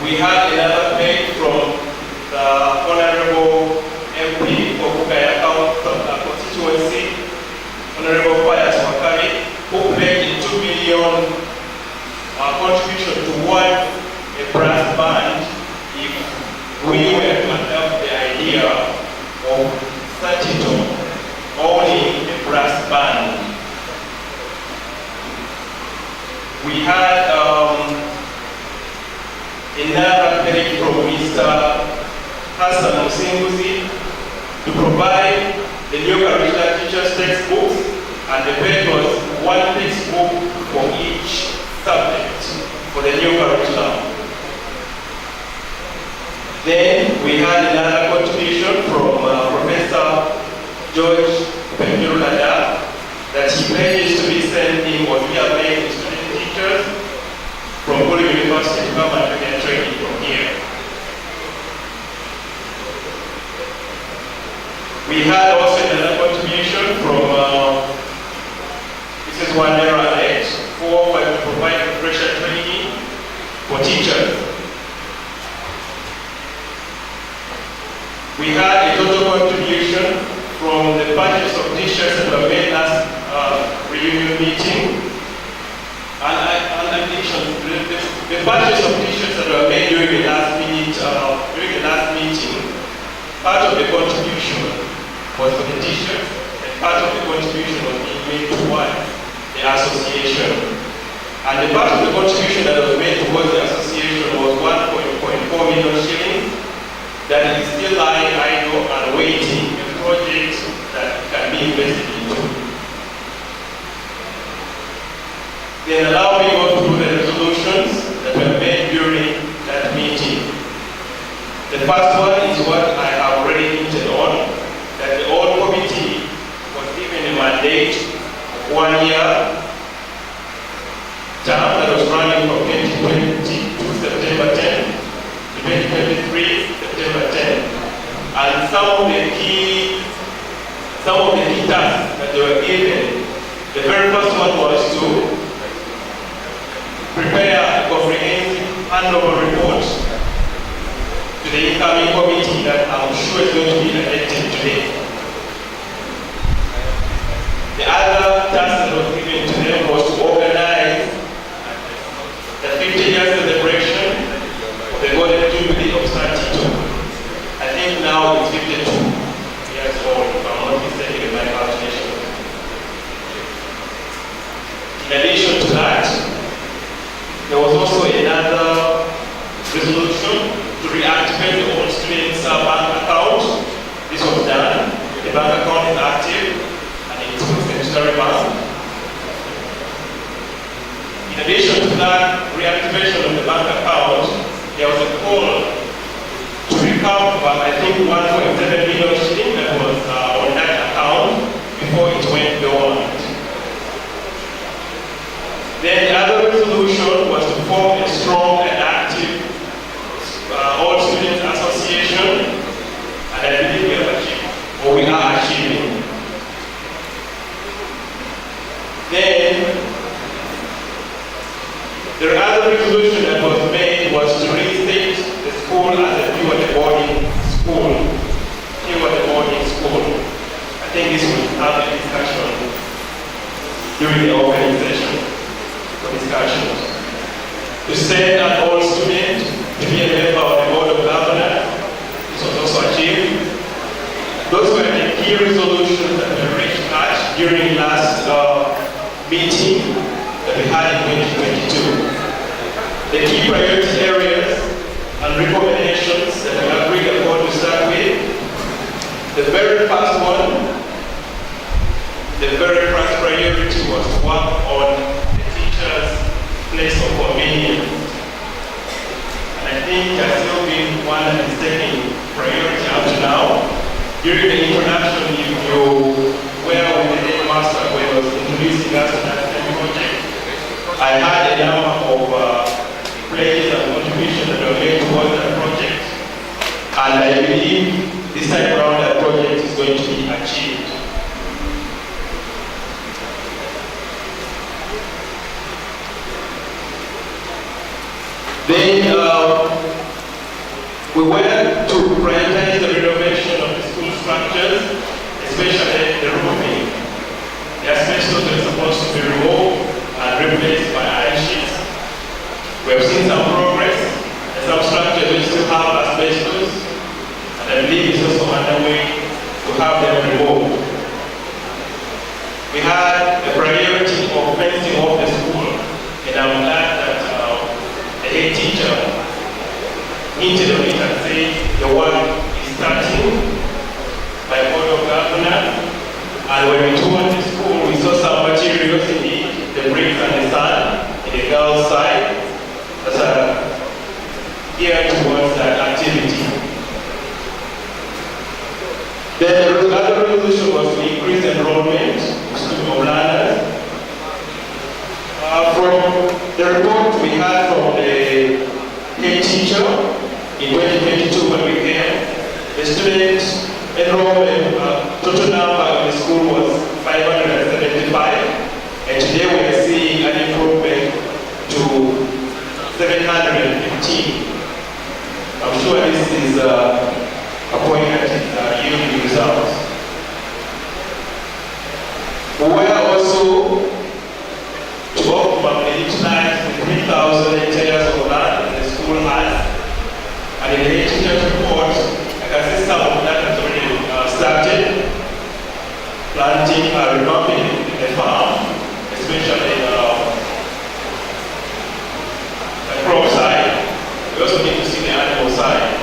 We had another plate from the Honorable MP for Bukaya constituency, Honorable Pius Wakari, who pledged 2 million contribution towards a brass band if we were to adopt the idea of Tito owning a brass band. We had another pledge from Mr. Hassan Musinguzi to provide the new curricular teachers textbooks, and the pledge was 1 textbook for each subject for the new curriculum. Then we had another contribution from Professor George Penjurulada that he pledges to be sending what we are paying to student teachers from Gulu University to come and do their training from here. We had also another contribution from Mrs. Wandera Alex for to provide refresher training for teachers. We had a total contribution from the purchase of t-shirts that were made last reunion meeting. And addition, the purchase of t-shirts that were made during the last meeting, part of the contribution was for the t-shirts, and part of the contribution was being made towards the association. And the part of the contribution that was made towards the association was 1.4 million shillings that is still lying idle and waiting a project that can be invested into. Then allow me to go through the resolutions that were made during that meeting. The first one is what I have already hinted on, that the old committee was given a mandate of 1 year term that was running from 2020 to September 10 to 2023 September 10. And some of the key tasks that they were given, the very first one was to prepare a comprehensive handover report to the incoming committee that I'm sure is going to be elected today. The other task that was given to them was to organize the 50 years celebration of the Golden Jubilee of Tito. I think now it's 52 years old, if I'm not mistaken in my calculation. In addition to that, there was also another resolution to reactivate the old students' bank account. This was done. The bank account is active and it's a statutory bank. In addition to that reactivation of the bank account, there was a call to recover, I think, 1.7 million shillings that was on that account before it went dormant. Then the other during the opening session for discussions. To send an old student to be a member of the Board of Governors, this was also achieved. Those were the key resolutions that were reached at during last meeting that we had in 2022. The key priority areas and recommendations that we agreed upon to start with. The very first one, the very first priority was to work on the teacher's place of convenience. And I think that's still been one that is taking priority up to now. During the introduction, if you were with the Headmaster when he was introducing us to that project, I had a number of pledges and contributions that were made towards that project. And I believe this time around that project is going to be achieved. Then we went to prioritize the renovation of the school structures, especially the roofing. The asbestos is supposed to be removed and replaced by iron sheets. We have seen some progress. There's some structures which still have asbestos, and I believe it's also underway to have them removed. We had a priority of fencing off the school, and I'm glad that the head teacher hinted on it and said the work is starting by Board of Governors. And when we toured the school, we saw some materials in the bricks and the sand in the girls' side that are geared towards that activity. Then the other resolution was to increase enrollment of learners. From the report we had from the head teacher in 2022 when we came, the student enrollment total number in the school was 575, and today we are seeing an improvement to 715. I'm sure this is a point that is yielding results. We were also to optimally utilize the 3,000 hectares of land that the school has. And in the head teacher's report, I can see some of that has already started. Planting and revamping the farm, especially the crop side. We also need to see the animal side.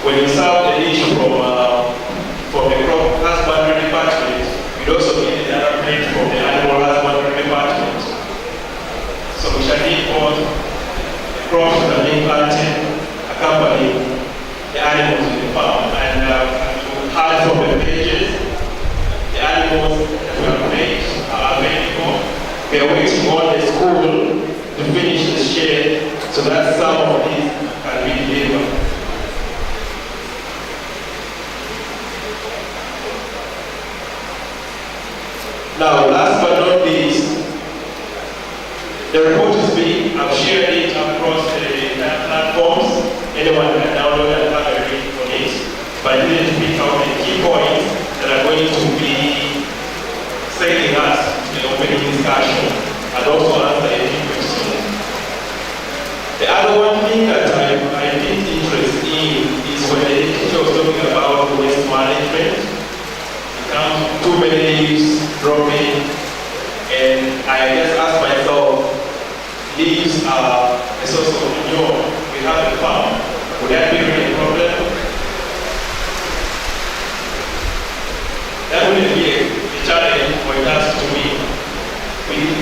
When you serve the dish from the crop husbandry department, you also need the other plate from the animal husbandry department. So we shall need both the crops that are being planted, accompanying the animals in the farm. And to hide from the pages, the animals that we have made are available. We are waiting on the school to finish the shed so that some of these can be delivered. Now, last but not least, the report is big. I've shared it across the platforms. Anyone can download and have a read on it. But I didn't pick out the key points that are going to be saving us in the opening discussion and also answer any questions. The other one thing that I take interest in is when the teacher was talking about waste management. Too many leaves dropping, and I just asked myself, leaves are a source of manure. We have a farm. Would that be really a problem? That wouldn't be a challenge for us to me.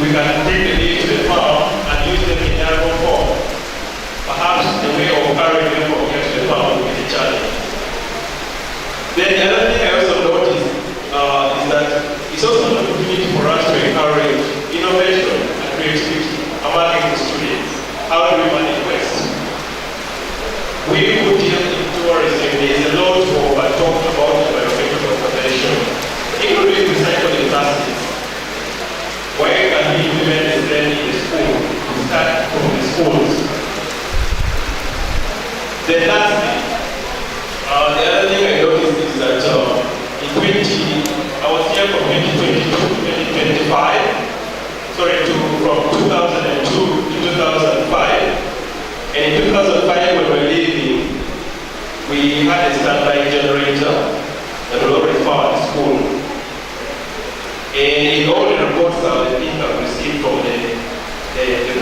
We can take the leaves to the farm and use them in their own form. Perhaps the way of carrying them from here to the farm would be a challenge. Then the other thing I also noticed is that it's also an opportunity for us to encourage innovation and creativity among the students. How do we manage waste? We who deal in tourism, there is a lot of talk about environmental conservation, including recycling plastics. Where can we implement this learning in the school? Start from the schools. Then lastly, the other thing I noticed is that I was here from 2022 to 2025. from 2002 to 2005. And in 2005, when we were leaving, we had a standby generator that we already found at school. And in all the reports that I think I've received from the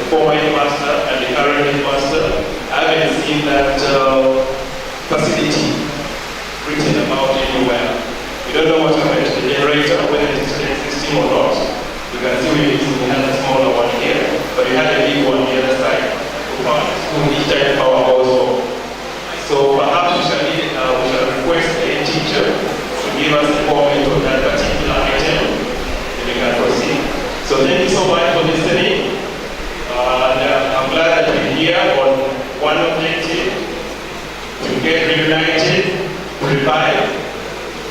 former headmaster and the current headmaster, I haven't seen that facility written about anywhere. We don't know what happened to the generator, whether it is still existing or not. You can see we had a smaller one here, but we had a big one on the other side. Each time power goes off. So perhaps we shall request a teacher to give us a comment on that particular item, and we can proceed. So thank you so much for listening. I'm glad that we're here on one objective: to get reunited, to revive,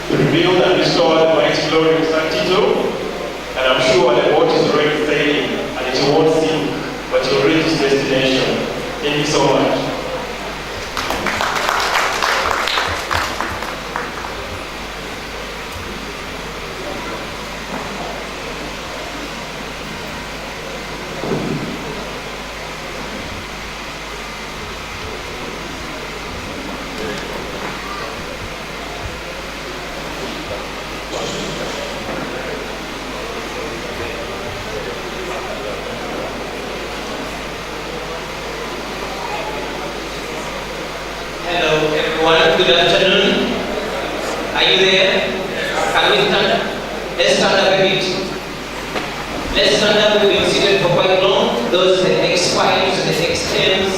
to rebuild and restore the mighty glory of San Tito. And I'm sure the boat is already sailing, and it won't sink, but you'll reach its destination. Thank you so much. Good afternoon. Are you there? Can we stand up? Let's stand up a bit. Let's stand up. We've been seated for quite long. Those the X5s, the X10s,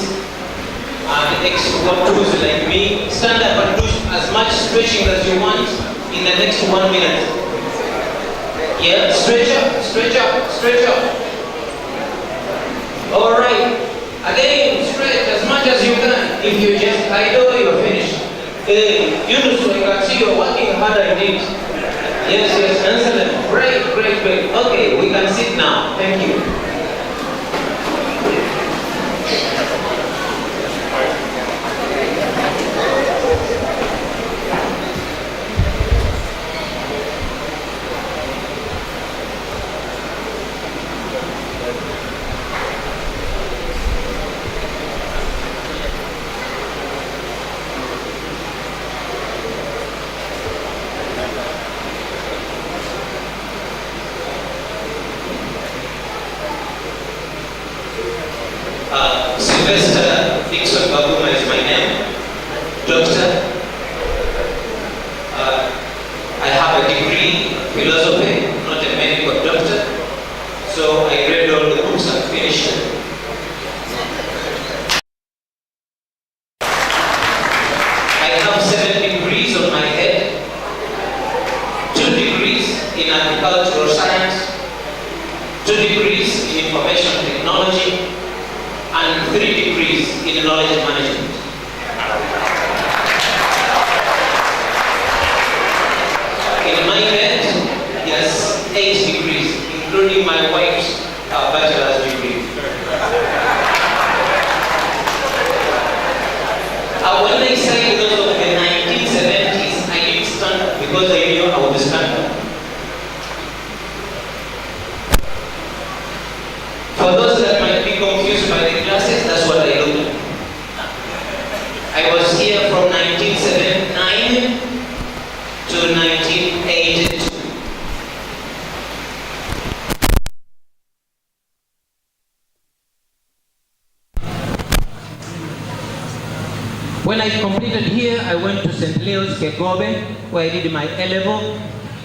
and the X12s like me. Stand up and do as much stretching as you want in the next 1 minute. Yeah, stretch up, stretch up, stretch up. All right. Again, stretch as much as you can. If you just idle, you're finished. Yunus, I can see you're working harder indeed. Yes, excellent. Great. Okay, we can sit now. Thank you. Doctor. I have a degree in philosophy, not a medical doctor. So I read all the books and finished them. I have 7 degrees on my head, 2 degrees in agricultural science, 2 degrees in information technology, and 3 degrees in knowledge management. In my head, yes, 8 degrees, including my wife's bachelor's degree. When I say those of the 1970s, I didn't stand up because I knew I would stand up. For those that might be confused by the classes, that's what I looked at. I was here from 1979 to 1982. When I completed here, I went to St. Leo's Kegobe, where I did my A-level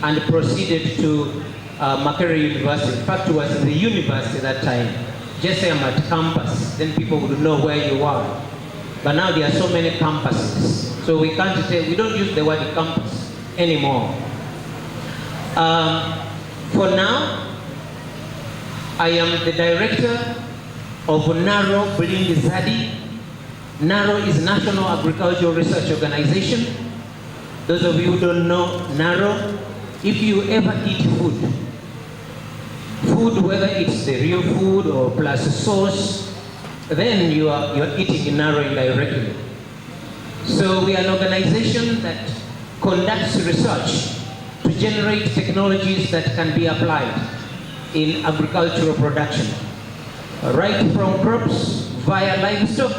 and proceeded to Makerere University. In fact, it was the university that time. Just say I'm at campus, then people would know where you are. But now there are so many campuses, so we can't say, we don't use the word campus anymore. For now, I am the director of NARO Burundi Zadi. NARO is National Agricultural Research Organization. Those of you who don't know NARO, if you ever eat food, whether it's the real food or plus sauce, then you're eating NARO indirectly. So we are an organization that conducts research to generate technologies that can be applied. in agricultural production, right from crops via livestock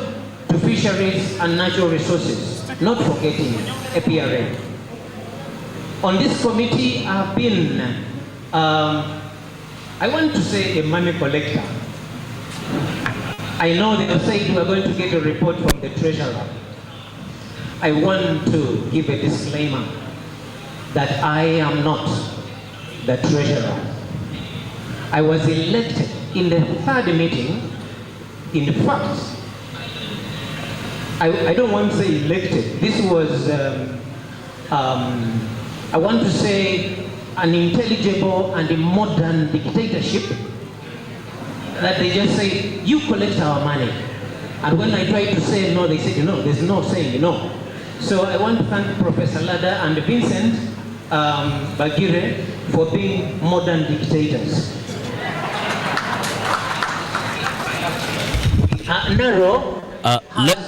to fisheries and natural resources, not forgetting APRA. On this committee, I've been, I want to say, a money collector. I know they have said we're going to get a report from the treasurer. I want to give a disclaimer that I am not the treasurer. I was elected in the third meeting. In fact, I don't want to say elected. This was, I want to say, an intelligible and a modern dictatorship that they just say, you collect our money. And when I tried to say no, they said, no, there's no saying no. So I want to thank Professor Lada and Vincent Bagire for being modern dictators.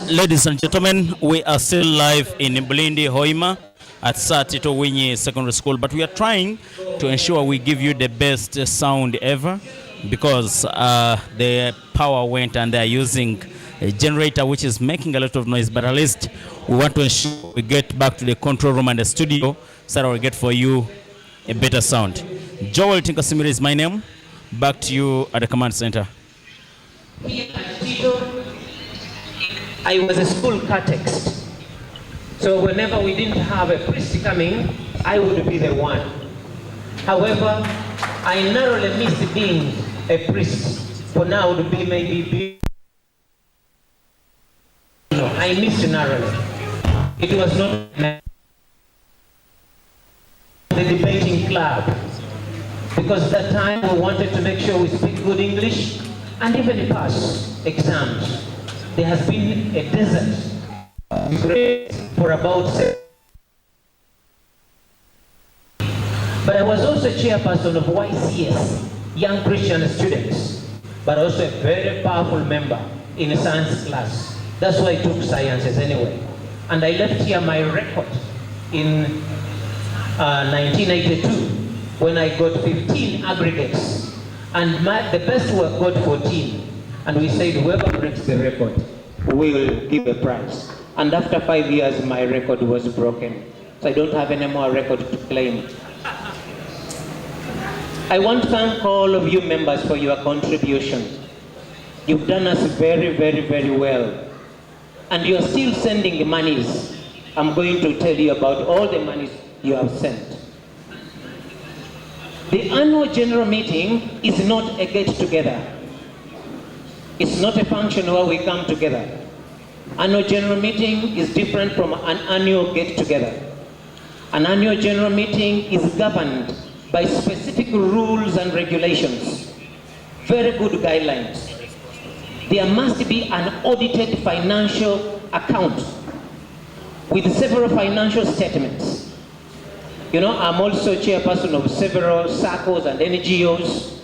Ladies and gentlemen, we are still live in Mblindi Hoima at Tito Winyi Secondary School, but we are trying to ensure we give you the best sound ever, because the power went and they are using a generator which is making a lot of noise, but at least we want to ensure we get back to the control room and the studio so that we get for you a better sound. Joel Tinkasimiri is my name. Back to you at the command center. Here at Tito, I was a school catext. So whenever we didn't have a priest coming, I would be the one. However, I narrowly missed being a priest. For now, would be maybe. No, I missed narrowly. It was not the debating club, because that time we wanted to make sure we speak good English and even pass exams. There has been a desert for about 7. But I was also chairperson of YCS, Young Christian Students, but also a very powerful member in a science class. That's why I took sciences anyway. And I left here my record in 1982 when I got 15 aggregates. And the best work got 14. And we said whoever breaks the record will give a prize. And after 5 years, my record was broken. So I don't have any more record to claim. I want to thank all of you members for your contribution. You've done us very, very, very well. And you're still sending monies. I'm going to tell you about all the monies you have sent. The annual general meeting is not a get-together. It's not a function where we come together. Annual general meeting is different from an annual get-together. An annual general meeting is governed by specific rules and regulations, very good guidelines. There must be an audited financial account with several financial statements. You know, I'm also chairperson of several SACCOs and NGOs,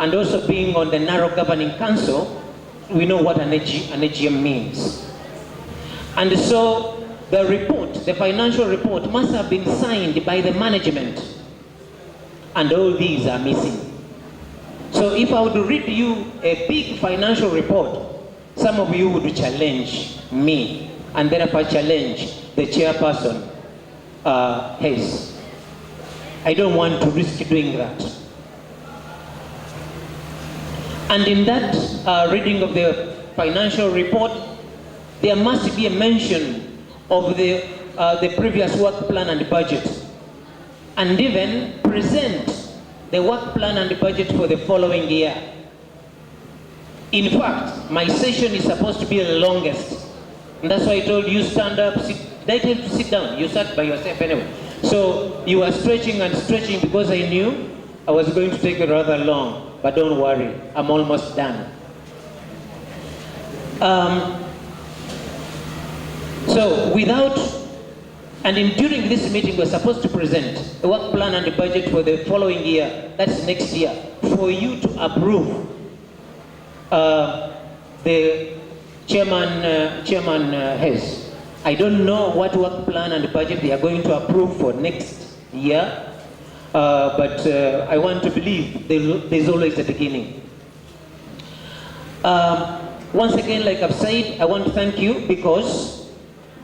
and also being on the narrow governing council, we know what an AGM means. And so the report, the financial report, must have been signed by the management, and all these are missing. So if I would read you a big financial report, some of you would challenge me, and therefore challenge the chairperson, Hayes. I don't want to risk doing that. And in that reading of the financial report, there must be a mention of the previous work plan and budget, and even present the work plan and the budget for the following year. In fact, my session is supposed to be the longest. And that's why I told you stand up, they tell you to sit down. You sat by yourself anyway. So you were stretching and stretching because I knew I was going to take it rather long. But don't worry, I'm almost done. During this meeting, we're supposed to present the work plan and the budget for the following year, that's next year, for you to approve. The chairman has. I don't know what work plan and budget they are going to approve for next year, but I want to believe there's always a beginning. Once again, like I've said, I want to thank you because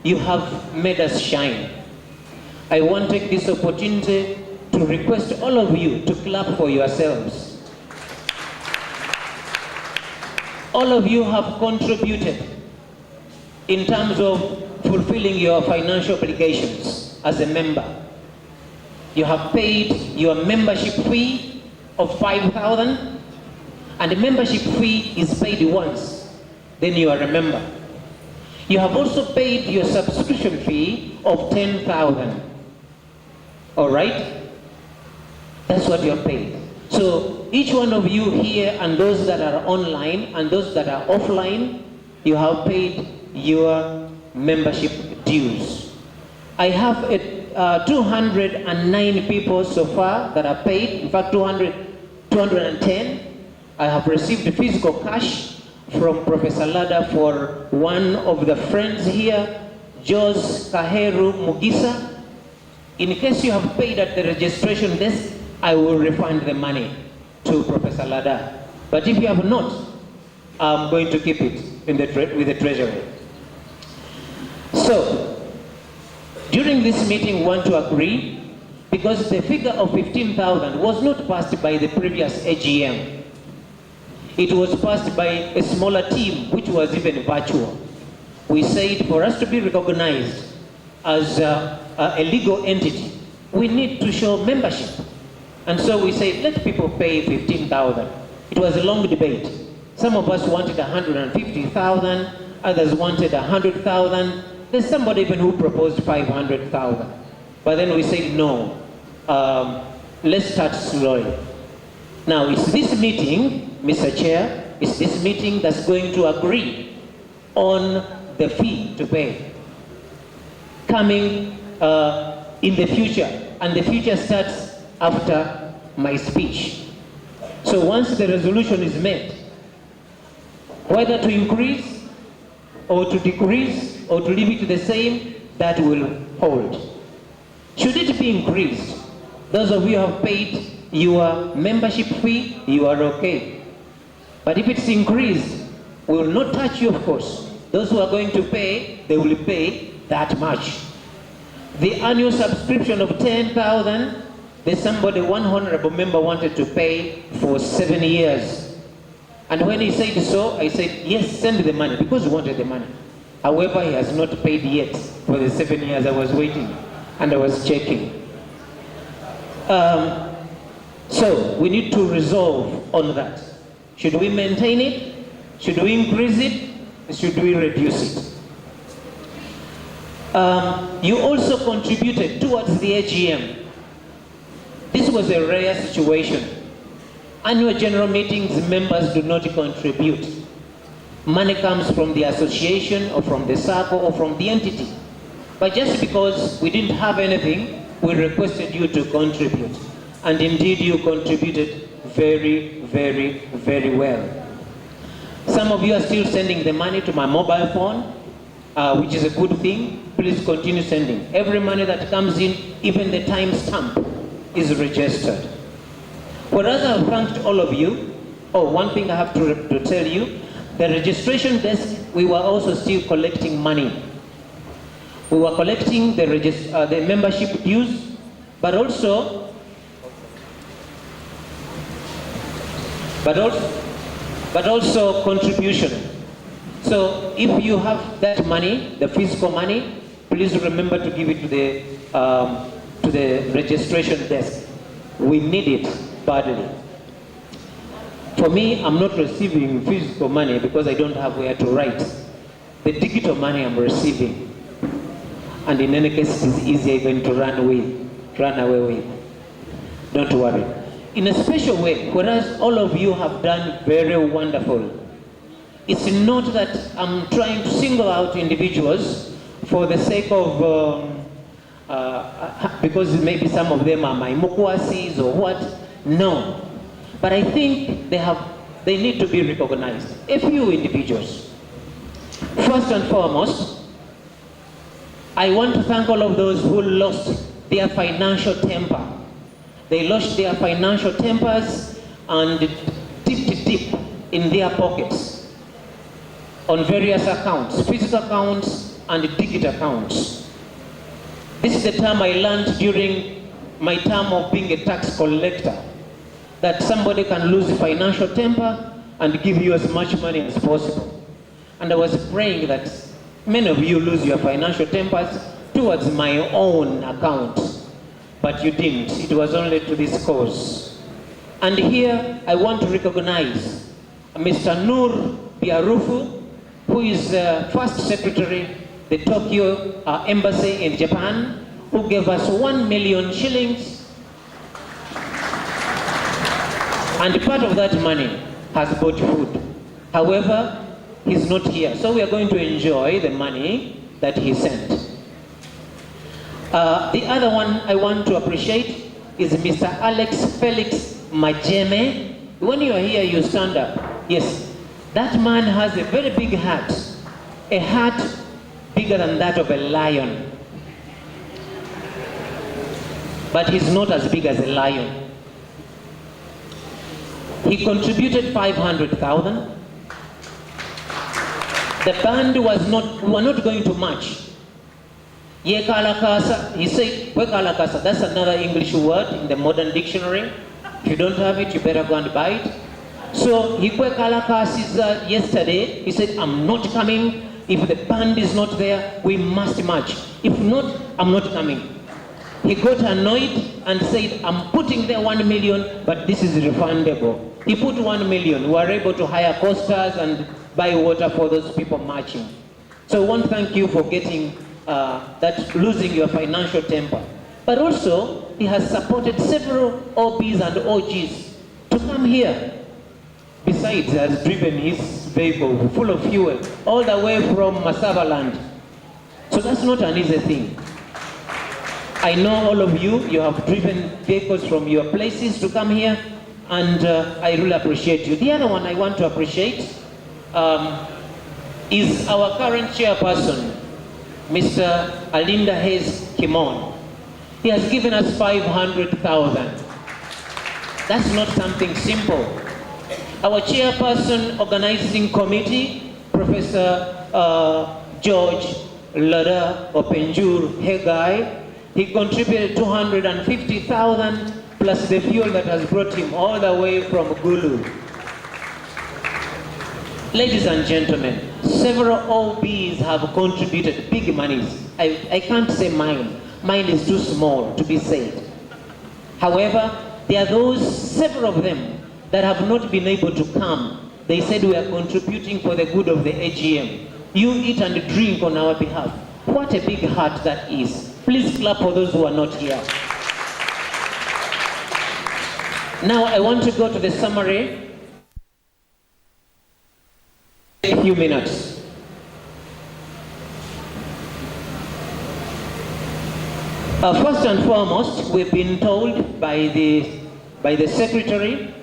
you have made us shine. I want to take this opportunity to request all of you to clap for yourselves. All of you have contributed in terms of fulfilling your financial obligations as a member. You have paid your membership fee of 5,000, and the membership fee is paid once, then you are a member. You have also paid your subscription fee of 10,000. All right? That's what you have paid. So each one of you here, and those that are online and those that are offline, you have paid your membership dues. I have 209 people so far that are paid. In fact, 210. I have received physical cash from Professor Lada for one of the friends here, Jos Kaheru Mugisa. In case you have paid at the registration desk, I will refund the money to Professor Lada. But if you have not, I'm going to keep it in with the treasury. So, during this meeting, we want to agree, because the figure of 15,000 was not passed by the previous AGM. It was passed by a smaller team, which was even virtual. We said for us to be recognized as a legal entity, we need to show membership. And so we said, let people pay 15,000. It was a long debate. Some of us wanted 150,000, others wanted 100,000. There's somebody even who proposed 500,000. But then we said, no, let's start slowly. Now, it's this meeting, Mr. Chair, it's this meeting that's going to agree on the fee to pay coming in the future. And the future starts after my speech. So once the resolution is made, whether to increase or to decrease or to leave it the same, that will hold. Should it be increased, those of you who have paid your membership fee, you are okay. But if it's increased, we will not touch you, of course. Those who are going to pay, they will pay that much. The annual subscription of 10,000, there's somebody, one honorable member wanted to pay for 7 years. And when he said so, I said, yes, send the money, because he wanted the money. However, he has not paid yet for the 7 years. I was waiting and I was checking. So we need to resolve on that. Should we maintain it? Should we increase it? Should we reduce it? You also contributed towards the AGM. This was a rare situation. Annual general meetings, members do not contribute. Money comes from the association or from the circle or from the entity. But just because we didn't have anything, we requested you to contribute. And indeed you contributed very, very, very well. Some of you are still sending the money to my mobile phone, which is a good thing. Please continue sending. Every money that comes in, even the time stamp, is registered. Whereas I have thanked all of you, one thing I have to tell you, the registration desk, we were also still collecting money. We were collecting the membership dues, but also contribution. So if you have that money, the physical money, please remember to give it to the registration desk. We need it badly. For me, I'm not receiving physical money because I don't have where to write. The digital money I'm receiving. And in any case, it's easier even to run away with. Don't worry. In a special way, whereas all of you have done very wonderful, it's not that I'm trying to single out individuals for the sake of, because maybe some of them are my mukwasis or what. No. But I think they need to be recognized. A few individuals. First and foremost, I want to thank all of those who lost their financial temper They lost their financial tempers and dipped deep in their pockets on various accounts, physical accounts and digital accounts. This is the term I learned during my term of being a tax collector, that somebody can lose financial temper and give you as much money as possible. And I was praying that many of you lose your financial tempers towards my own account, but you didn't. It was only to this cause. And here I want to recognize Mr. Nur Biarufu, who is First Secretary, the Tokyo Embassy in Japan, who gave us 1 million shillings. And part of that money has bought food. However, he's not here, so we are going to enjoy the money that he sent. The other one I want to appreciate is Mr. Alex Felix Majeme. When you are here, you stand up. Yes, that man has a very big heart, a heart bigger than that of a lion. But he's not as big as a lion. He contributed 500,000. The band we were not going to march. Ye kalakasa, he said, we kalakasa, that's another English word in the modern dictionary. If you don't have it, you better go and buy it. So he kwe kalakasa yesterday, he said, I'm not coming. If the band is not there, we must march. If not, I'm not coming. He got annoyed and said, I'm putting there 1 million, but this is refundable. He put 1 million. We were able to hire coasters and buy water for those people marching. So I want to thank you for getting that, losing your financial temper. But also, he has supported several OBs and OGs to come here. Besides, he has driven his vehicle full of fuel all the way from Masava land. So that's not an easy thing. I know all of you, you have driven vehicles from your places to come here, and I really appreciate you. The other one I want to appreciate is our current chairperson, Mr. Alinda Hayes Kimon. He has given us 500,000. That's not something simple. Our chairperson organizing committee, Professor George Lada Openjur Hegai, he contributed 250,000 plus the fuel that has brought him all the way from Gulu. Ladies and gentlemen, several OBs have contributed big monies. I can't say mine. Mine is too small to be said. However, there are those, several of them, that have not been able to come. They said we are contributing for the good of the AGM. You eat and drink on our behalf. What a big heart that is. Please clap for those who are not here. Now I want to go to the summary. A few minutes. First and foremost, we've been told by the secretary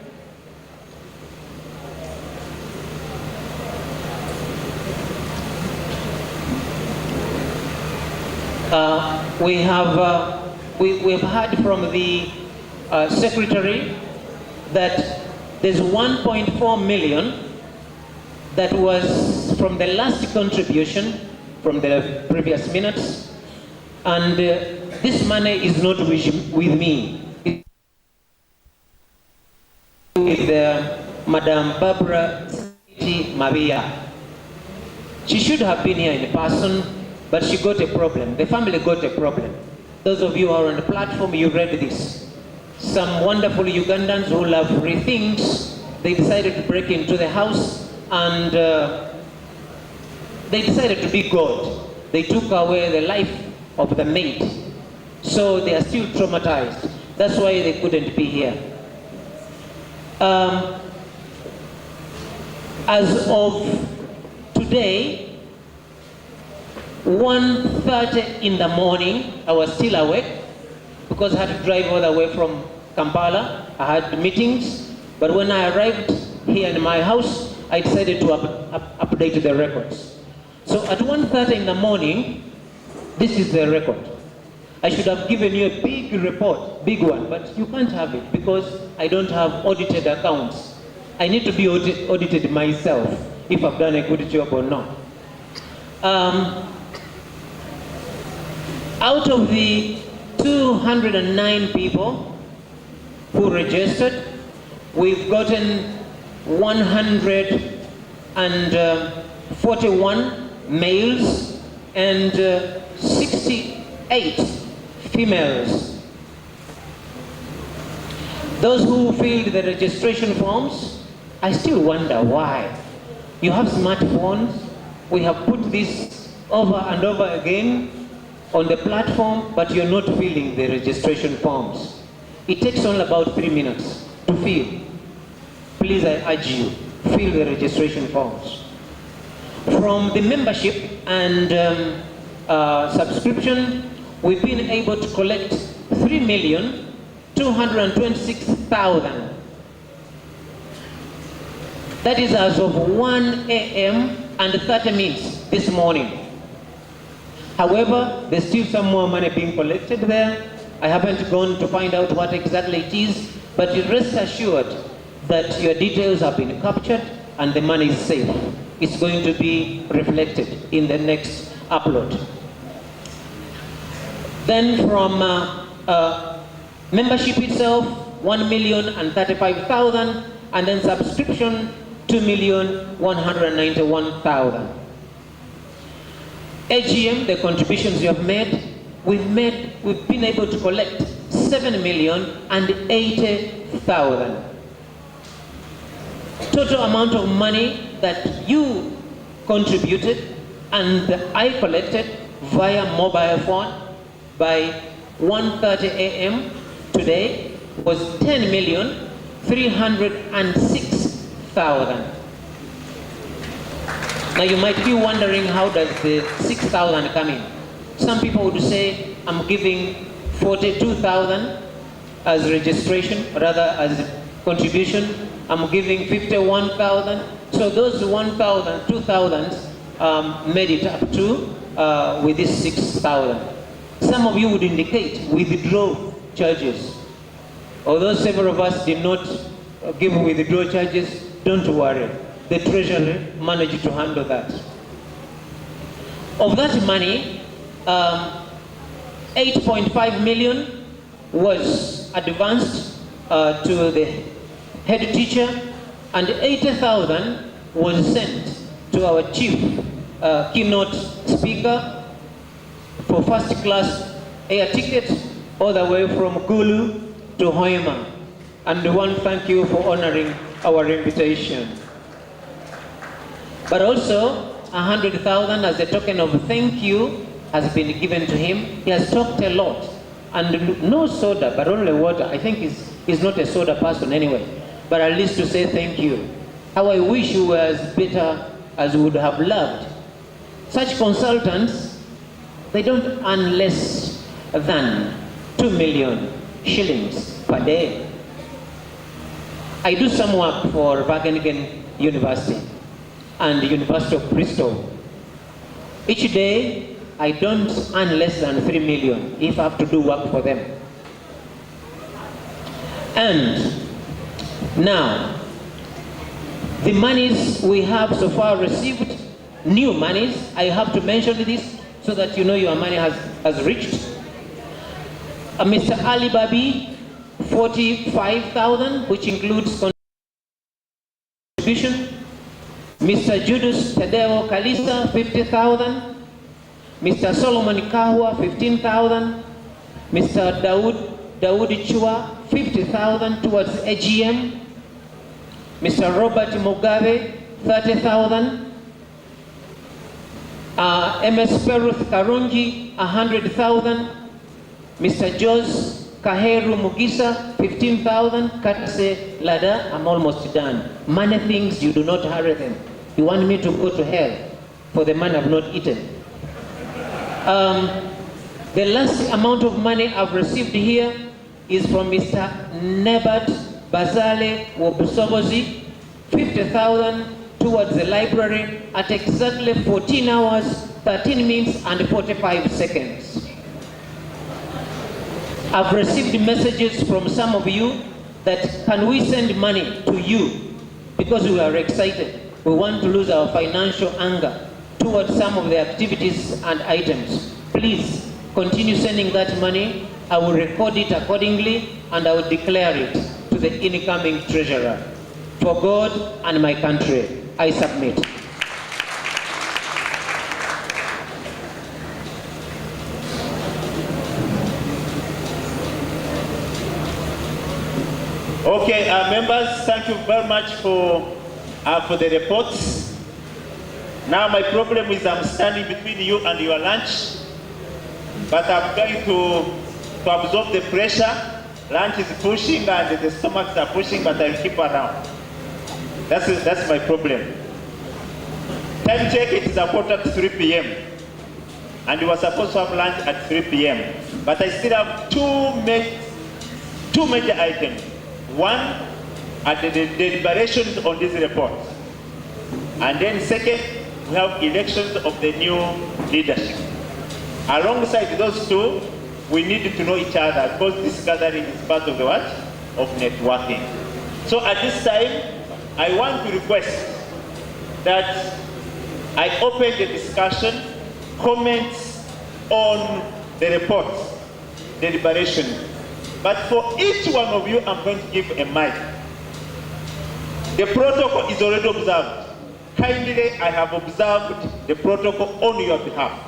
we've heard from the secretary that there's 1.4 million that was from the last contribution from the previous minutes, and this money is not with me. It's with Madam Barbara Maria. She should have been here in person, but she got a problem. The family got a problem. Those of you who are on the platform, you read this. Some wonderful Ugandans who love free things, they decided to break into the house and they decided to be God. They took away the life of the maid. So they are still traumatized. That's why they couldn't be here. As of today, 1:30 in the morning, I was still awake because I had to drive all the way from Kampala. I had meetings, but when I arrived here in my house, I decided to update the records. So at 1:30 in the morning, this is the record. I should have given you a big report, big one, but you can't have it because I don't have audited accounts. I need to be audited myself if I've done a good job or not. Out of the 209 people who registered, we've gotten 141 males and 68 females. Those who filled the registration forms, I still wonder why. You have smartphones, we have put this over and over again on the platform, but you're not filling the registration forms. It takes only about 3 minutes to fill. Please, I urge you, fill the registration forms. From the membership and subscription, we've been able to collect 3,226,000. That is as of 1 a.m. and 30 minutes this morning. However, there's still some more money being collected there. I haven't gone to find out what exactly it is, but rest assured that your details have been captured and the money is safe. It's going to be reflected in the next upload. Then from membership itself, 1,035,000, and then subscription, 2,191,000. AGM, the contributions you have made, we've been able to collect 7,080,000. Total amount of money that you contributed and I collected via mobile phone by 1:30 a.m. today was 10,306,000. Now you might be wondering, how does the 6,000 come in? Some people would say, I'm giving 42,000 as registration, rather as contribution. I'm giving 51,000. So those 1,000, 2,000 made it up to with this 6,000. Some of you would indicate withdrawal charges. Although several of us did not give withdrawal charges, don't worry. The Treasury managed to handle that. Of that money, 8.5 million was advanced to the head teacher, and 80,000 was sent to our chief keynote speaker for first class air ticket all the way from Gulu to Hoima. And we want to thank you for honoring our invitation. But also, 100,000 as a token of thank you has been given to him. He has talked a lot, and no soda, but only water. I think he's not a soda person anyway, but at least to say thank you. How I wish you were as better as we would have loved. Such consultants, they don't earn less than 2 million shillings per day. I do some work for Wageningen University and the University of Bristol. Each day, I don't earn less than 3 million if I have to do work for them. And now, the monies we have so far received, new monies, I have to mention this so that you know your money has reached. Mr. Ali Babi, 45,000, which includes contribution. Mr. Judas Tadeo Kalisa, 50,000. Mr. Solomon Kahwa, 15,000. Mr. Dawood Chua, 50,000 towards AGM. Mr. Robert Mugabe, 30,000. MS Peruth Karungi, 100,000. Mr. Jos Kaheru Mugisa, 15,000. Katse Lada, I'm almost done. Money things, you do not hurry them. You want me to go to hell for the man I've not eaten. The last amount of money I've received here is from Mr. Nebat Bazale Wobusobozi, 50,000 towards the library at exactly 14 hours, 13 minutes and 45 seconds. I've received messages from some of you that can we send money to you because we are excited. We want to lose our financial anger towards some of the activities and items. Please continue sending that money. I will record it accordingly and I will declare it to the incoming treasurer. For God and my country, I submit. Okay, members, thank you very much for the reports. Now my problem is I'm standing between you and your lunch, but I'm going to absorb the pressure. Lunch is pushing and the stomachs are pushing, but I'll keep around. That's my problem. Time check, it is a quarter to 3 p.m. And we were supposed to have lunch at 3 p.m. But I still have two major items. One, at the deliberations on this report. And then second, we have elections of the new leadership. Alongside those two, we need to know each other because this gathering is part of the what? Of networking. So at this time, I want to request that I open the discussion, comments on the report, deliberation. But for each one of you, I'm going to give a mic. The protocol is already observed. Kindly, I have observed the protocol on your behalf.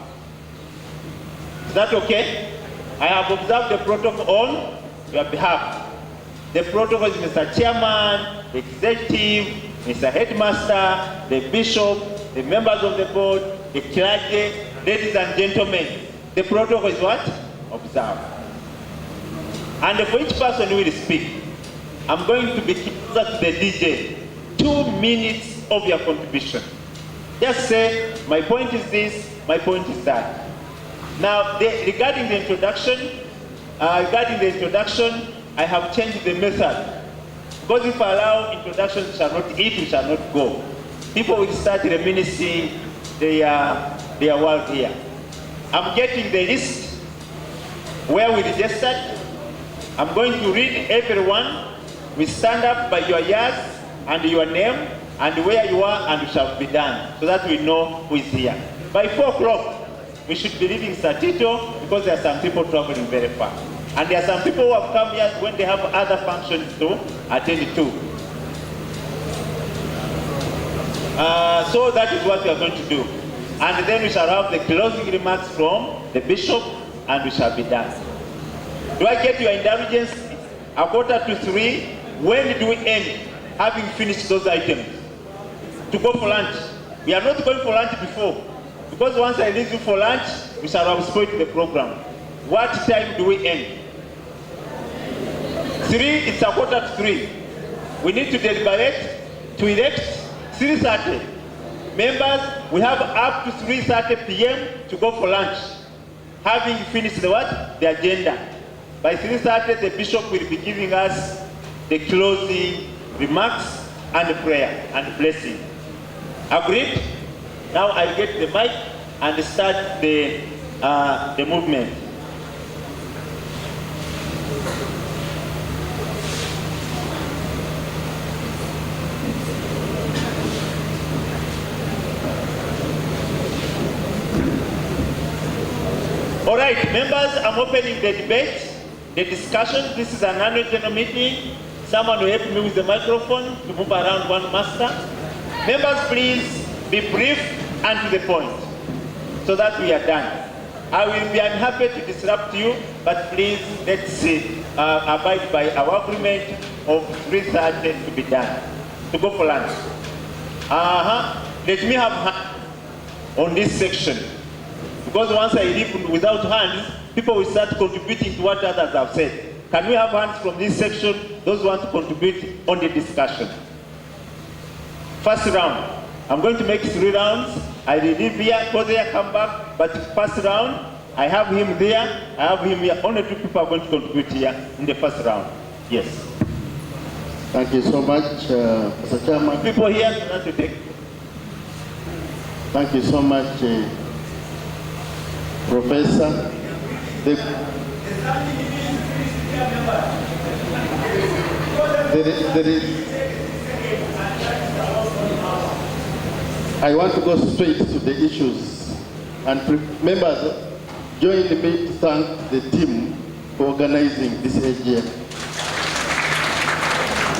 Is that okay? I have observed the protocol on your behalf. The protocol is Mr. Chairman, the executive, Mr. Headmaster, the bishop, the members of the board, the clergy, ladies and gentlemen. The protocol is what? Observed. And for each person who will speak, I'm going to be closer to the DJ. 2 minutes of your contribution. Just say, my point is this, my point is that. Now, regarding the introduction, I have changed the method. Because if I allow introduction, we shall not eat, we shall not go. People will start reminiscing their world here. I'm getting the list where we registered. I'm going to read everyone. We stand up by your years and your name and where you are, and we shall be done so that we know who is here. By 4 o'clock, we should be leaving Tito because there are some people traveling very far. And there are some people who have come here when they have other functions to attend to. So that is what we are going to do. And then we shall have the closing remarks from the bishop and we shall be done. Do I get your indulgence? 2:45, when do we end having finished those items? To go for lunch. We are not going for lunch before. Because once I leave you for lunch, we shall have spoiled the program. What time do we end? 3, it's 2:45. We need to deliberate, to elect 3:30. Members, we have up to 3:30 p.m. to go for lunch. Having finished the what? The agenda. By 3:30, the bishop will be giving us the closing remarks and prayer and blessing. Agreed? Now I'll get the mic and start the movement. All right, members, I'm opening the debate, the discussion. This is an annual general meeting. Someone will help me with the microphone to move around one master. Members, please be brief and to the point so that we are done. I will be unhappy to disrupt you, but please let's abide by our agreement of 3:30 to be done, to go for lunch. Let me have hand on this section. Because once I leave without hands, people will start contributing to what others have said. Can we have hands from this section, those who want to contribute on the discussion? First round. I'm going to make 3 rounds. I will leave here, go there, come back. But first round, I have him there, I have him here. Only 2 people are going to contribute here in the first round. Yes. Thank you so much, Mr. Chairman. People here, not to take. Thank you so much, Professor. I want to go straight to the issues. And members, join me to thank the team for organizing this AGM.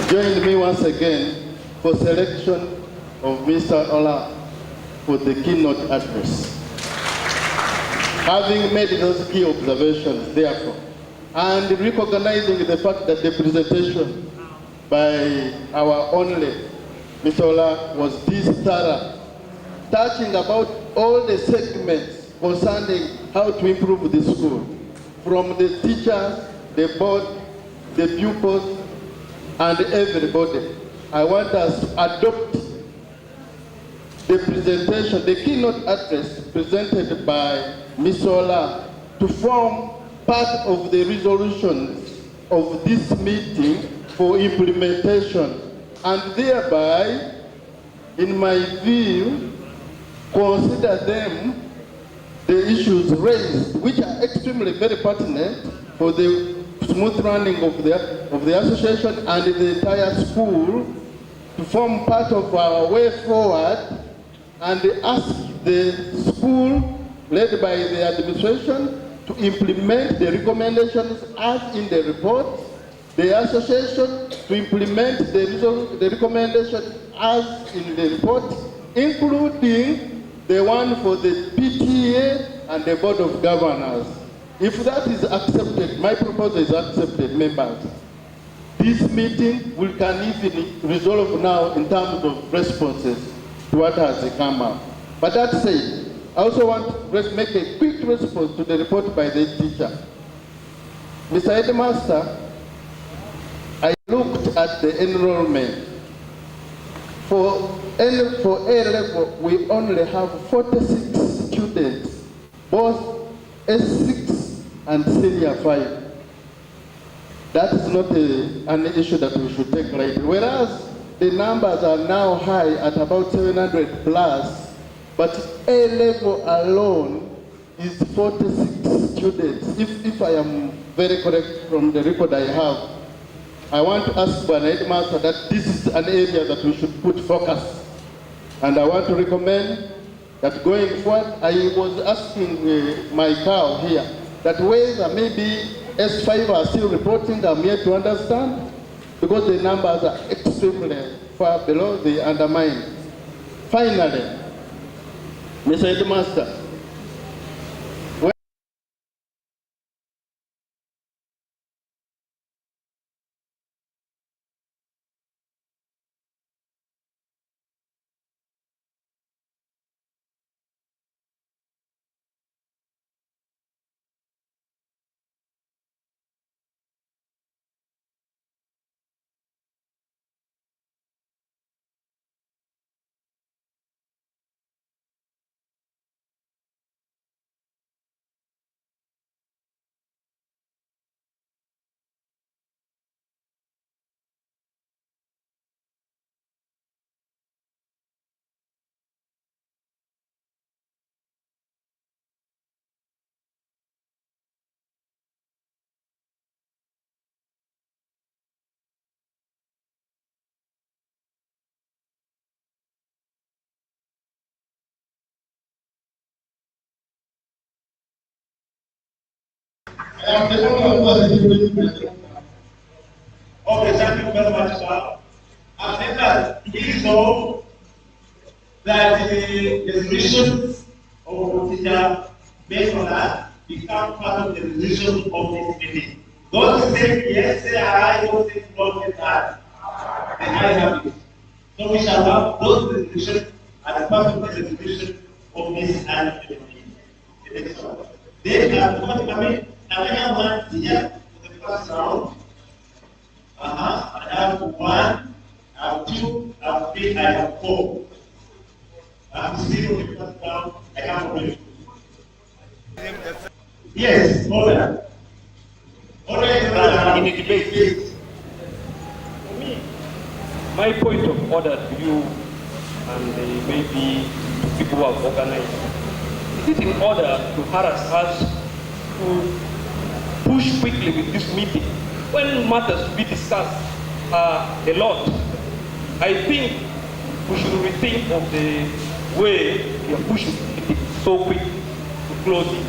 Join me once again for selection of Mr. Ola for the keynote address. Having made those key observations, therefore, and recognizing the fact that the presentation by our only Mr. Ola was this thorough, touching about all the segments concerning how to improve the school, from the teachers, the board, the pupils, and everybody. I want us to adopt the presentation, the keynote address presented by Ms. Ola to form part of the resolutions of this meeting for implementation, and thereby, in my view, consider them the issues raised, which are extremely very pertinent for the smooth running of the association and the entire school, to form part of our way forward, and ask the school, led by the administration, to implement the recommendations as in the report, the association to implement the recommendation as in the report, including the one for the PTA and the Board of Governors. If that is accepted, my proposal is accepted, members, this meeting can even resolve now in terms of responses to what has come up. But that said, I also want to make a quick response to the report by the teacher. Mr. Headmaster, I looked at the enrollment. For A level, we only have 46 students, both S6 and Senior 5. That is not an issue that we should take lightly. Whereas the numbers are now high at about 700 plus, but A level alone is 46 students. If I am very correct from the record I have, I want to ask the Headmaster that this is an area that we should put focus. And I want to recommend that going forward, I was asking my cow here, that whether maybe S5 are still reporting, I'm here to understand, because the numbers are extremely far below the undermine. Finally, Mr. Headmaster, Okay, thank you very much, sir. Members, please know that the resolutions of teacher based on that become part of the resolution of this meeting. Those who say yes, say aye, those who say no, say aye. The ayes have it. So we shall have those resolutions as part of the resolution of this annual meeting. Then, I have one here for the first round. I have 1, I have 2, I have 3, I have 4. I have 0 in the first round, I have already. Yes, order. Order in debate. For me, my point of order to you and maybe to people who have organized, is it in order to harass us to push quickly with this meeting when matters to be discussed a lot. I think we should rethink of the way we are pushing it so quick to close it.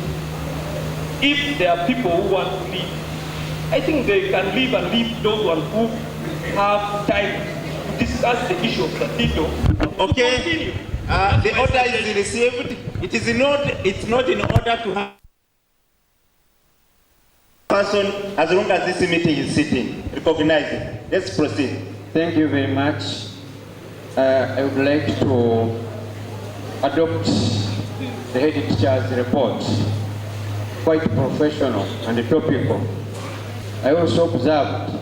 If there are people who want to leave, I think they can leave and leave those ones who have time to discuss the issue of Tito. Okay, the order is received. It's not in order to have person as long as this meeting is sitting. Recognize it. Let's proceed. Thank you very much. I would like to adopt the head teacher's report. Quite professional and topical. I also observed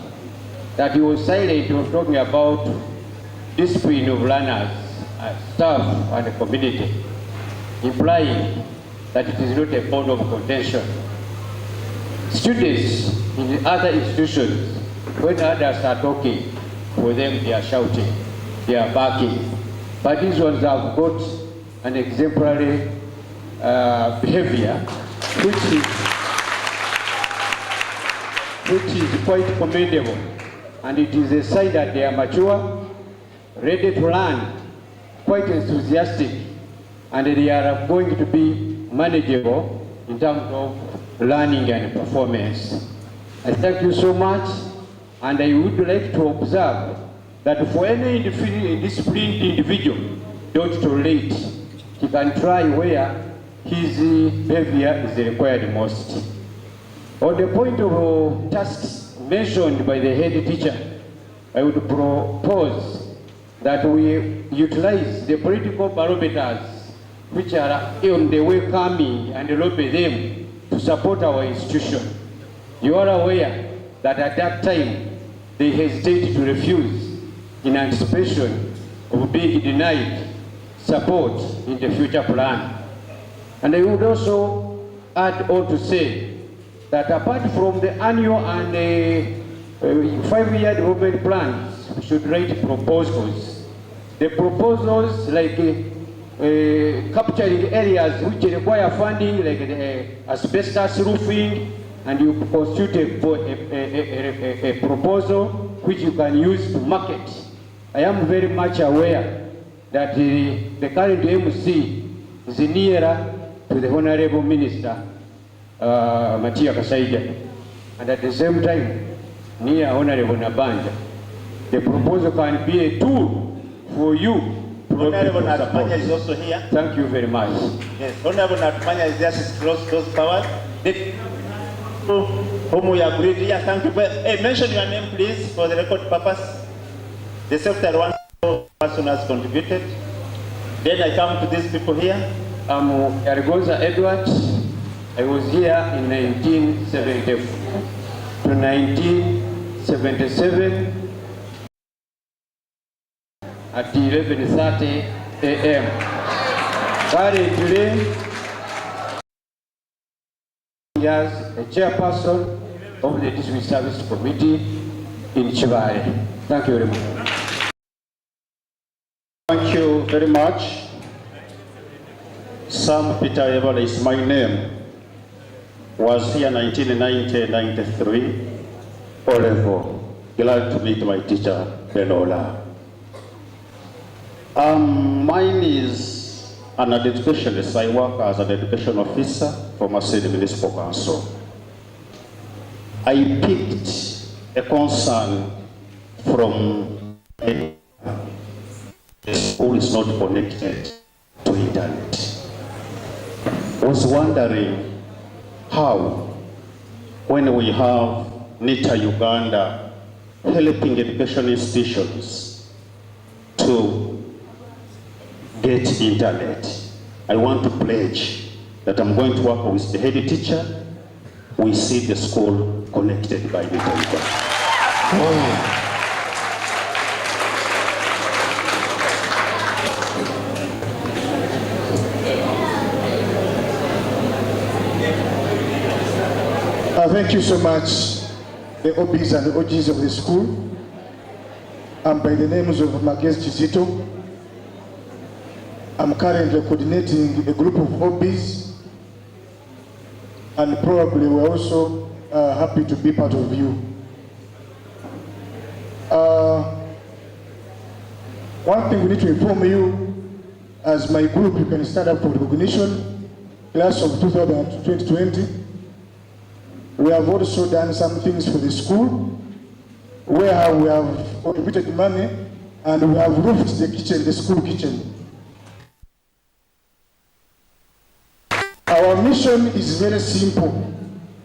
that he was silent. He was talking about discipline of learners, staff and the community, implying that it is not a bone of contention. Students in other institutions, when others are talking, for them they are shouting, they are barking. But these ones have got an exemplary behavior, which is quite commendable. And it is a sign that they are mature, ready to learn, quite enthusiastic, and they are going to be manageable in terms of learning and performance. I thank you so much, and I would like to observe that for any disciplined individual, don't tolerate. He can try where his behavior is required most. On the point of tasks mentioned by the head teacher, I would propose that we utilize the political barometers which are on the way coming and lobby them to support our institution. You are aware that at that time they hesitate to refuse in anticipation of being denied support in the future plan. And I would also add on to say that apart from the annual and 5-year development plans, we should write proposals. The proposals like capturing areas which require funding, like the asbestos roofing, and you constitute a proposal which you can use to market. I am very much aware that the current MC is nearer to the Honorable Minister, Matia Kasaija, and at the same time, near Honorable Nabanja. The proposal can be a tool for you. Honorable Natumanya is also here. Thank you very much. Yes, Honorable Natumanya is there to disclose those powers. Whom we agreed here. Thank you. Hey, mention your name, please, for the record purpose. The secretary one person has contributed. Then I come to these people here. I'm Arigonza Edward. I was here in 1974 to 1977 at 11:30 a.m. Currently, as a chairperson of the District Service Committee in Chivare. Thank you very much. Thank you very much. Sam Peter Eval is my name. Was here 1990-93. O-level. Glad to meet my teacher, Benola. Mine is an educationist. I work as an education officer for Masini Municipal Council. I picked a concern from the school is not connected to internet. I was wondering how, when we have NITA Uganda helping education institutions to get internet, I want to pledge that I'm going to work with the head teacher. We see the school connected by NITA Uganda. Thank you so much, the OBs and the OGs of the school. And by the names of my guest Tito, I'm currently coordinating a group of OBs, and probably we're also happy to be part of you. One thing we need to inform you, as my group, you can stand up for recognition, class of 2020. We have also done some things for the school, where we have contributed money and we have roofed the kitchen, the school kitchen. Our mission is very simple.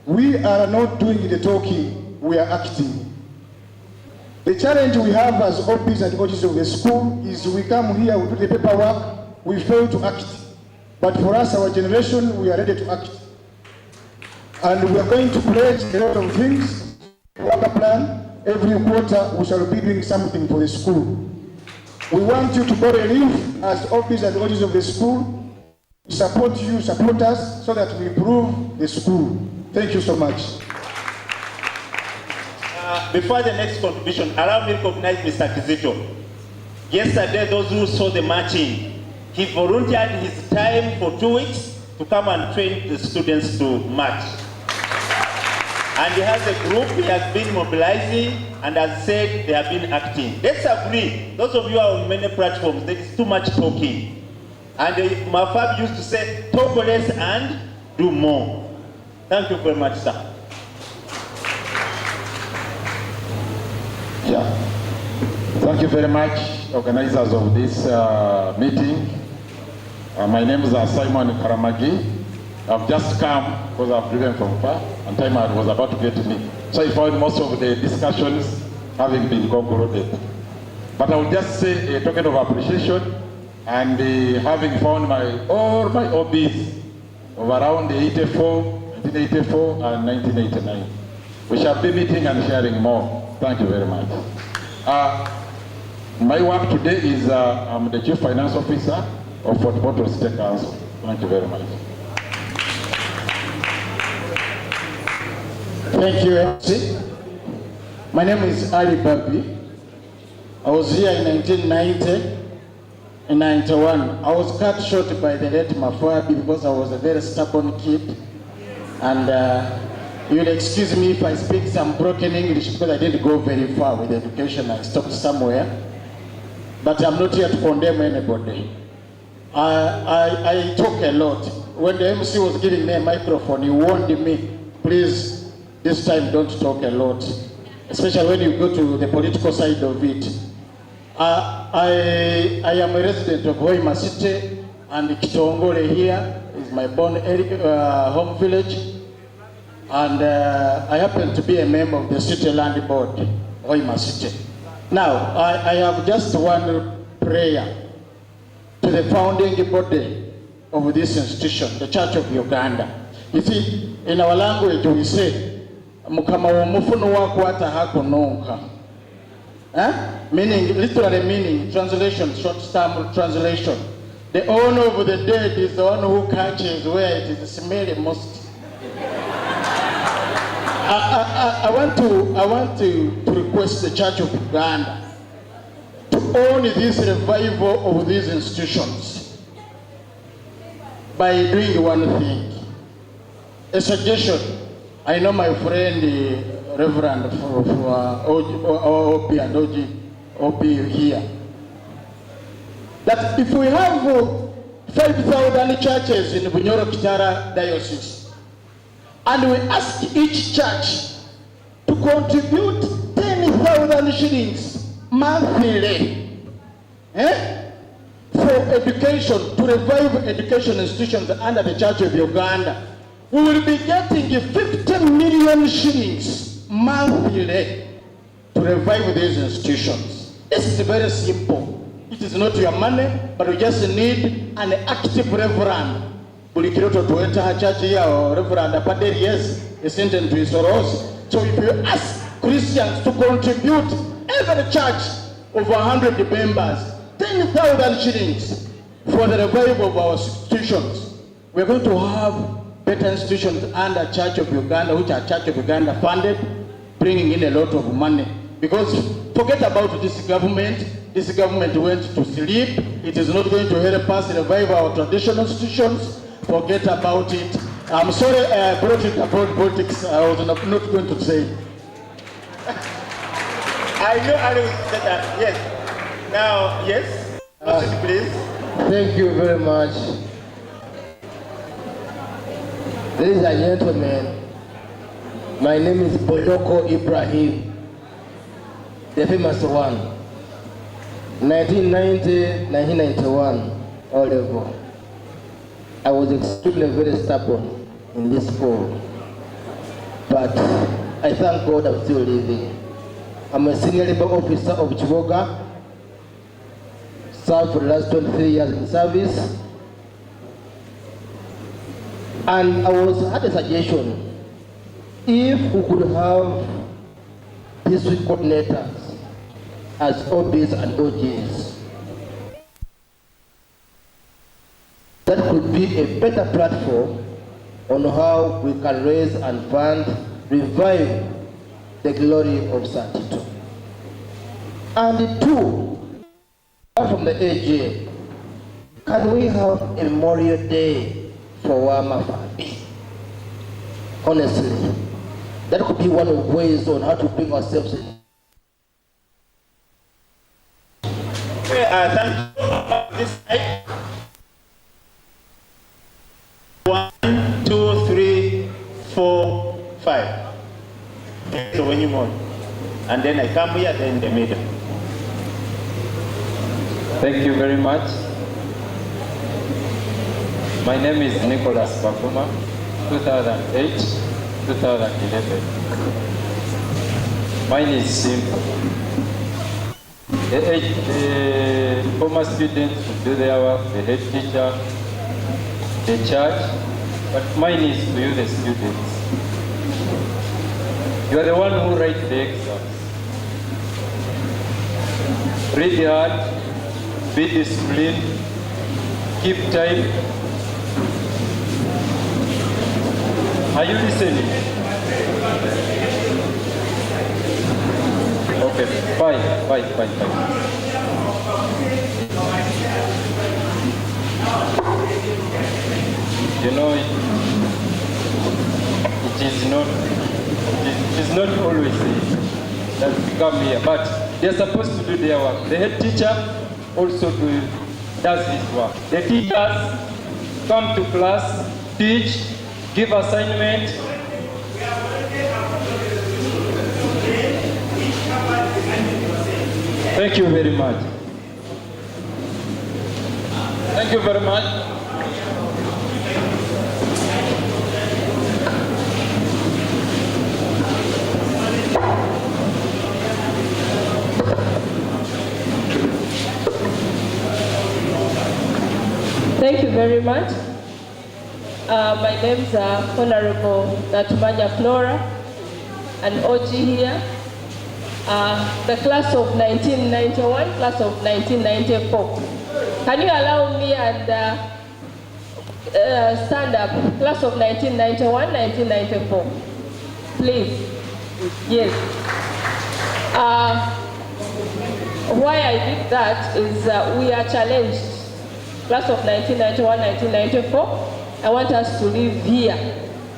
We are not doing the talking, we are acting. The challenge we have as OPs and OGs of the school is we come here, we do the paperwork, we fail to act. But for us, our generation, we are ready to act. And we are going to pledge a lot of things, work plan. Every quarter, we shall be doing something for the school. We want you to borrow a leaf as OPs and OGs of the school, support you, support us, so that we improve the school. Thank you so much. Before the next contribution, allow me to recognize Mr. Kizito. Yesterday, those who saw the marching, he volunteered his time for 2 weeks to come and train the students to march. And he has a group, he has been mobilizing, and as said, they have been acting. Let's agree, those of you who are on many platforms, there is too much talking. And Mafab used to say, talk less and do more. Thank you very much, sir. Yeah. Thank you very much, organizers of this meeting. My name is Simon Karamagi. I've just come because I've driven from far and time was about to get to me. So I found most of the discussions having been concluded. But I will just say a token of appreciation and having found all my OBs of around 1984 and 1989. We shall be meeting and sharing more. Thank you very much. My work today is I'm the Chief Finance Officer of Fort Portal State Council. Thank you very much. Thank you, MC. My name is Ali Babi. I was here in 1990 and 91. I was cut short by the late Mafabi because I was a very stubborn kid. And you'll excuse me if I speak some broken English because I didn't go very far with education. I stopped somewhere. But I'm not here to condemn anybody. I talk a lot. When the MC was giving me a microphone, he warned me, please, this time don't talk a lot, especially when you go to the political side of it. I am a resident of Hoima City, and Kitongole here is my born home village, and I happen to be a member of the City Land Board, Hoima City. Now, I have just one prayer to the founding body of this institution, the Church of Uganda. You see, in our language we say, Mukama wa mufuno wako hata hakununka. Meaning, literally meaning, translation, short term translation. The owner of the dead is the one who catches where it is smelly most. I want to request the Church of Uganda to own this revival of these institutions by doing one thing. A suggestion. I know my friend, Reverend OP and OP here, that if we have 5,000 churches in Bunyoro Kitara Diocese, and we ask each church to contribute 10,000 shillings monthly for education, to revive education institutions under the Church of Uganda, we will be getting 50 million shillings monthly to revive these institutions. This is very simple. It is not your money, but we just need an active reverend. Bulikiroto to enter her church here, or Reverend Apaderi, yes, is sentenced to his sorrows. So if you ask Christians to contribute, every church of 100 members, 10,000 shillings for the revival of our institutions, we're going to have better institutions under Church of Uganda, which are Church of Uganda funded, bringing in a lot of money. Because forget about this government went to sleep. It is not going to help us revive our traditional institutions. Forget about it. I'm sorry I brought it about politics. I was not going to say it. I know Ali will say that, yes. Now, yes, please. Thank you very much. Ladies and gentlemen, my name is Boyoko Ibrahim, the famous one. 1990-1991, all level. I was extremely very stubborn in this school, but I thank God I'm still living. I'm a senior labor officer of Chiboga, served for the last 23 years in service, and I had a suggestion. If we could have district coordinators as OBs and OGs, that could be a better platform on how we can raise and fund, revive the glory of Tito. And two, apart from the AG, can we have a Memorial Day for Wama Fabi? Honestly, that could be one of the ways on how to bring ourselves in. Thank you. This 1, 2, 3, 4, 5. So when you move, and then I come here, then in the middle. Thank you very much. My name is Nicholas Bakuma, 2008, 2011. Mine is simple. The former students do their work, the head teacher, the church, but mine is to you, the students. You are the one who writes the exams. Read hard, be disciplined, keep time. Are you listening? Okay, fine. You know, it is not always that we come here, but they're supposed to do their work. The head teacher also does his work. The teachers come to class, teach, give assignment. Thank you very much. Thank you very much. Thank you very much. My name's Honorable Natumanya Flora, an OG here. The class of 1991, class of 1994. Can you allow me and stand up? Class of 1991, 1994. Please. Yes. Why I did that is we are challenged. Class of 1991, 1994. I want us to live here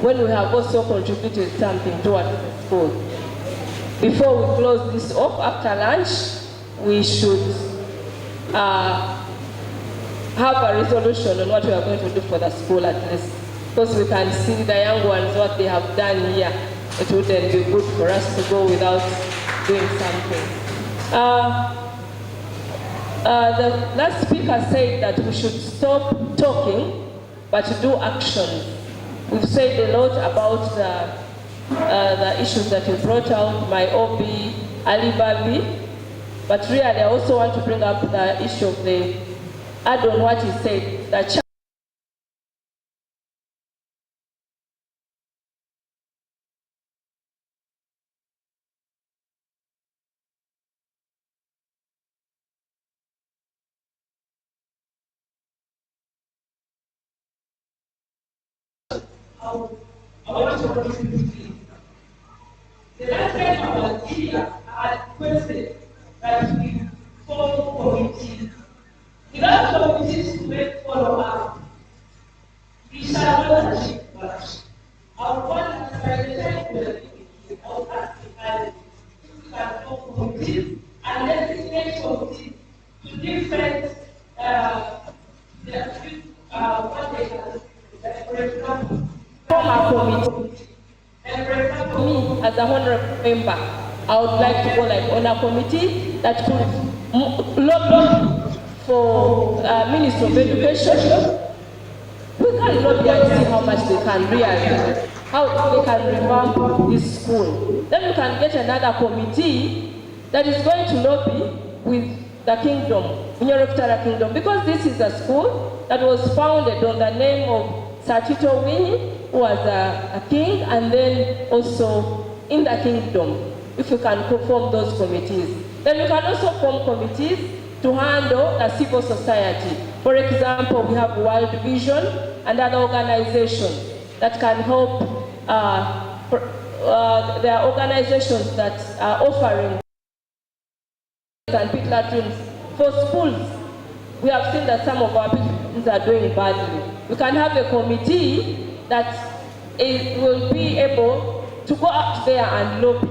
when we have also contributed something towards the school. Before we close this off, after lunch, we should have a resolution on what we are going to do for the school at least. Because we can see the young ones, what they have done here. It wouldn't be good for us to go without doing something. The last speaker said that we should stop talking, but do action. We've said a lot about the issues that you brought out, my OB, Ali Babi, but really I also want to bring up the issue of add on what he said, the I want to contribute. The last time I was here, I requested that we form committees. Without committees to make follow-up, we shall not achieve much. I want us by the time we are leaving here, I will ask the parents if we can form committees and let the next committee member, I would like to go like on a committee that could lobby for Ministry of Education. We can lobby and see how much they can really, how they can revamp this school. Then we can get another committee that is going to lobby with the kingdom, bunyoro Kingdom, because this is a school that was founded on the name of Sir Tito Winyi, who was a king, and then also in the kingdom, if we can form those committees. Then we can also form committees to handle the civil society. For example, we have World Vision and other organizations that can help. There are organizations that are offering and pit latrines for schools. We have seen that some of our schools are doing badly. We can have a committee that will be able to go up there and lobby.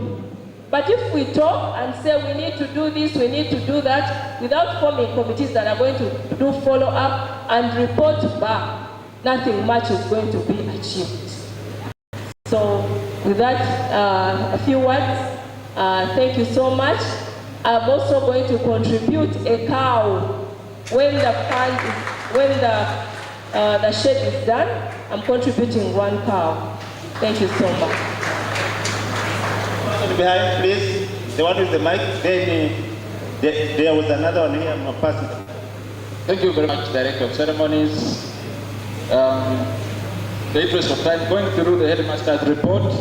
But if we talk and say we need to do this, we need to do that, without forming committees that are going to do follow-up and report back, nothing much is going to be achieved. So with that, a few words. Thank you so much. I'm also going to contribute a cow when the fund is, when the shed is done. I'm contributing 1 cow. Thank you so much. Behind, please. The one with the mic. Then there was another one here. I'm gonna pass it. Thank you very much, Director of Ceremonies. The interest of time, going through the Headmaster's report,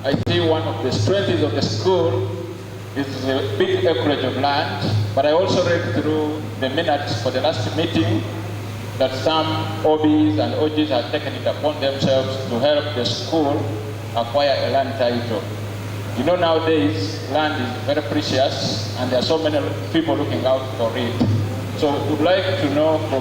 I see one of the strengths of the school is a big acreage of land, but I also read through the minutes for the last meeting that some OBs and OGs have taken it upon themselves to help the school acquire a land title. You know, nowadays, land is very precious, and there are so many people looking out for it. So we would like to know from